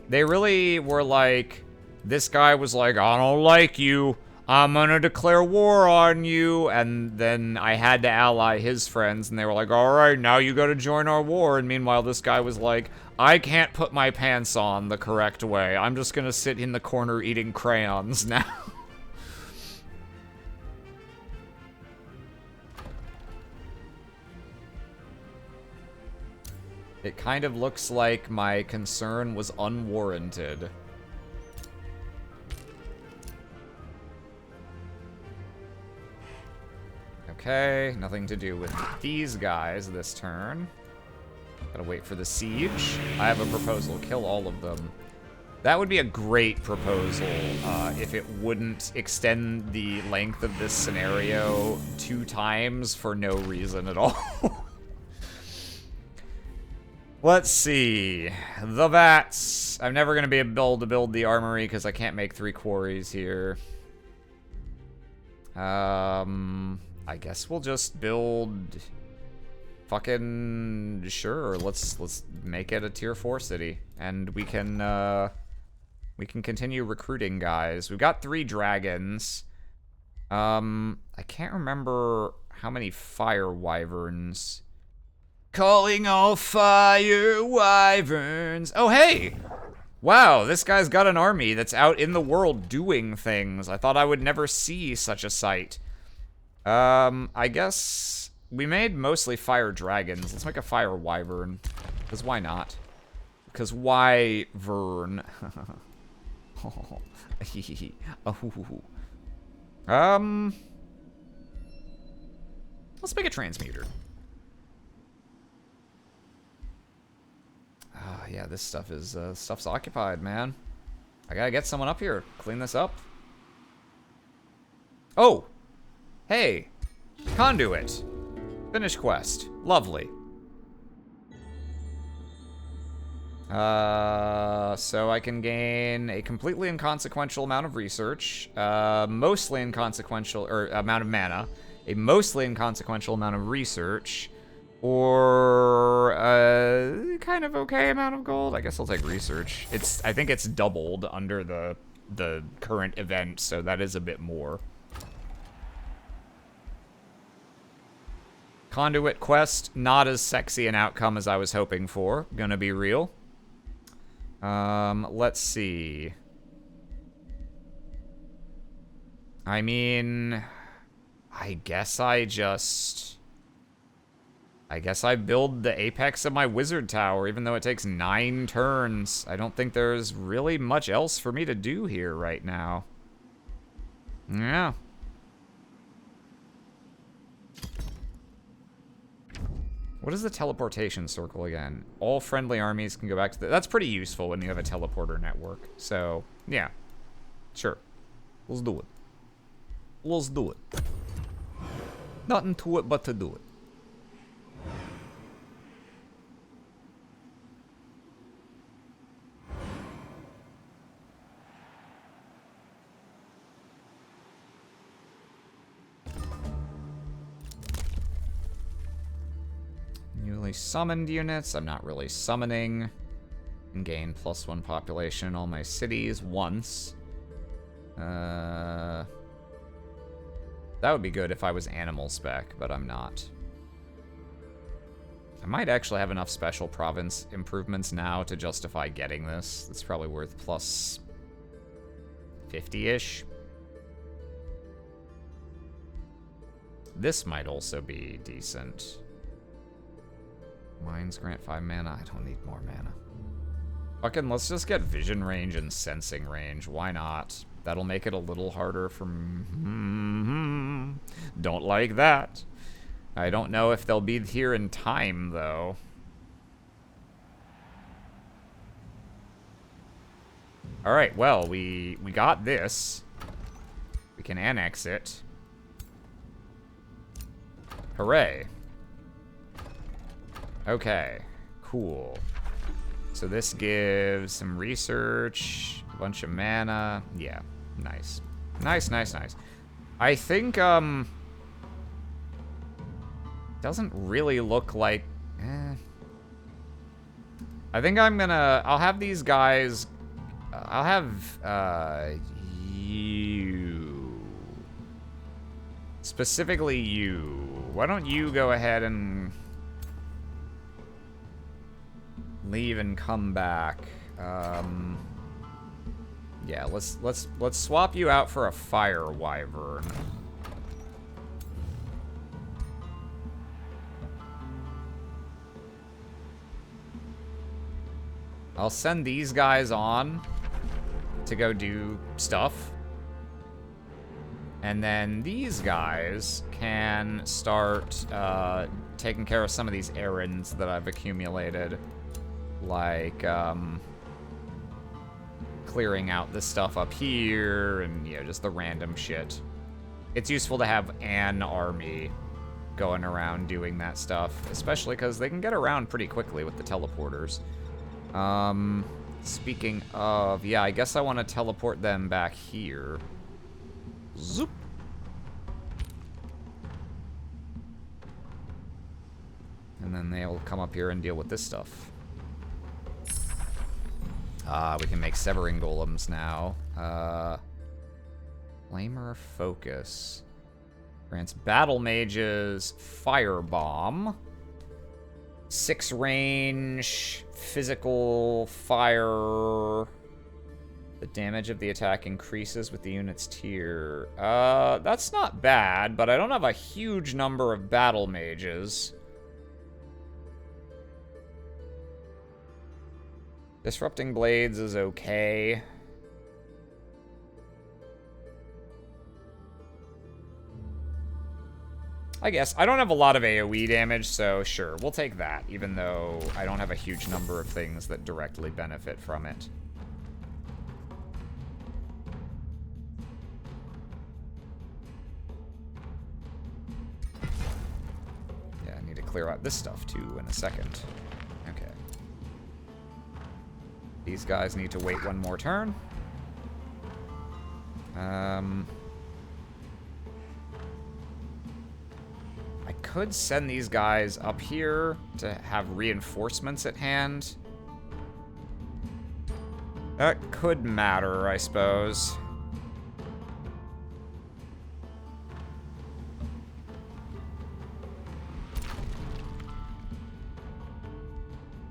They really were like... This guy was like, I don't like you. I'm gonna declare war on you. And then I had to ally his friends, and they were like, alright, now you gotta join our war. And meanwhile, this guy was like, I can't put my pants on the correct way. I'm just gonna sit in the corner eating crayons now. It kind of looks like my concern was unwarranted. Okay, nothing to do with these guys this turn. Gotta wait for the siege. I have a proposal. Kill all of them. That would be a great proposal if it wouldn't extend the length of this scenario 2 times for no reason at all. Let's see. The vats. I'm never going to be able to build the armory because I can't make 3 quarries here. I guess we'll just build... Fucking... Sure, let's make it a tier 4 city. And we can continue recruiting guys. We've got 3 dragons. I can't remember how many fire wyverns... Calling all fire wyverns. Oh, hey! Wow, this guy's got an army that's out in the world doing things. I thought I would never see such a sight. I guess we made mostly fire dragons. Let's make a fire wyvern. Because why not? Because wyvern. Let's make a transmuter. Yeah, this stuff is, stuff's occupied, man. I gotta get someone up here. Clean this up. Oh! Hey! Conduit! Finish quest. Lovely. So I can gain a completely inconsequential amount of research, mostly inconsequential, or amount of mana, a mostly inconsequential amount of research, or a kind of okay amount of gold. I guess I'll take research. I think it's doubled under the current event, so that is a bit more. Conduit quest, not as sexy an outcome as I was hoping for, gonna be real. Let's see. I mean, I guess I build the apex of my wizard tower, even though it takes 9 turns. I don't think there's really much else for me to do here right now. Yeah. What is the teleportation circle again? All friendly armies can go back to the... That's pretty useful when you have a teleporter network. So, yeah. Sure. Let's do it. Let's do it. Nothing to it but to do it. Newly summoned units. I'm not really summoning. And gain +1 population in all my cities once. That would be good if I was animal spec, but I'm not. I might actually have enough special province improvements now to justify getting this. It's probably worth plus 50-ish. This might also be decent. Mines grant 5 mana. I don't need more mana. Fucking let's just get vision range and sensing range. Why not? That'll make it a little harder from... Don't like that. I don't know if they'll be here in time, though. Alright, well, we got this. We can annex it. Hooray. Okay, cool. So this gives some research, a bunch of mana. Yeah, nice. Nice, nice, nice. I think, doesn't really look like, I think I'll have these guys, I'll have, you. Specifically you. Why don't you go ahead and leave and come back. Yeah, let's swap you out for a fire wyvern. I'll send these guys on to go do stuff. And then these guys can start taking care of some of these errands that I've accumulated. Like, clearing out the stuff up here, and, you know, just the random shit. It's useful to have an army going around doing that stuff, especially because they can get around pretty quickly with the teleporters. Speaking of, yeah, I guess I want to teleport them back here. Zoop. And then they'll come up here and deal with this stuff. We can make severing golems now. Flamer focus. Grants battle mages firebomb. 6 range, physical fire. The damage of the attack increases with the unit's tier. That's not bad, but I don't have a huge number of battle mages. Disrupting Blades is okay. I guess. I don't have a lot of AoE damage, so sure, we'll take that, even though I don't have a huge number of things that directly benefit from it. Yeah, I need to clear out this stuff, too, in a second. Okay. These guys need to wait one more turn. I could send these guys up here to have reinforcements at hand. That could matter, I suppose.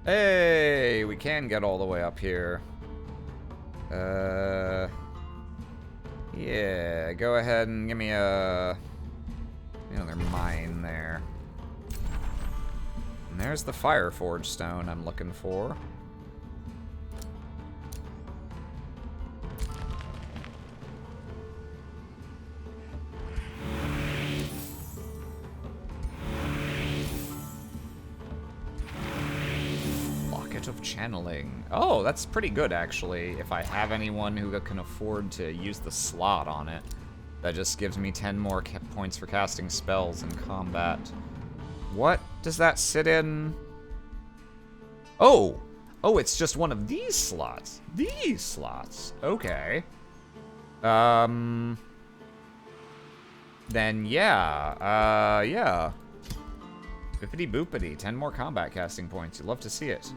Hey, we can get all the way up here. Yeah, go ahead and give me another mine there. And there's the Fireforge stone I'm looking for. Certificate of Channeling. Oh, that's pretty good, actually. If I have anyone who can afford to use the slot on it. That just gives me 10 more points for casting spells in combat. What does that sit in? Oh! Oh, it's just one of these slots. These slots. Okay. Then yeah. Yeah. Bippity boopity. 10 more combat casting points. You'd love to see it.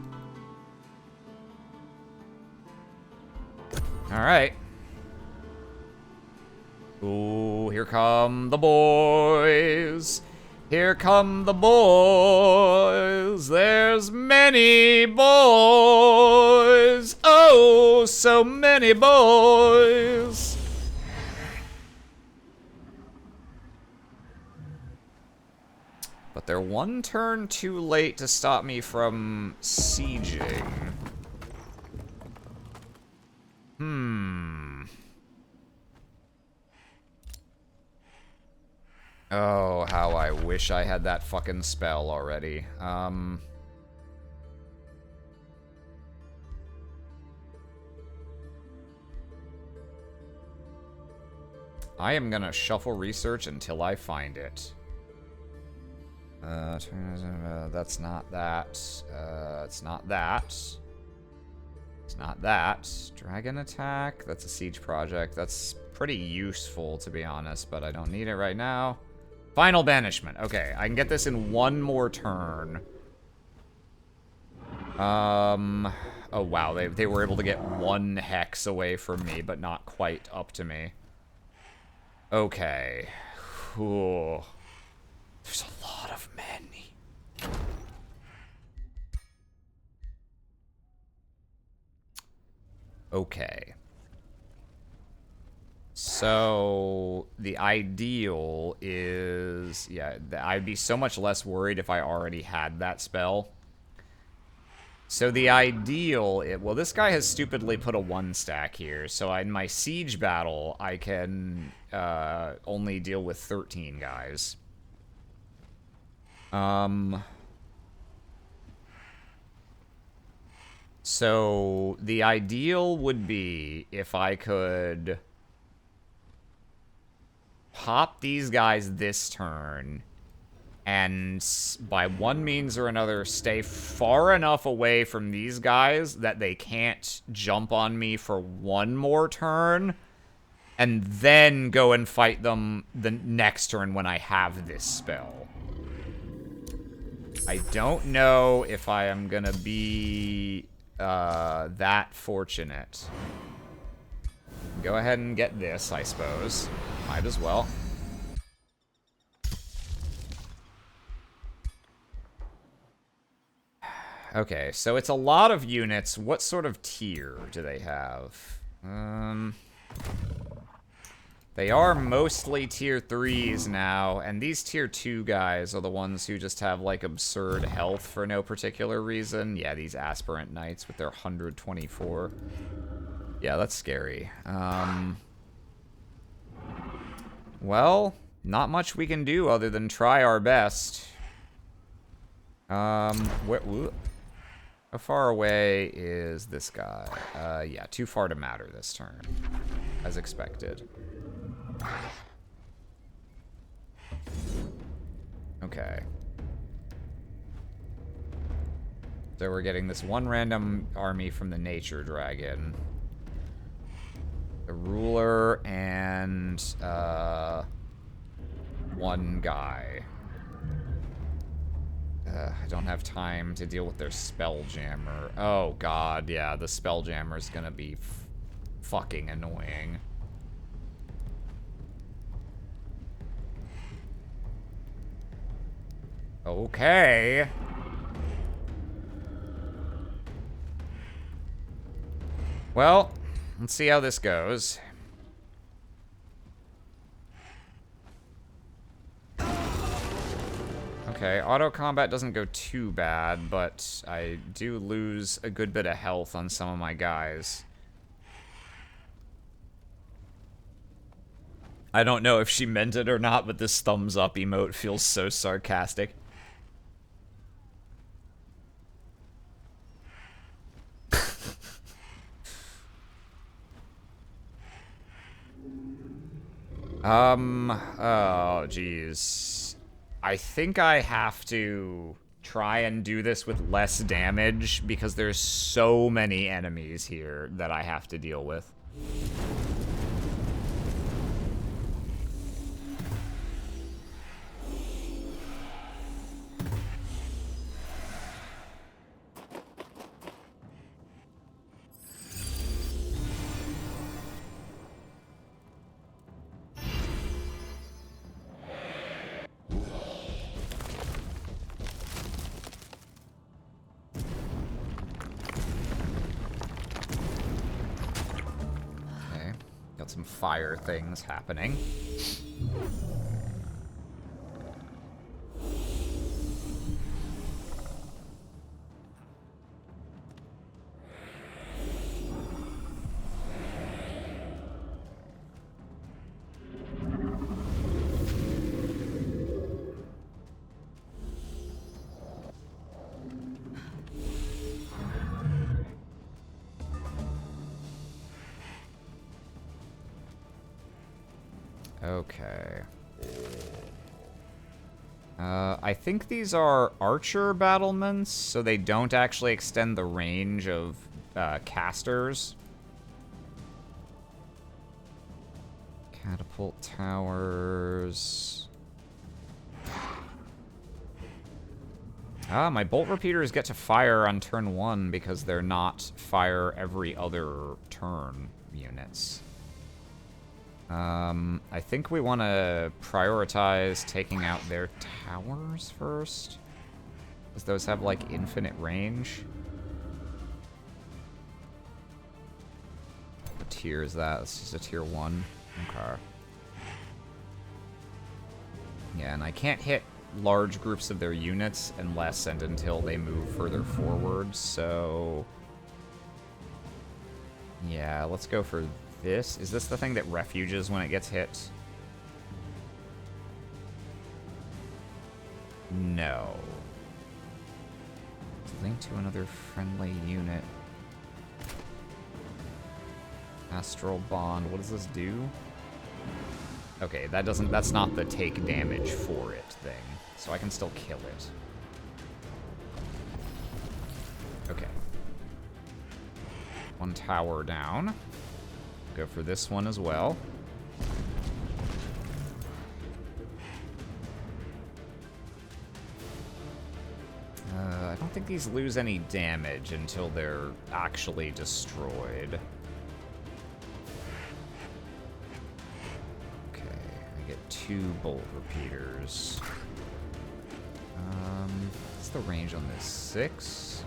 Alright. Ooh, here come the boys. Here come the boys. There's many boys. Oh, so many boys. But they're one turn too late to stop me from sieging. Oh, how I wish I had that fucking spell already. I am gonna shuffle research until I find it. That's not that. It's not that. It's not that. Dragon attack. That's a siege project. That's pretty useful, to be honest, but I don't need it right now. Final banishment. Okay, I can get this in one more turn. Oh wow, they were able to get one hex away from me, but not quite up to me. Okay. Ooh. There's a lot of men. Okay. So, the ideal is... Yeah, I'd be so much less worried if I already had that spell. So the ideal... Well, this guy has stupidly put a 1 stack here. So in my siege battle, I can only deal with 13 guys. So the ideal would be if I could pop these guys this turn and by one means or another stay far enough away from these guys that they can't jump on me for one more turn, and then go and fight them the next turn when I have this spell. I don't know if I am gonna be that fortunate. Go ahead and get this, I suppose. Might as well. Okay, so it's a lot of units. What sort of tier do they have? They are mostly tier 3s now, and these tier 2 guys are the ones who just have, like, absurd health for no particular reason. Yeah, these aspirant knights with their 124. Yeah, that's scary. Well, not much we can do other than try our best. How far away is this guy? Yeah, too far to matter this turn, as expected. Okay. So we're getting this one random army from the nature dragon. The ruler and one guy. I don't have time to deal with their spelljammer. Oh god, yeah, the spelljammer is gonna be fucking annoying. Okay. Well, let's see how this goes. Okay, auto combat doesn't go too bad, but I do lose a good bit of health on some of my guys. I don't know if she meant it or not, but this thumbs up emote feels so sarcastic. Oh, geez. I think I have to try and do this with less damage because there's so many enemies here that I have to deal with. Got some fire things happening. Okay. I think these are archer battlements, so they don't actually extend the range of casters. Catapult towers. Ah, my bolt repeaters get to fire on turn 1 because they're not fire every other turn units. I think we want to prioritize taking out their towers first, because those have, like, infinite range. What tier is that? It's just a tier 1. Okay. Yeah, and I can't hit large groups of their units unless and until they move further forward, so... yeah, let's go for this. Is this the thing that refuges when it gets hit? No. Link to another friendly unit. Astral Bond. What does this do? Okay, that's not the take damage for it thing. So I can still kill it. Okay. One tower down. Go for this one as well. I don't think these lose any damage until they're actually destroyed. Okay, I get 2 bolt repeaters. What's the range on this? 6?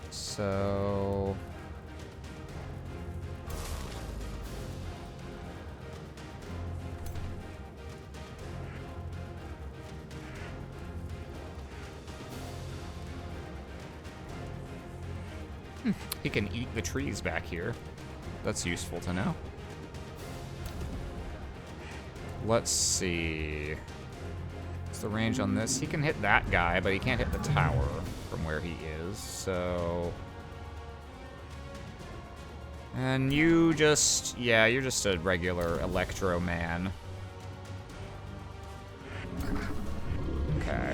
So... he can eat the trees back here. That's useful to know. Let's see. What's the range on this? He can hit that guy, but he can't hit the tower from where he is, so... and you just... yeah, you're just a regular Electro Man. Okay.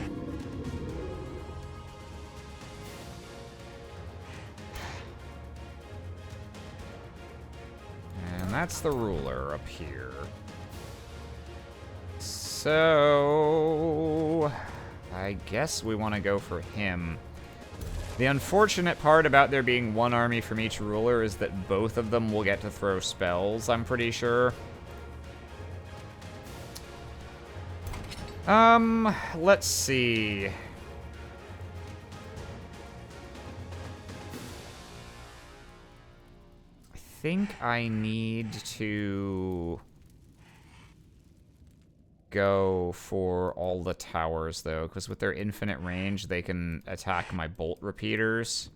That's the ruler up here. So... I guess we want to go for him. The unfortunate part about there being one army from each ruler is that both of them will get to throw spells, I'm pretty sure. Let's see. I think I need to go for all the towers, though, because with their infinite range, they can attack my bolt repeaters.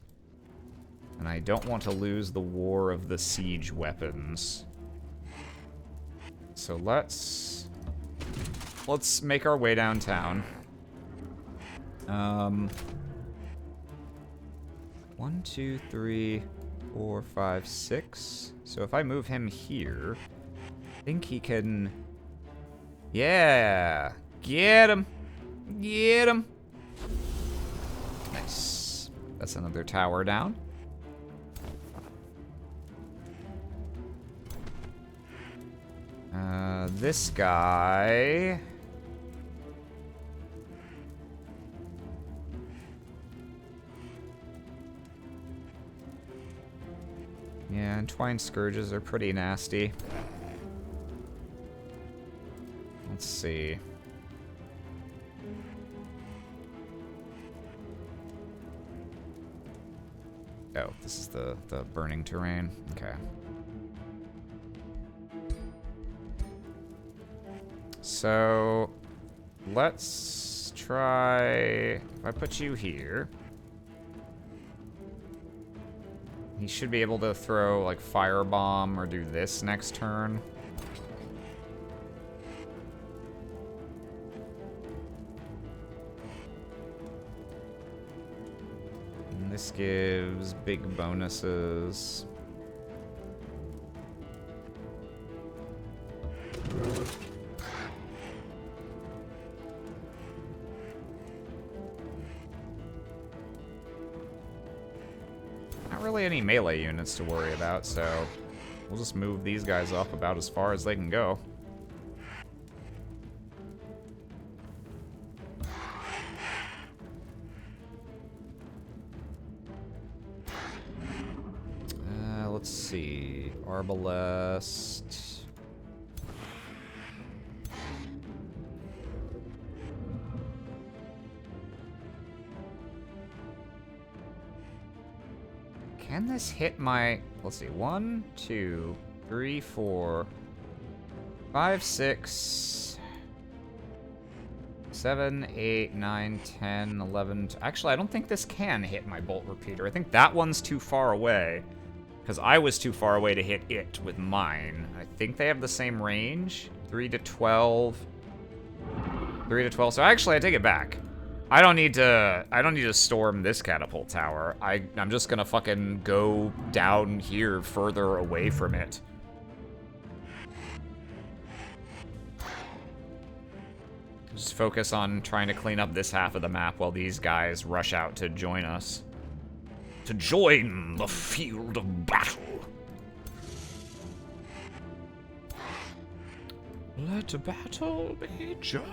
And I don't want to lose the war of the siege weapons. So let's make our way downtown. 1, 2, 3, 4, 5, 6. So if I move him here, think he can... Yeah! Get him! Get him! Nice. That's another tower down. This guy... Yeah, Entwined Scourges are pretty nasty. Let's see. Oh, this is the burning terrain. Okay. So, let's try... If I put you here... He should be able to throw, like, Firebomb or do this next turn. And this gives big bonuses. Not really any melee units to worry about, so we'll just move these guys up about as far as they can go. Let's see. Arbalest. Can this hit my... Let's see. 1, 2, 3, 4, 5, 6, 7, 8, 9, 10, 11... Actually, I don't think this can hit my bolt repeater. I think that one's too far away. Because I was too far away to hit it with mine. I think they have the same range. 3 to 12. 3 to 12. So actually, I take it back. I don't need to storm this catapult tower. I'm just gonna fucking go down here further away from it. Just focus on trying to clean up this half of the map while these guys rush out to join us. To join the field of battle. Let battle be joined.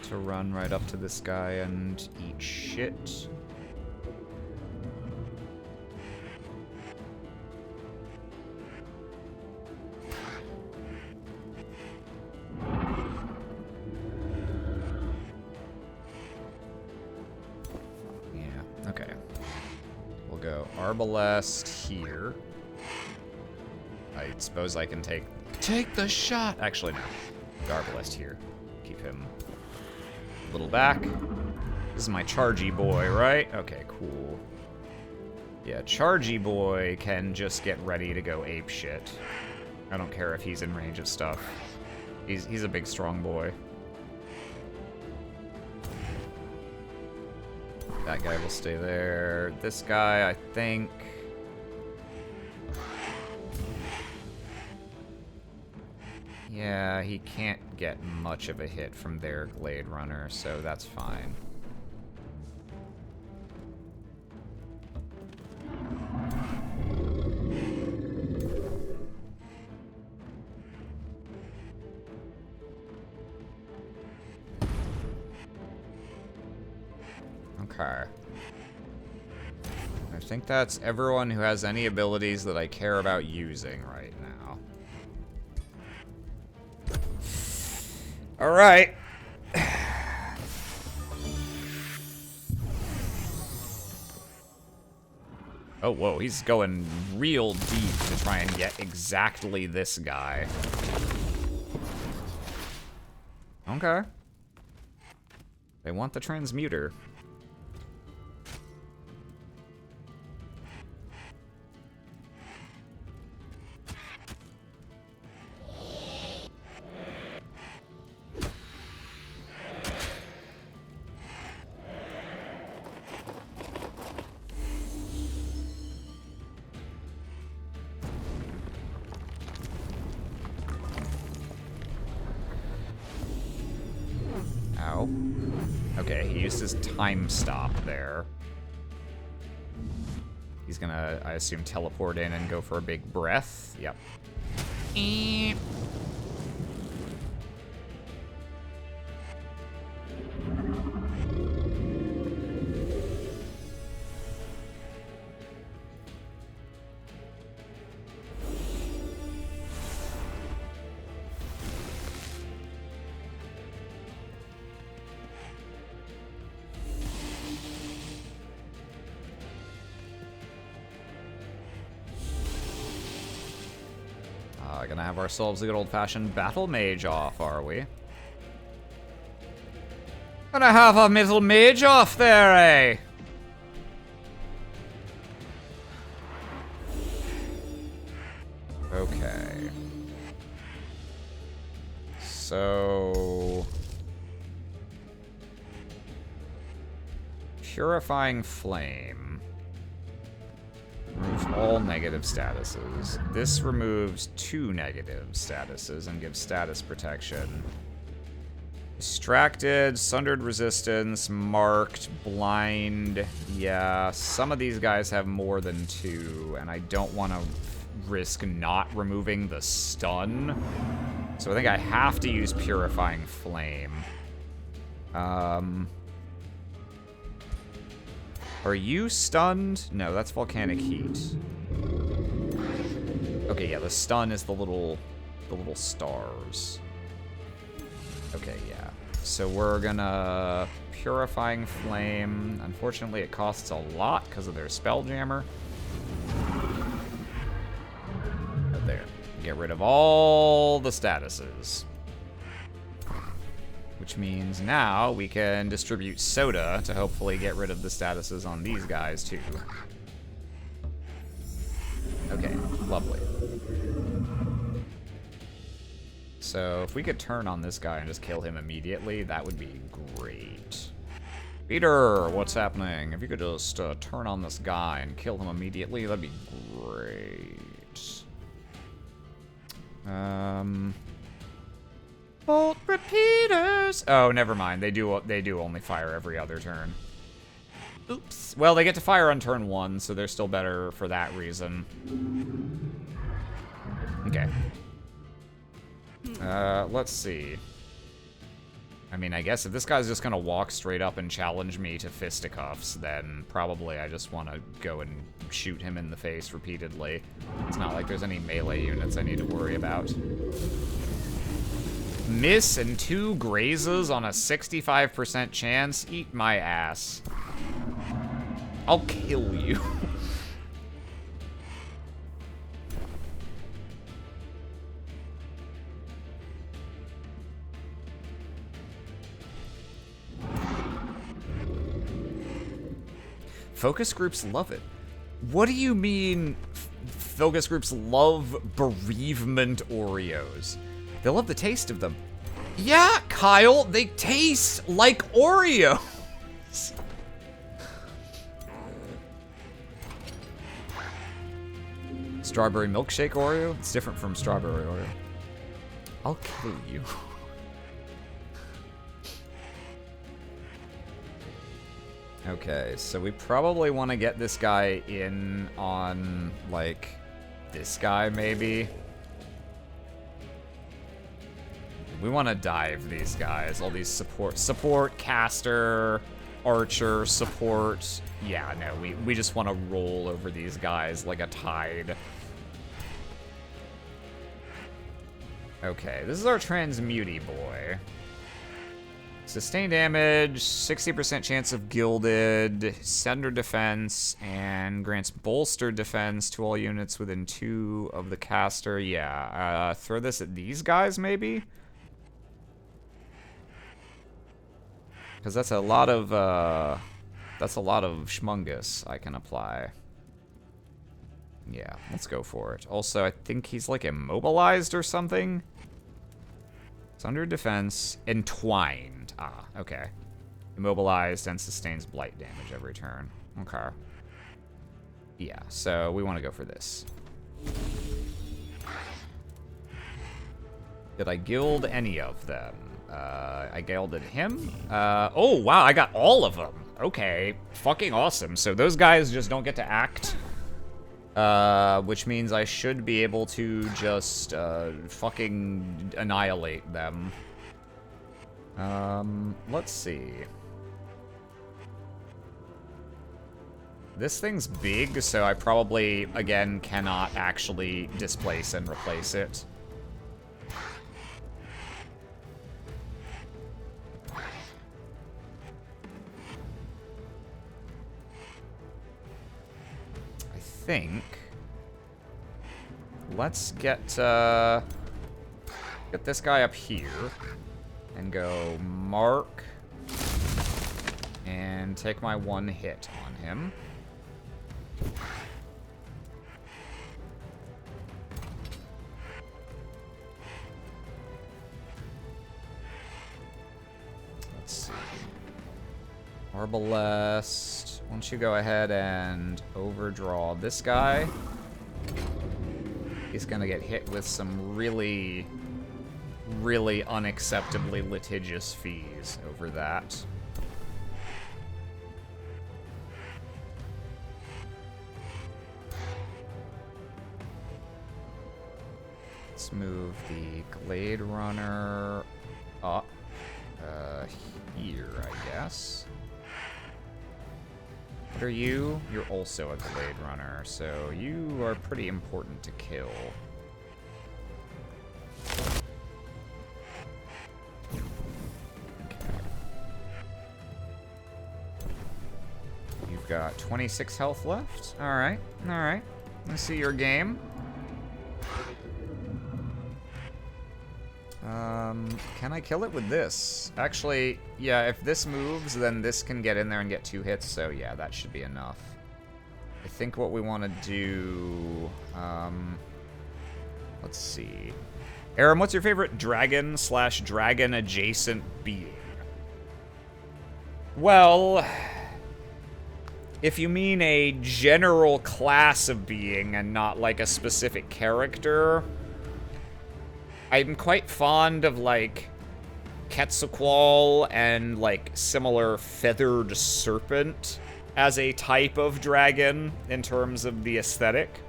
To run right up to this guy and eat shit. Yeah, okay. We'll go Arbalest here. I suppose I can take the shot. Actually, no. The Arbalest here. Keep him a little back. This is my chargy boy, right? Okay, cool. Yeah, chargy boy can just get ready to go ape shit. I don't care if he's in range of stuff. He's a big, strong boy. That guy will stay there. This guy, I think... Yeah, he can't get much of a hit from their Glade Runner, so that's fine. Okay. I think that's everyone who has any abilities that I care about using right now. All right. Oh, whoa, he's going real deep to try and get exactly this guy. Okay. They want the transmuter. Ow. Okay, he used his time stop there. He's gonna, I assume, teleport in and go for a big breath. Yep. Eep. Gonna have ourselves a good old-fashioned battle mage off, are we? Gonna have a middle mage off there, eh? Okay. So... Purifying Flame. Removes all negative statuses. This removes 2 negative statuses and gives status protection. Distracted, Sundered Resistance, Marked, Blind. Yeah, some of these guys have more than 2, and I don't want to risk not removing the stun. So I think I have to use Purifying Flame. Are you stunned? No, that's Volcanic Heat. Okay, yeah, the stun is the little stars. Okay, yeah. So we're gonna Purifying Flame. Unfortunately, it costs a lot because of their Spelljammer. Right there. Get rid of all the statuses. Which means now we can distribute soda to hopefully get rid of the statuses on these guys too. Okay, lovely. So if we could turn on this guy and just kill him immediately, that would be great. Peter, what's happening? If you could just turn on this guy and kill him immediately, that'd be great. Bolt repeaters. Oh, never mind. They do only fire every other turn. Oops. Well, they get to fire on turn 1, so they're still better for that reason. Okay. Let's see. I mean, I guess if this guy's just gonna walk straight up and challenge me to fisticuffs, then probably I just want to go and shoot him in the face repeatedly. It's not like there's any melee units I need to worry about. Miss and 2 grazes on a 65% chance? Eat my ass. I'll kill you. Focus groups love it. What do you mean focus groups love bereavement Oreos? They love the taste of them. Yeah, Kyle, they taste like Oreos. Strawberry milkshake Oreo? It's different from strawberry Oreo. I'll kill you. Okay, so we probably want to get this guy in on, like, this guy, maybe. We want to dive these guys, all these support, caster, archer, support. Yeah, no, we just want to roll over these guys like a tide. Okay, this is our transmuty boy. Sustained damage, 60% chance of gilded, sender defense, and grants bolstered defense to all units within 2 of the caster. Yeah, throw this at these guys, maybe? Because that's a lot of schmungus I can apply. Yeah, let's go for it. Also, I think he's like immobilized or something. It's under defense, entwined. Ah, okay. Immobilized and sustains blight damage every turn. Okay. Yeah, so we want to go for this. Did I gild any of them? I gilded him. Oh, wow, I got all of them. Okay, fucking awesome. So those guys just don't get to act. Which means I should be able to just, fucking annihilate them. Let's see. This thing's big, so I probably, again, cannot actually displace and replace it. I think... Let's get this guy up here. And go mark. And take my 1 hit on him. Let's see. Arbalest. Why don't you go ahead and overdraw this guy? He's gonna get hit with some really unacceptably litigious fees over that. Let's move the Glade Runner up here, I guess. What are you? You're also a Glade Runner, so you are pretty important to kill. You've got 26 health left. Alright, alright. Let's see your game. Can I kill it with this? Actually, yeah, if this moves, then this can get in there and get 2 hits, so yeah, that should be enough. I think what we want to do... let's see. Aram, what's your favorite dragon/dragon adjacent being? Well... if you mean a general class of being and not like a specific character... I'm quite fond of, like, Quetzalcoatl and, like, similar feathered serpent as a type of dragon in terms of the aesthetic.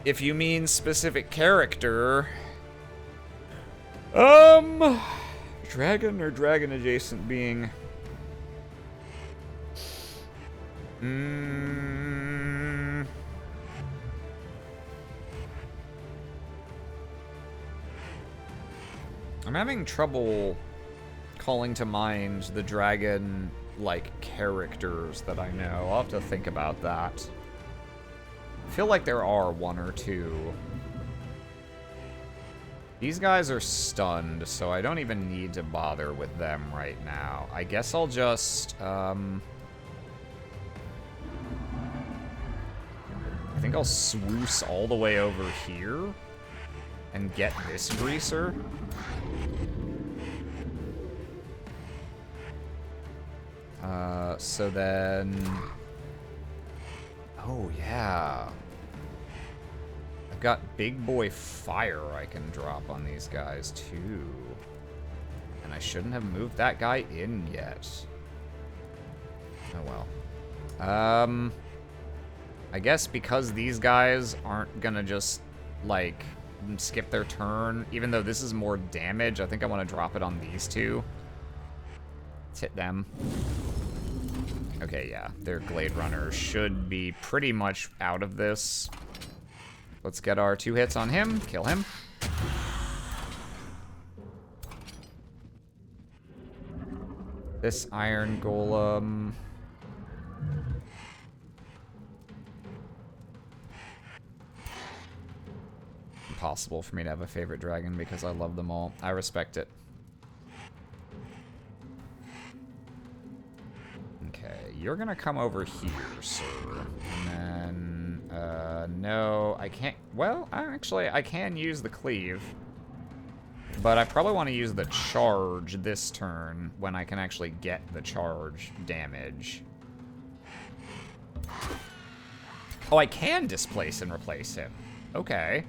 If you mean specific character... dragon or dragon adjacent being? I'm having trouble calling to mind the dragon, like, characters that I know. I'll have to think about that. I feel like there are 1 or 2. These guys are stunned, so I don't even need to bother with them right now. I guess I'll just, I think I'll swoosh all the way over here and get this greaser. So then... oh, yeah. I've got Big Boy Fire I can drop on these guys, too. And I shouldn't have moved that guy in yet. Oh, well. I guess because these guys aren't gonna just, like, skip their turn, even though this is more damage, I think I want to drop it on these 2. Let's hit them. Okay, yeah, their Glade Runners should be pretty much out of this. Let's get our 2 hits on him, kill him. This iron golem. Impossible for me to have a favorite dragon because I love them all. I respect it. Okay, you're gonna come over here, sir. And then, no, I can't. Well, actually, I can use the cleave. But I probably want to use the charge this turn when I can actually get the charge damage. Oh, I can displace and replace him. Okay.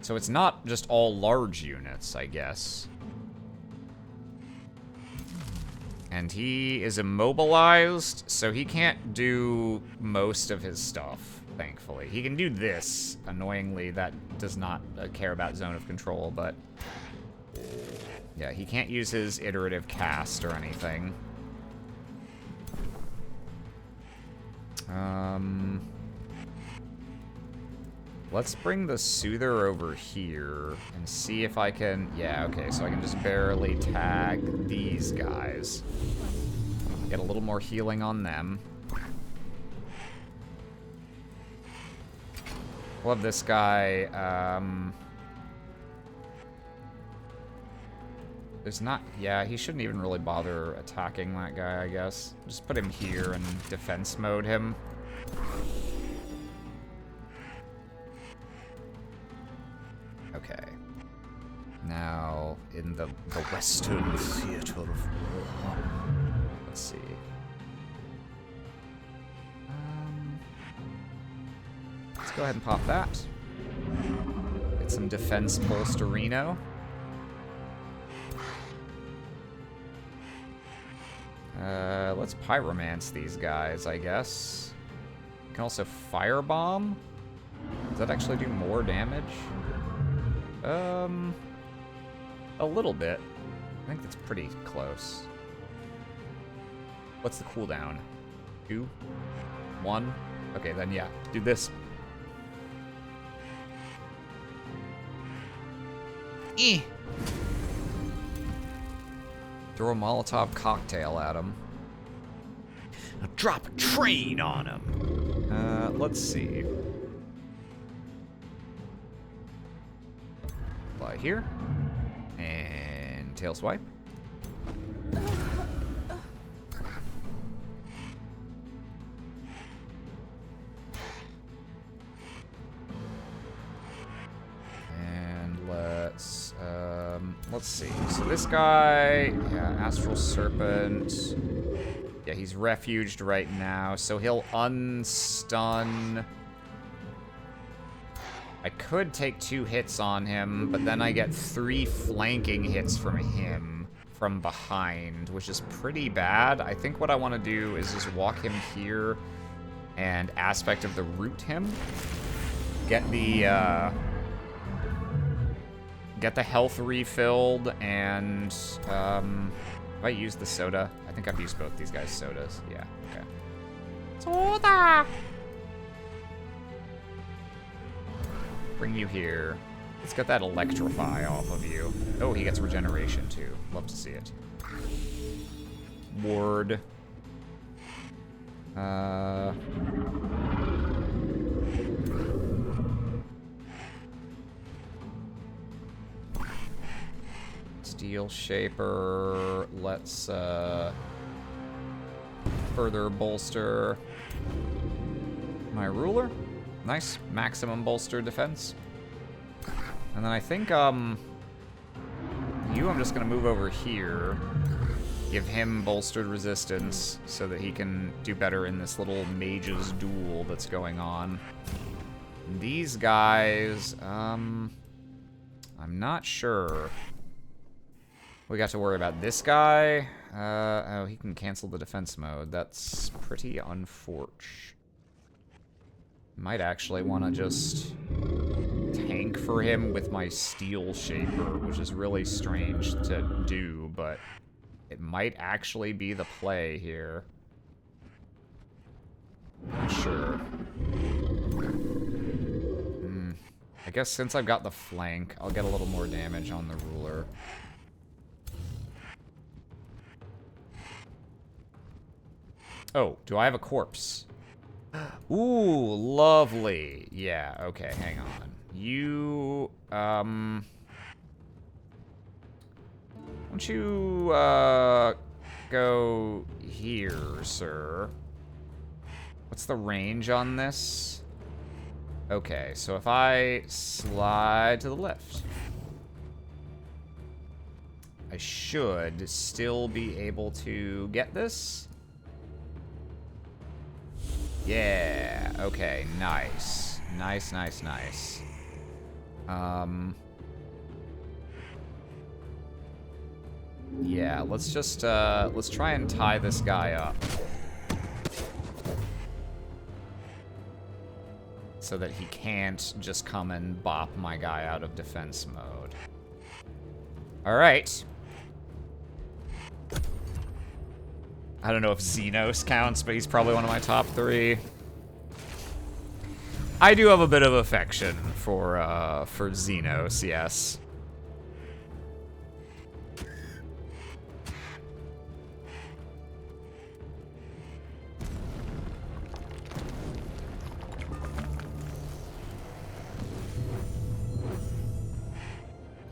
So it's not just all large units, I guess. And he is immobilized, so he can't do most of his stuff, thankfully. He can do this. Annoyingly, that does not care about zone of control, but... yeah, he can't use his iterative cast or anything. Let's bring the Soother over here and see if I can... yeah, okay, so I can just barely tag these guys. Get a little more healing on them. We'll have this guy, there's not... yeah, he shouldn't even really bother attacking that guy, I guess. Just put him here and defense mode him. Okay. Now, in the Western Theater of War. Let's see. Let's go ahead and pop that. Get some defense bolsterino. Let's pyromance these guys, I guess. You can also firebomb. Does that actually do more damage? A little bit. I think that's pretty close. What's the cooldown? 2? 1? Okay, then yeah, do this. Throw a Molotov cocktail at him. Now drop a train on him. Let's see. Fly here. And tail swipe. And let's see. So this guy, yeah, Astral Serpent. Yeah, he's refuged right now, so he'll unstun. I could take 2 hits on him, but then I get 3 flanking hits from him from behind, which is pretty bad. I think what I want to do is just walk him here and Aspect of the Root him. Get the health refilled, and if I use the soda, I think I've used both these guys' sodas. Yeah, okay. Soda! Bring you here. Let's get that Electrify off of you. Oh, he gets regeneration too. Love to see it. Ward. Steel Shaper. Let's further bolster my ruler. Nice. Maximum bolster defense. And then I think, I'm just gonna move over here. Give him bolstered resistance so that he can do better in this little mage's duel that's going on. And these guys, I'm not sure. We got to worry about this guy. Oh, he can cancel the defense mode. That's pretty unfortunate. Might actually want to just tank for him with my Steel Shaper, which is really strange to do, but it might actually be the play here. Not sure. I guess since I've got the flank, I'll get a little more damage on the ruler. Oh, do I have a corpse? Ooh, lovely. Yeah, okay, hang on. You, why don't you, go here, sir? What's the range on this? Okay, so if I slide to the left, I should still be able to get this. Yeah, okay, nice. Nice, nice, nice. Yeah, let's just, let's try and tie this guy up. So that he can't just come and bop my guy out of defense mode. Alright. I don't know if Xenos counts, but he's probably one of my top 3. I do have a bit of affection for Xenos, yes.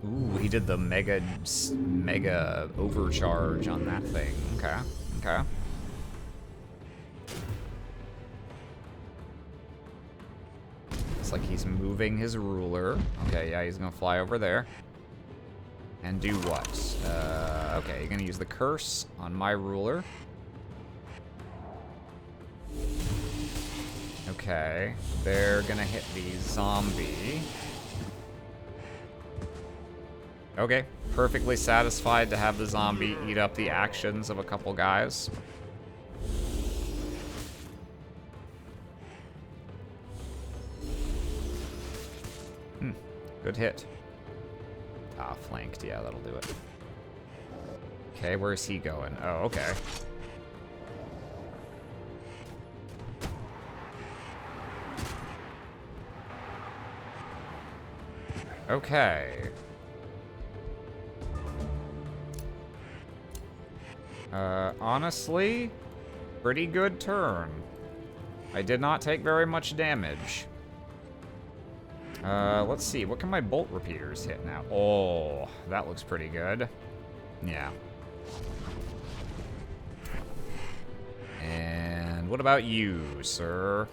Ooh, he did the mega overcharge on that thing. Okay, okay. Looks like he's moving his ruler. Okay, yeah, he's gonna fly over there. And do what? Okay, you're gonna use the curse on my ruler. Okay, they're gonna hit the zombie. Okay, perfectly satisfied to have the zombie eat up the actions of a couple guys. Good hit. Ah, flanked. Yeah, that'll do it. Okay, where's he going? Oh, okay. Okay. Honestly, pretty good turn. I did not take very much damage. Let's see. What can my bolt repeaters hit now? Oh, that looks pretty good. Yeah. And what about you, sir?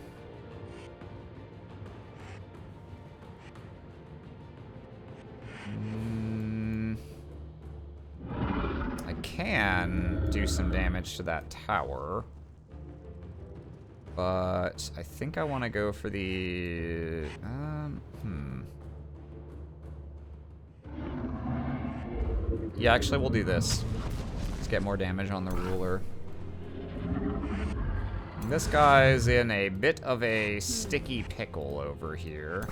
I can do some damage to that tower. But I think I want to go for the... Yeah, actually, we'll do this. Let's get more damage on the ruler. This guy's in a bit of a sticky pickle over here.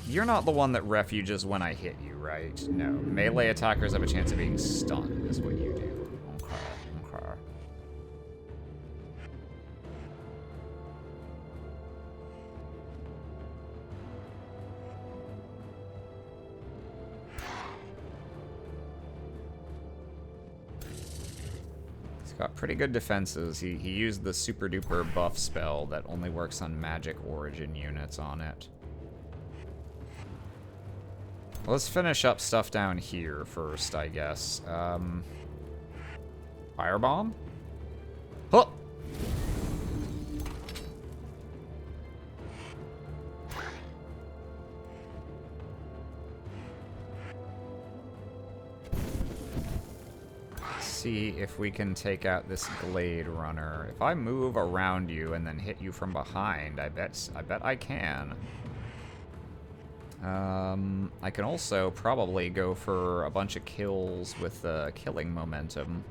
You're not the one that refuges when I hit you, right? No. Melee attackers have a chance of being stunned, is what you do. Okay, okay. He's got pretty good defenses. He used the super duper buff spell that only works on magic origin units on it. Let's finish up stuff down here first, I guess. Firebomb? Huh! Let's see if we can take out this Glade Runner. If I move around you and then hit you from behind, I bet I can. I can also probably go for a bunch of kills with killing momentum.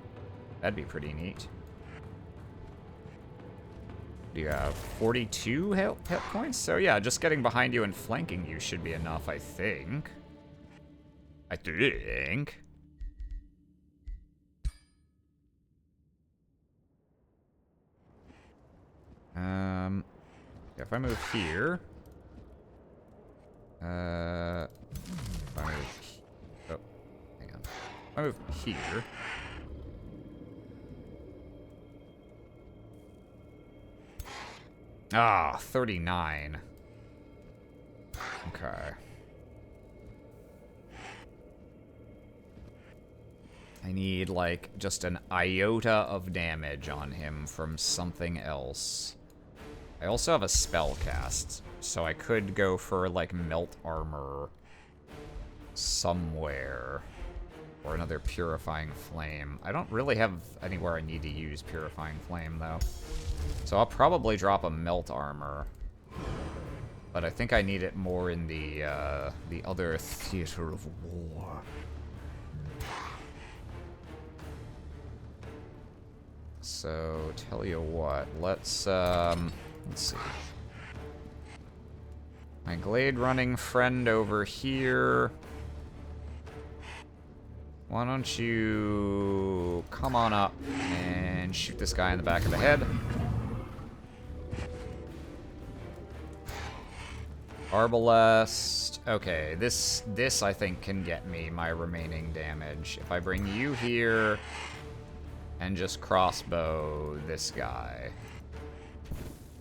That'd be pretty neat. Do you have 42 hit points? So yeah, just getting behind you and flanking you should be enough, I think. If I move here... if I move... Oh, hang on. If I move here... Ah, 39. Okay. I need, like, just an iota of damage on him from something else. I also have a spell cast, so I could go for, like, melt armor somewhere. Or another purifying flame. I don't really have anywhere I need to use purifying flame, though. So I'll probably drop a melt armor. But I think I need it more in the other theater of war. So, tell you what, let's see. My glade running friend over here. Why don't you come on up and shoot this guy in the back of the head. Arbalest. Okay, this I think can get me my remaining damage. If I bring you here and just crossbow this guy.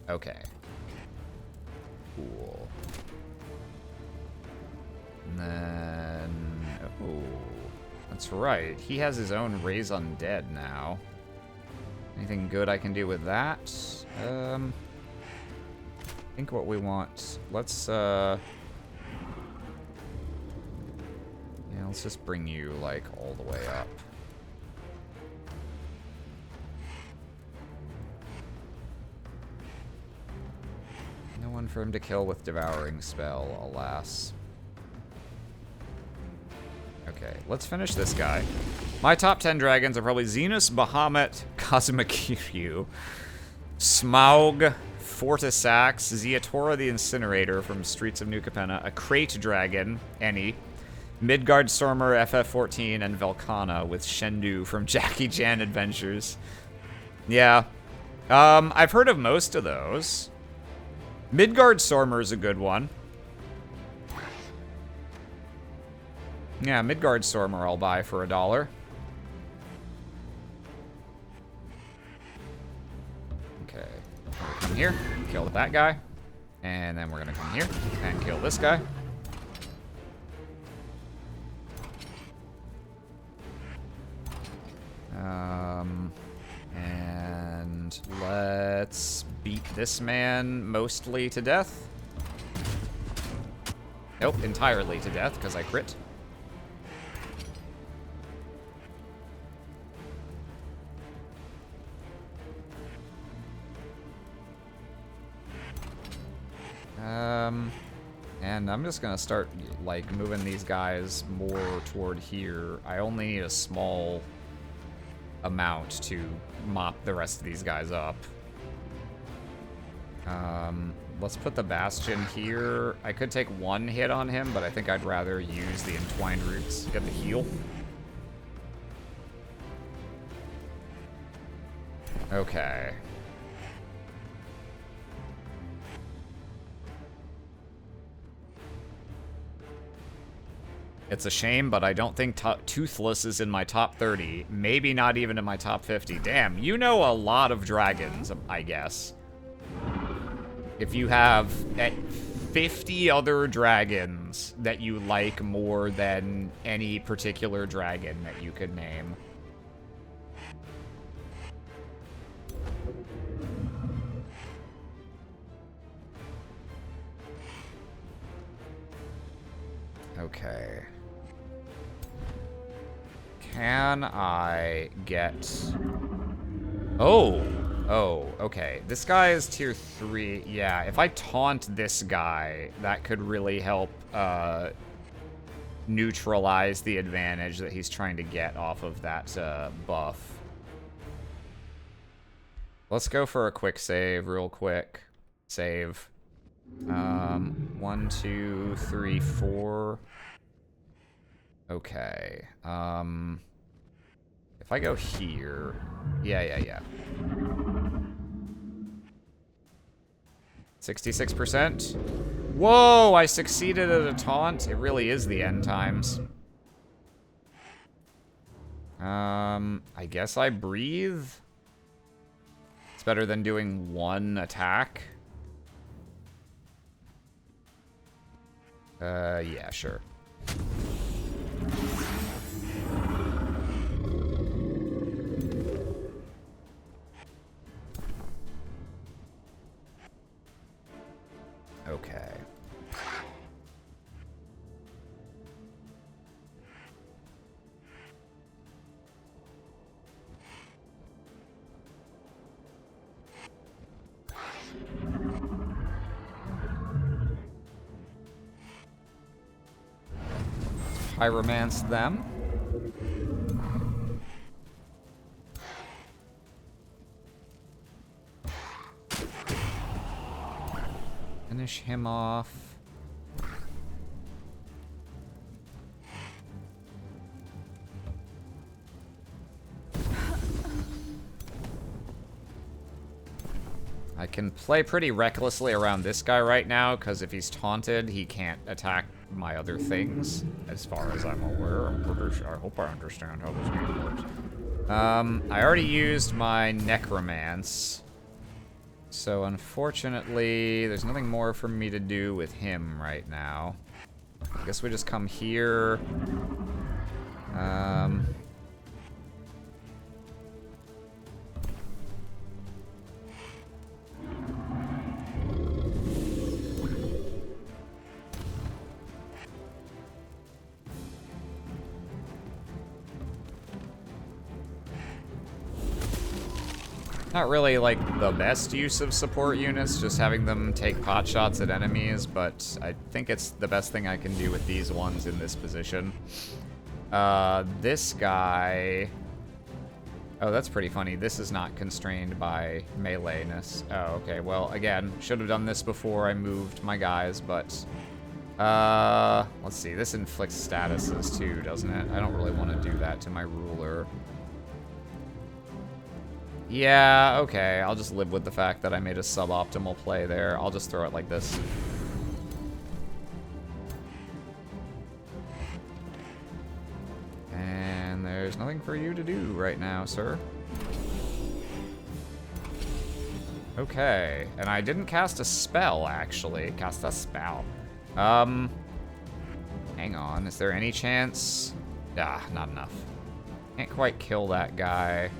Okay. Cool. And then... oh, that's right. He has his own Raise Undead now. Anything good I can do with that? I think what we want... let's, yeah, let's just bring you, like, all the way up. No one for him to kill with Devouring Spell, alas. Okay, let's finish this guy. My top 10 dragons are probably Xenos, Bahamut, Kazumakiryu, Smaug, Fortisax, Ziatora the Incinerator from Streets of New Capenna, a Crate Dragon, Any, Midgard Stormer FF14, and Velkhana with Shendu from Jackie Chan Adventures. Yeah. I've heard of most of those. Midgard Stormer is a good one. Yeah, Midgard Stormer I'll buy for $1. Okay. We'll come here, kill that guy. And then we're gonna come here and kill this guy. And let's beat this man mostly to death. Nope, entirely to death, because I crit. And I'm just gonna start, like, moving these guys more toward here. I only need a small amount to mop the rest of these guys up. Let's put the Bastion here. I could take one hit on him, but I think I'd rather use the Entwined Roots to get the heal. Okay. It's a shame, but I don't think Toothless is in my top 30. Maybe not even in my top 50. Damn, you know a lot of dragons, I guess. If you have 50 other dragons that you like more than any particular dragon that you could name. Okay. Can I get... oh, okay. This guy is tier 3. Yeah, if I taunt this guy, that could really help neutralize the advantage that he's trying to get off of that buff. Let's go for a quick save, real quick. Save. 1, 2, 3, 4. Okay. If I go here... yeah. 66%. Whoa, I succeeded at a taunt. It really is the end times. I guess I breathe. It's better than doing one attack. Yeah, sure. Okay. Pyromance them. Finish him off. I can play pretty recklessly around this guy right now, because if he's taunted, he can't attack my other things, as far as I'm aware. I hope I understand how this game works. I already used my Necromance, so unfortunately, there's nothing more for me to do with him right now. I guess we just come here. Not really, like, the best use of support units, just having them take pot shots at enemies, but I think it's the best thing I can do with these ones in this position. This guy... Oh, that's pretty funny. This is not constrained by meleeness. Oh, okay. Well, again, should have done this before I moved my guys, but... let's see. This inflicts statuses too, doesn't it? I don't really want to do that to my ruler. Yeah, okay. I'll just live with the fact that I made a suboptimal play there. I'll just throw it like this. And there's nothing for you to do right now, sir. Okay. And I didn't cast a spell, actually. Cast a spell. Hang on. Is there any chance? Ah, not enough. Can't quite kill that guy.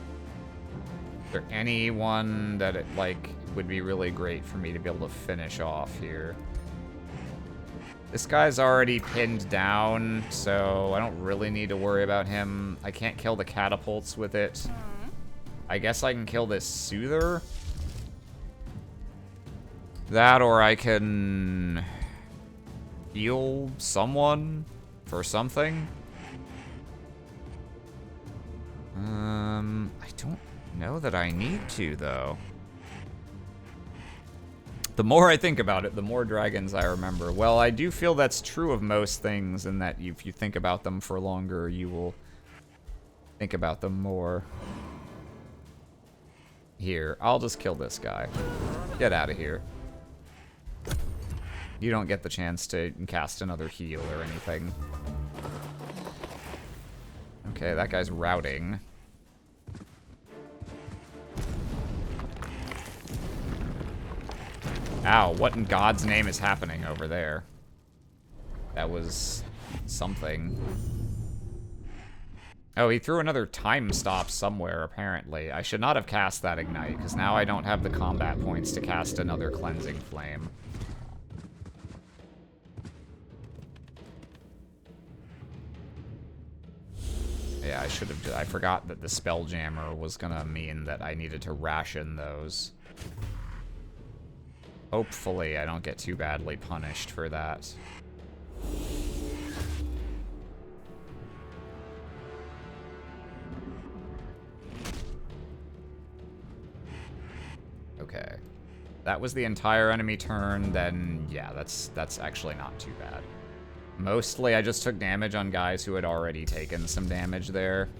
Is there anyone that it, like, would be really great for me to be able to finish off here? This guy's already pinned down, so I don't really need to worry about him. I can't kill the catapults with it. I guess I can kill this Soother. That, or I can heal someone for something. I don't know that I need to, though. The more I think about it, the more dragons I remember. Well, I do feel that's true of most things, in that if you think about them for longer, you will think about them more. Here, I'll just kill this guy. Get out of here. You don't get the chance to cast another heal or anything. Okay, that guy's routing. Ow, what in God's name is happening over there? That was something. Oh, he threw another time stop somewhere, apparently. I should not have cast that Ignite, because now I don't have the combat points to cast another Cleansing Flame. Yeah, I should have... I forgot that the Spelljammer was gonna mean that I needed to ration those. Hopefully I don't get too badly punished for that. Okay. That was the entire enemy turn, then yeah, that's actually not too bad. Mostly I just took damage on guys who had already taken some damage there.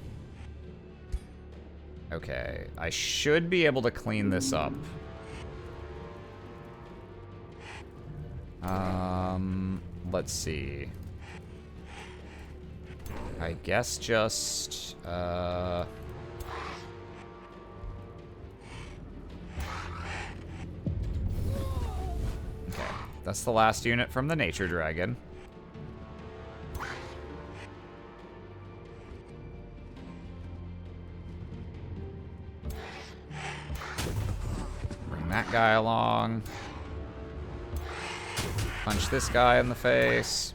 Okay, I should be able to clean this up. Let's see. I guess just, okay, that's the last unit from the Nature Dragon. guy along. Punch this guy in the face.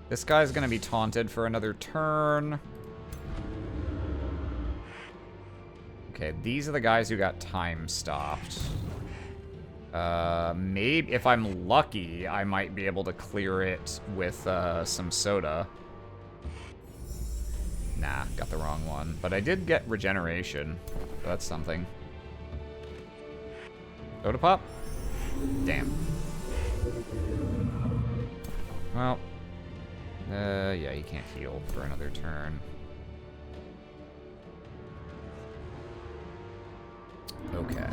This guy's gonna be taunted for another turn. Okay, these are the guys who got time stopped. Maybe if I'm lucky, I might be able to clear it with some soda. Nah, got the wrong one. But I did get regeneration. So that's something. Soda pop? Damn. Well. Yeah, he can't heal for another turn. Okay.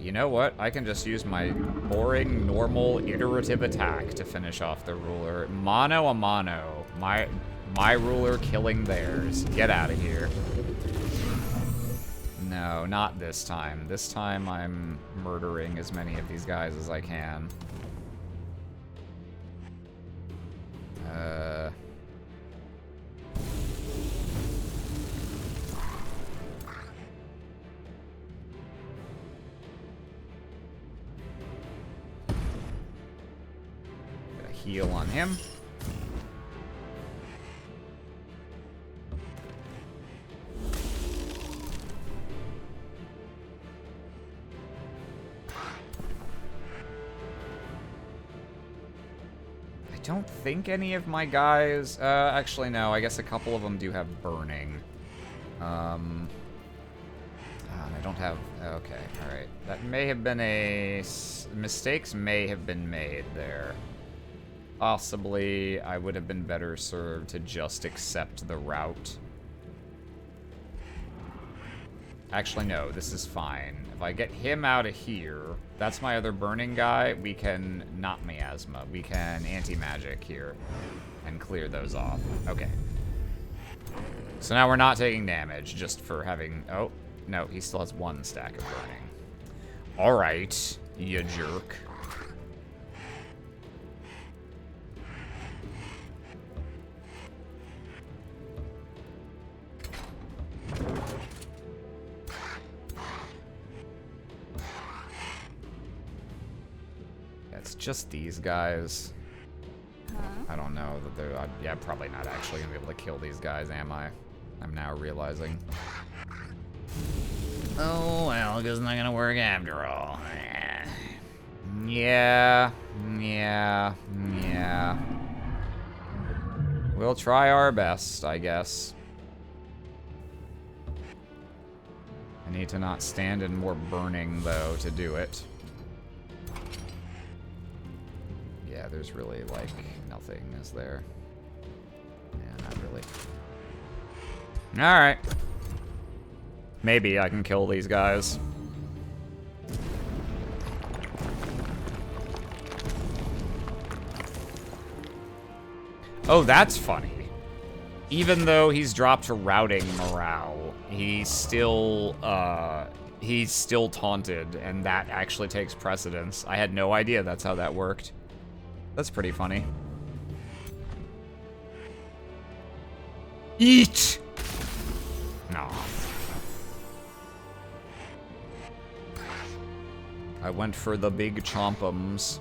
You know what? I can just use my boring, normal, iterative attack to finish off the ruler. Mano a mano. My ruler killing theirs. Get out of here. No, not this time. This time I'm murdering as many of these guys as I can. Heal on him. I don't think any of my guys... actually, no. I guess a couple of them do have burning. I don't have... Okay, alright. That may have been a... Mistakes may have been made there. Possibly, I would have been better served to just accept the route. Actually, no, this is fine. If I get him out of here, that's my other burning guy, we can, not miasma, we can anti-magic here and clear those off. Okay. So now we're not taking damage just for having, oh, no, he still has 1 stack of burning. All right, you jerk. It's just these guys. I don't know that they're... yeah, probably not actually gonna be able to kill these guys, am I? I'm now realizing. Oh, well, because it's not gonna work after all. Yeah. We'll try our best, I guess. I need to not stand in more burning, though, to do it. Yeah, there's really, like, nothing, is there? Yeah, not really. Alright. Maybe I can kill these guys. Oh, that's funny. Even though he's dropped to routing morale, he's still taunted, and that actually takes precedence. I had no idea that's how that worked. That's pretty funny. Eat! No. I went for the big chompums.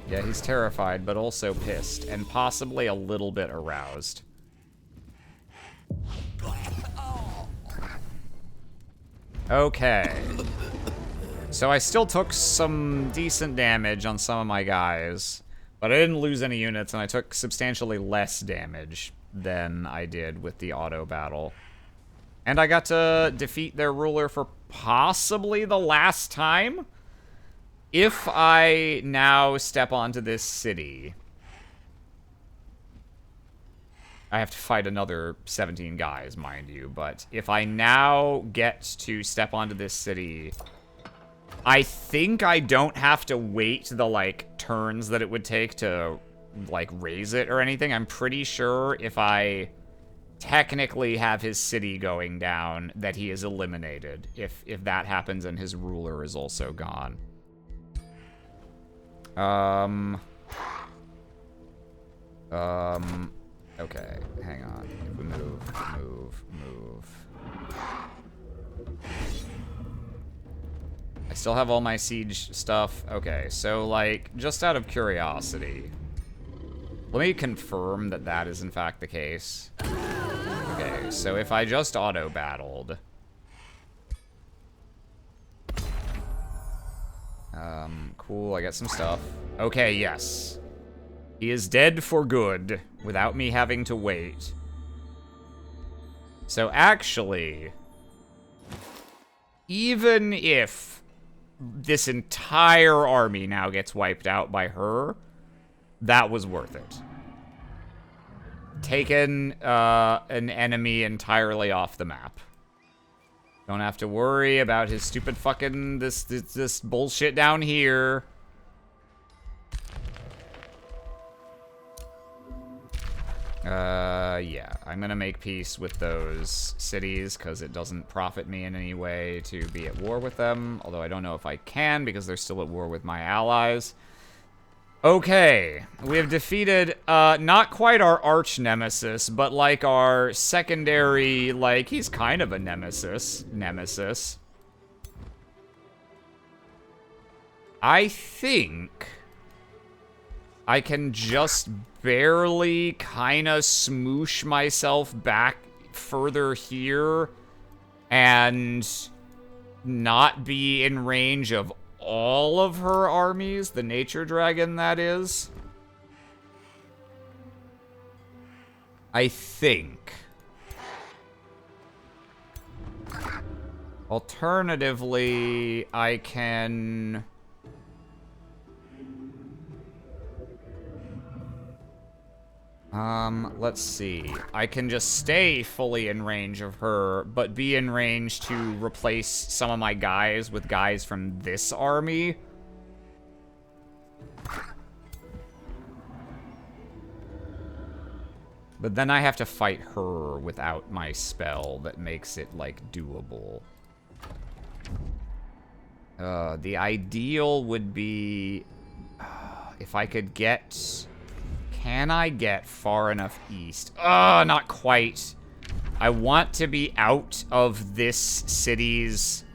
Yeah, he's terrified, but also pissed, and possibly a little bit aroused. Okay. So I still took some decent damage on some of my guys, but I didn't lose any units, and I took substantially less damage than I did with the auto battle. And I got to defeat their ruler for possibly the last time? If I now step onto this city, I have to fight another 17 guys, mind you. But if I now get to step onto this city, I think I don't have to wait the, like, turns that it would take to, like, raise it or anything. I'm pretty sure if I technically have his city going down, that he is eliminated. If that happens and his ruler is also gone. Okay, hang on. If we move. I still have all my siege stuff. Okay, so, like, just out of curiosity, let me confirm that that is in fact the case. Okay, so if I just auto-battled... cool, I got some stuff. Okay, yes. He is dead for good, without me having to wait. So actually, even if this entire army now gets wiped out by her, that was worth it. Taking an enemy entirely off the map. Don't have to worry about his stupid fucking this bullshit down here. Yeah, I'm gonna make peace with those cities because it doesn't profit me in any way to be at war with them. Although I don't know if I can because they're still at war with my allies. Okay, we have defeated, not quite our arch nemesis, but like our secondary, like, he's kind of a nemesis. I think I can just barely kind of smoosh myself back further here and not be in range of all of her armies, the nature dragon, that is. I think. Alternatively, I can... let's see. I can just stay fully in range of her, but be in range to replace some of my guys with guys from this army. But then I have to fight her without my spell that makes it, like, doable. The ideal would be... if I could get... Can I get far enough east? Not quite. I want to be out of this city's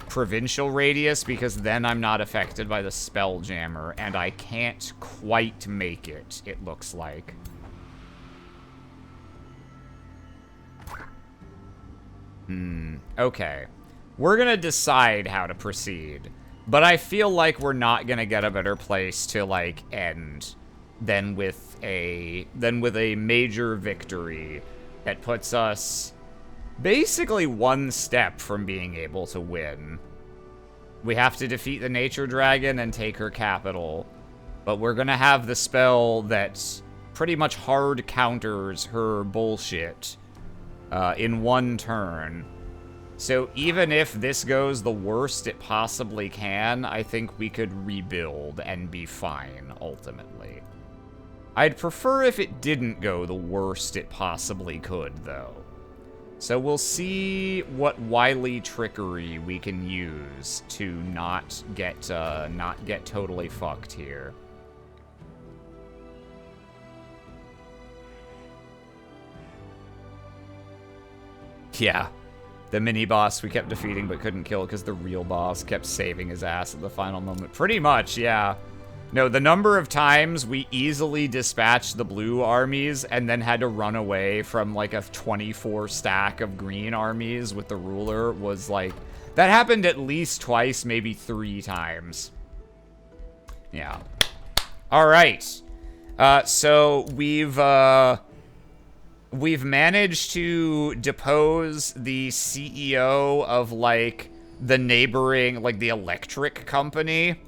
provincial radius because then I'm not affected by the Spelljammer, and I can't quite make it, it looks like. Okay. We're gonna decide how to proceed, but I feel like we're not gonna get a better place to, like, end than with a major victory that puts us basically one step from being able to win. We have to defeat the nature dragon and take her capital, but we're gonna have the spell that pretty much hard counters her bullshit in one turn. So even if this goes the worst it possibly can, I think we could rebuild and be fine, ultimately. I'd prefer if it didn't go the worst it possibly could, though. So we'll see what wily trickery we can use to not get totally fucked here. Yeah. The mini-boss we kept defeating but couldn't kill because the real boss kept saving his ass at the final moment. Pretty much, yeah. No, the number of times we easily dispatched the blue armies and then had to run away from, like, a 24 stack of green armies with the ruler was, like... That happened at least twice, maybe 3 times. Yeah. Alright. So we've managed to depose the CEO of, like, the neighboring, like, the electric company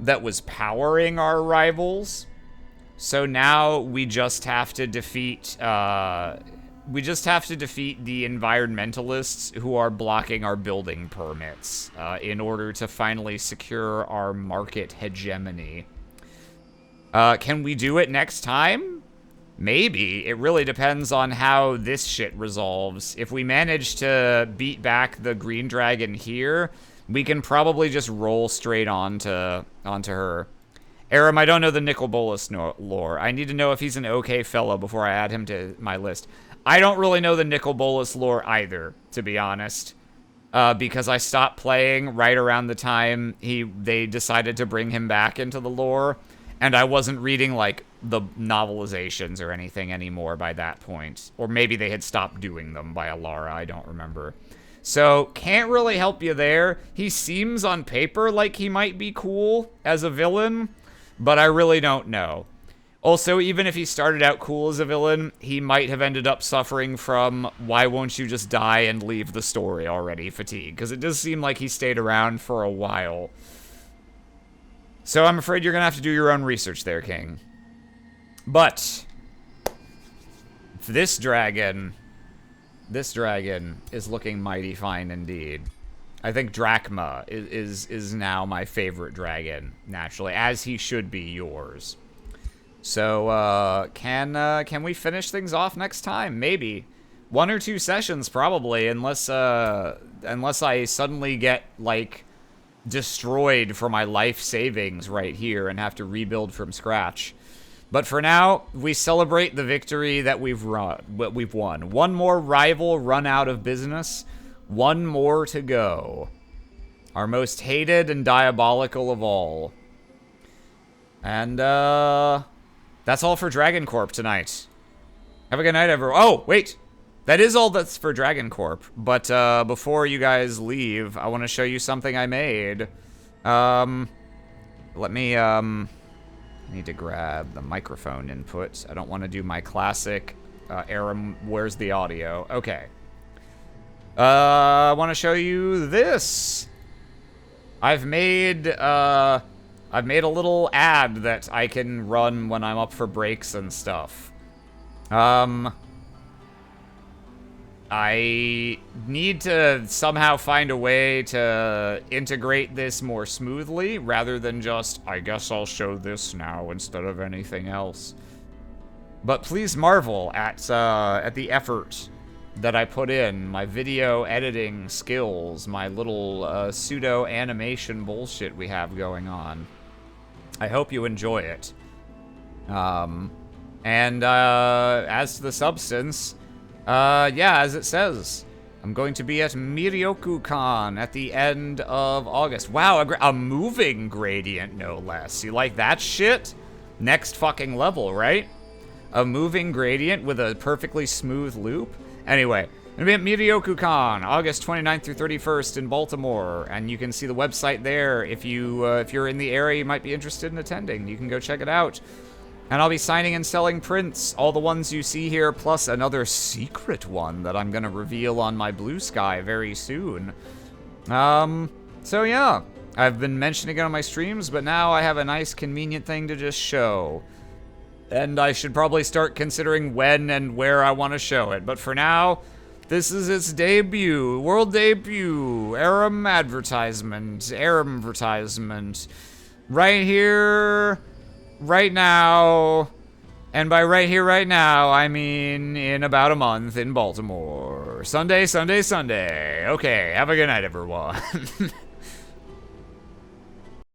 that was powering our rivals. So now we just have to defeat the environmentalists who are blocking our building permits in order to finally secure our market hegemony. Can we do it next time? Maybe. It really depends on how this shit resolves. If we manage to beat back the green dragon here, we can probably just roll straight onto her. Aram, I don't know the Nicol Bolas lore. I need to know if he's an okay fellow before I add him to my list. I don't really know the Nicol Bolas lore either, to be honest. Because I stopped playing right around the time they decided to bring him back into the lore. And I wasn't reading, like, the novelizations or anything anymore by that point. Or maybe they had stopped doing them by Alara, I don't remember. So, can't really help you there. He seems on paper like he might be cool as a villain, but I really don't know. Also, even if he started out cool as a villain, he might have ended up suffering from why won't you just die and leave the story already fatigue, because it does seem like he stayed around for a while. So I'm afraid you're going to have to do your own research there, King. But this dragon is looking mighty fine indeed. I think Drachma is now my favorite dragon, naturally, as he should be yours. So, can we finish things off next time? Maybe. 1 or 2 sessions, probably, unless I suddenly get, like, destroyed for my life savings right here and have to rebuild from scratch. But for now, we celebrate the victory that we've won. One more rival run out of business. One more to go. Our most hated and diabolical of all. And, that's all for DragonCorp tonight. Have a good night, everyone. Oh, wait. That is all that's for DragonCorp. But, before you guys leave, I want to show you something I made. Let me, I need to grab the microphone input. I don't want to do my classic, Aram, where's the audio? Okay. I want to show you this. I've made a little ad that I can run when I'm up for breaks and stuff. I need to somehow find a way to integrate this more smoothly, rather than just, I guess I'll show this now instead of anything else. But please marvel at the effort that I put in, my video editing skills, my little pseudo animation bullshit we have going on. I hope you enjoy it. As to the substance, yeah, as it says, I'm going to be at Miryoku-Con at the end of August. Wow, a moving gradient, no less. You like that shit? Next fucking level, right? A moving gradient with a perfectly smooth loop? Anyway, I'm going to be at Miryoku-Con, August 29th through 31st in Baltimore, and you can see the website there. If you're in the area, you might be interested in attending. You can go check it out. And I'll be signing and selling prints, all the ones you see here, plus another secret one that I'm going to reveal on my Blue Sky very soon. So yeah, I've been mentioning it on my streams, but now I have a nice convenient thing to just show. And I should probably start considering when and where I want to show it. But for now, this is its debut, world debut, Aram advertisement, right here, right now. And by right here, right now, I mean in about a month in Baltimore. Sunday, Sunday, Sunday. Okay, have a good night, everyone.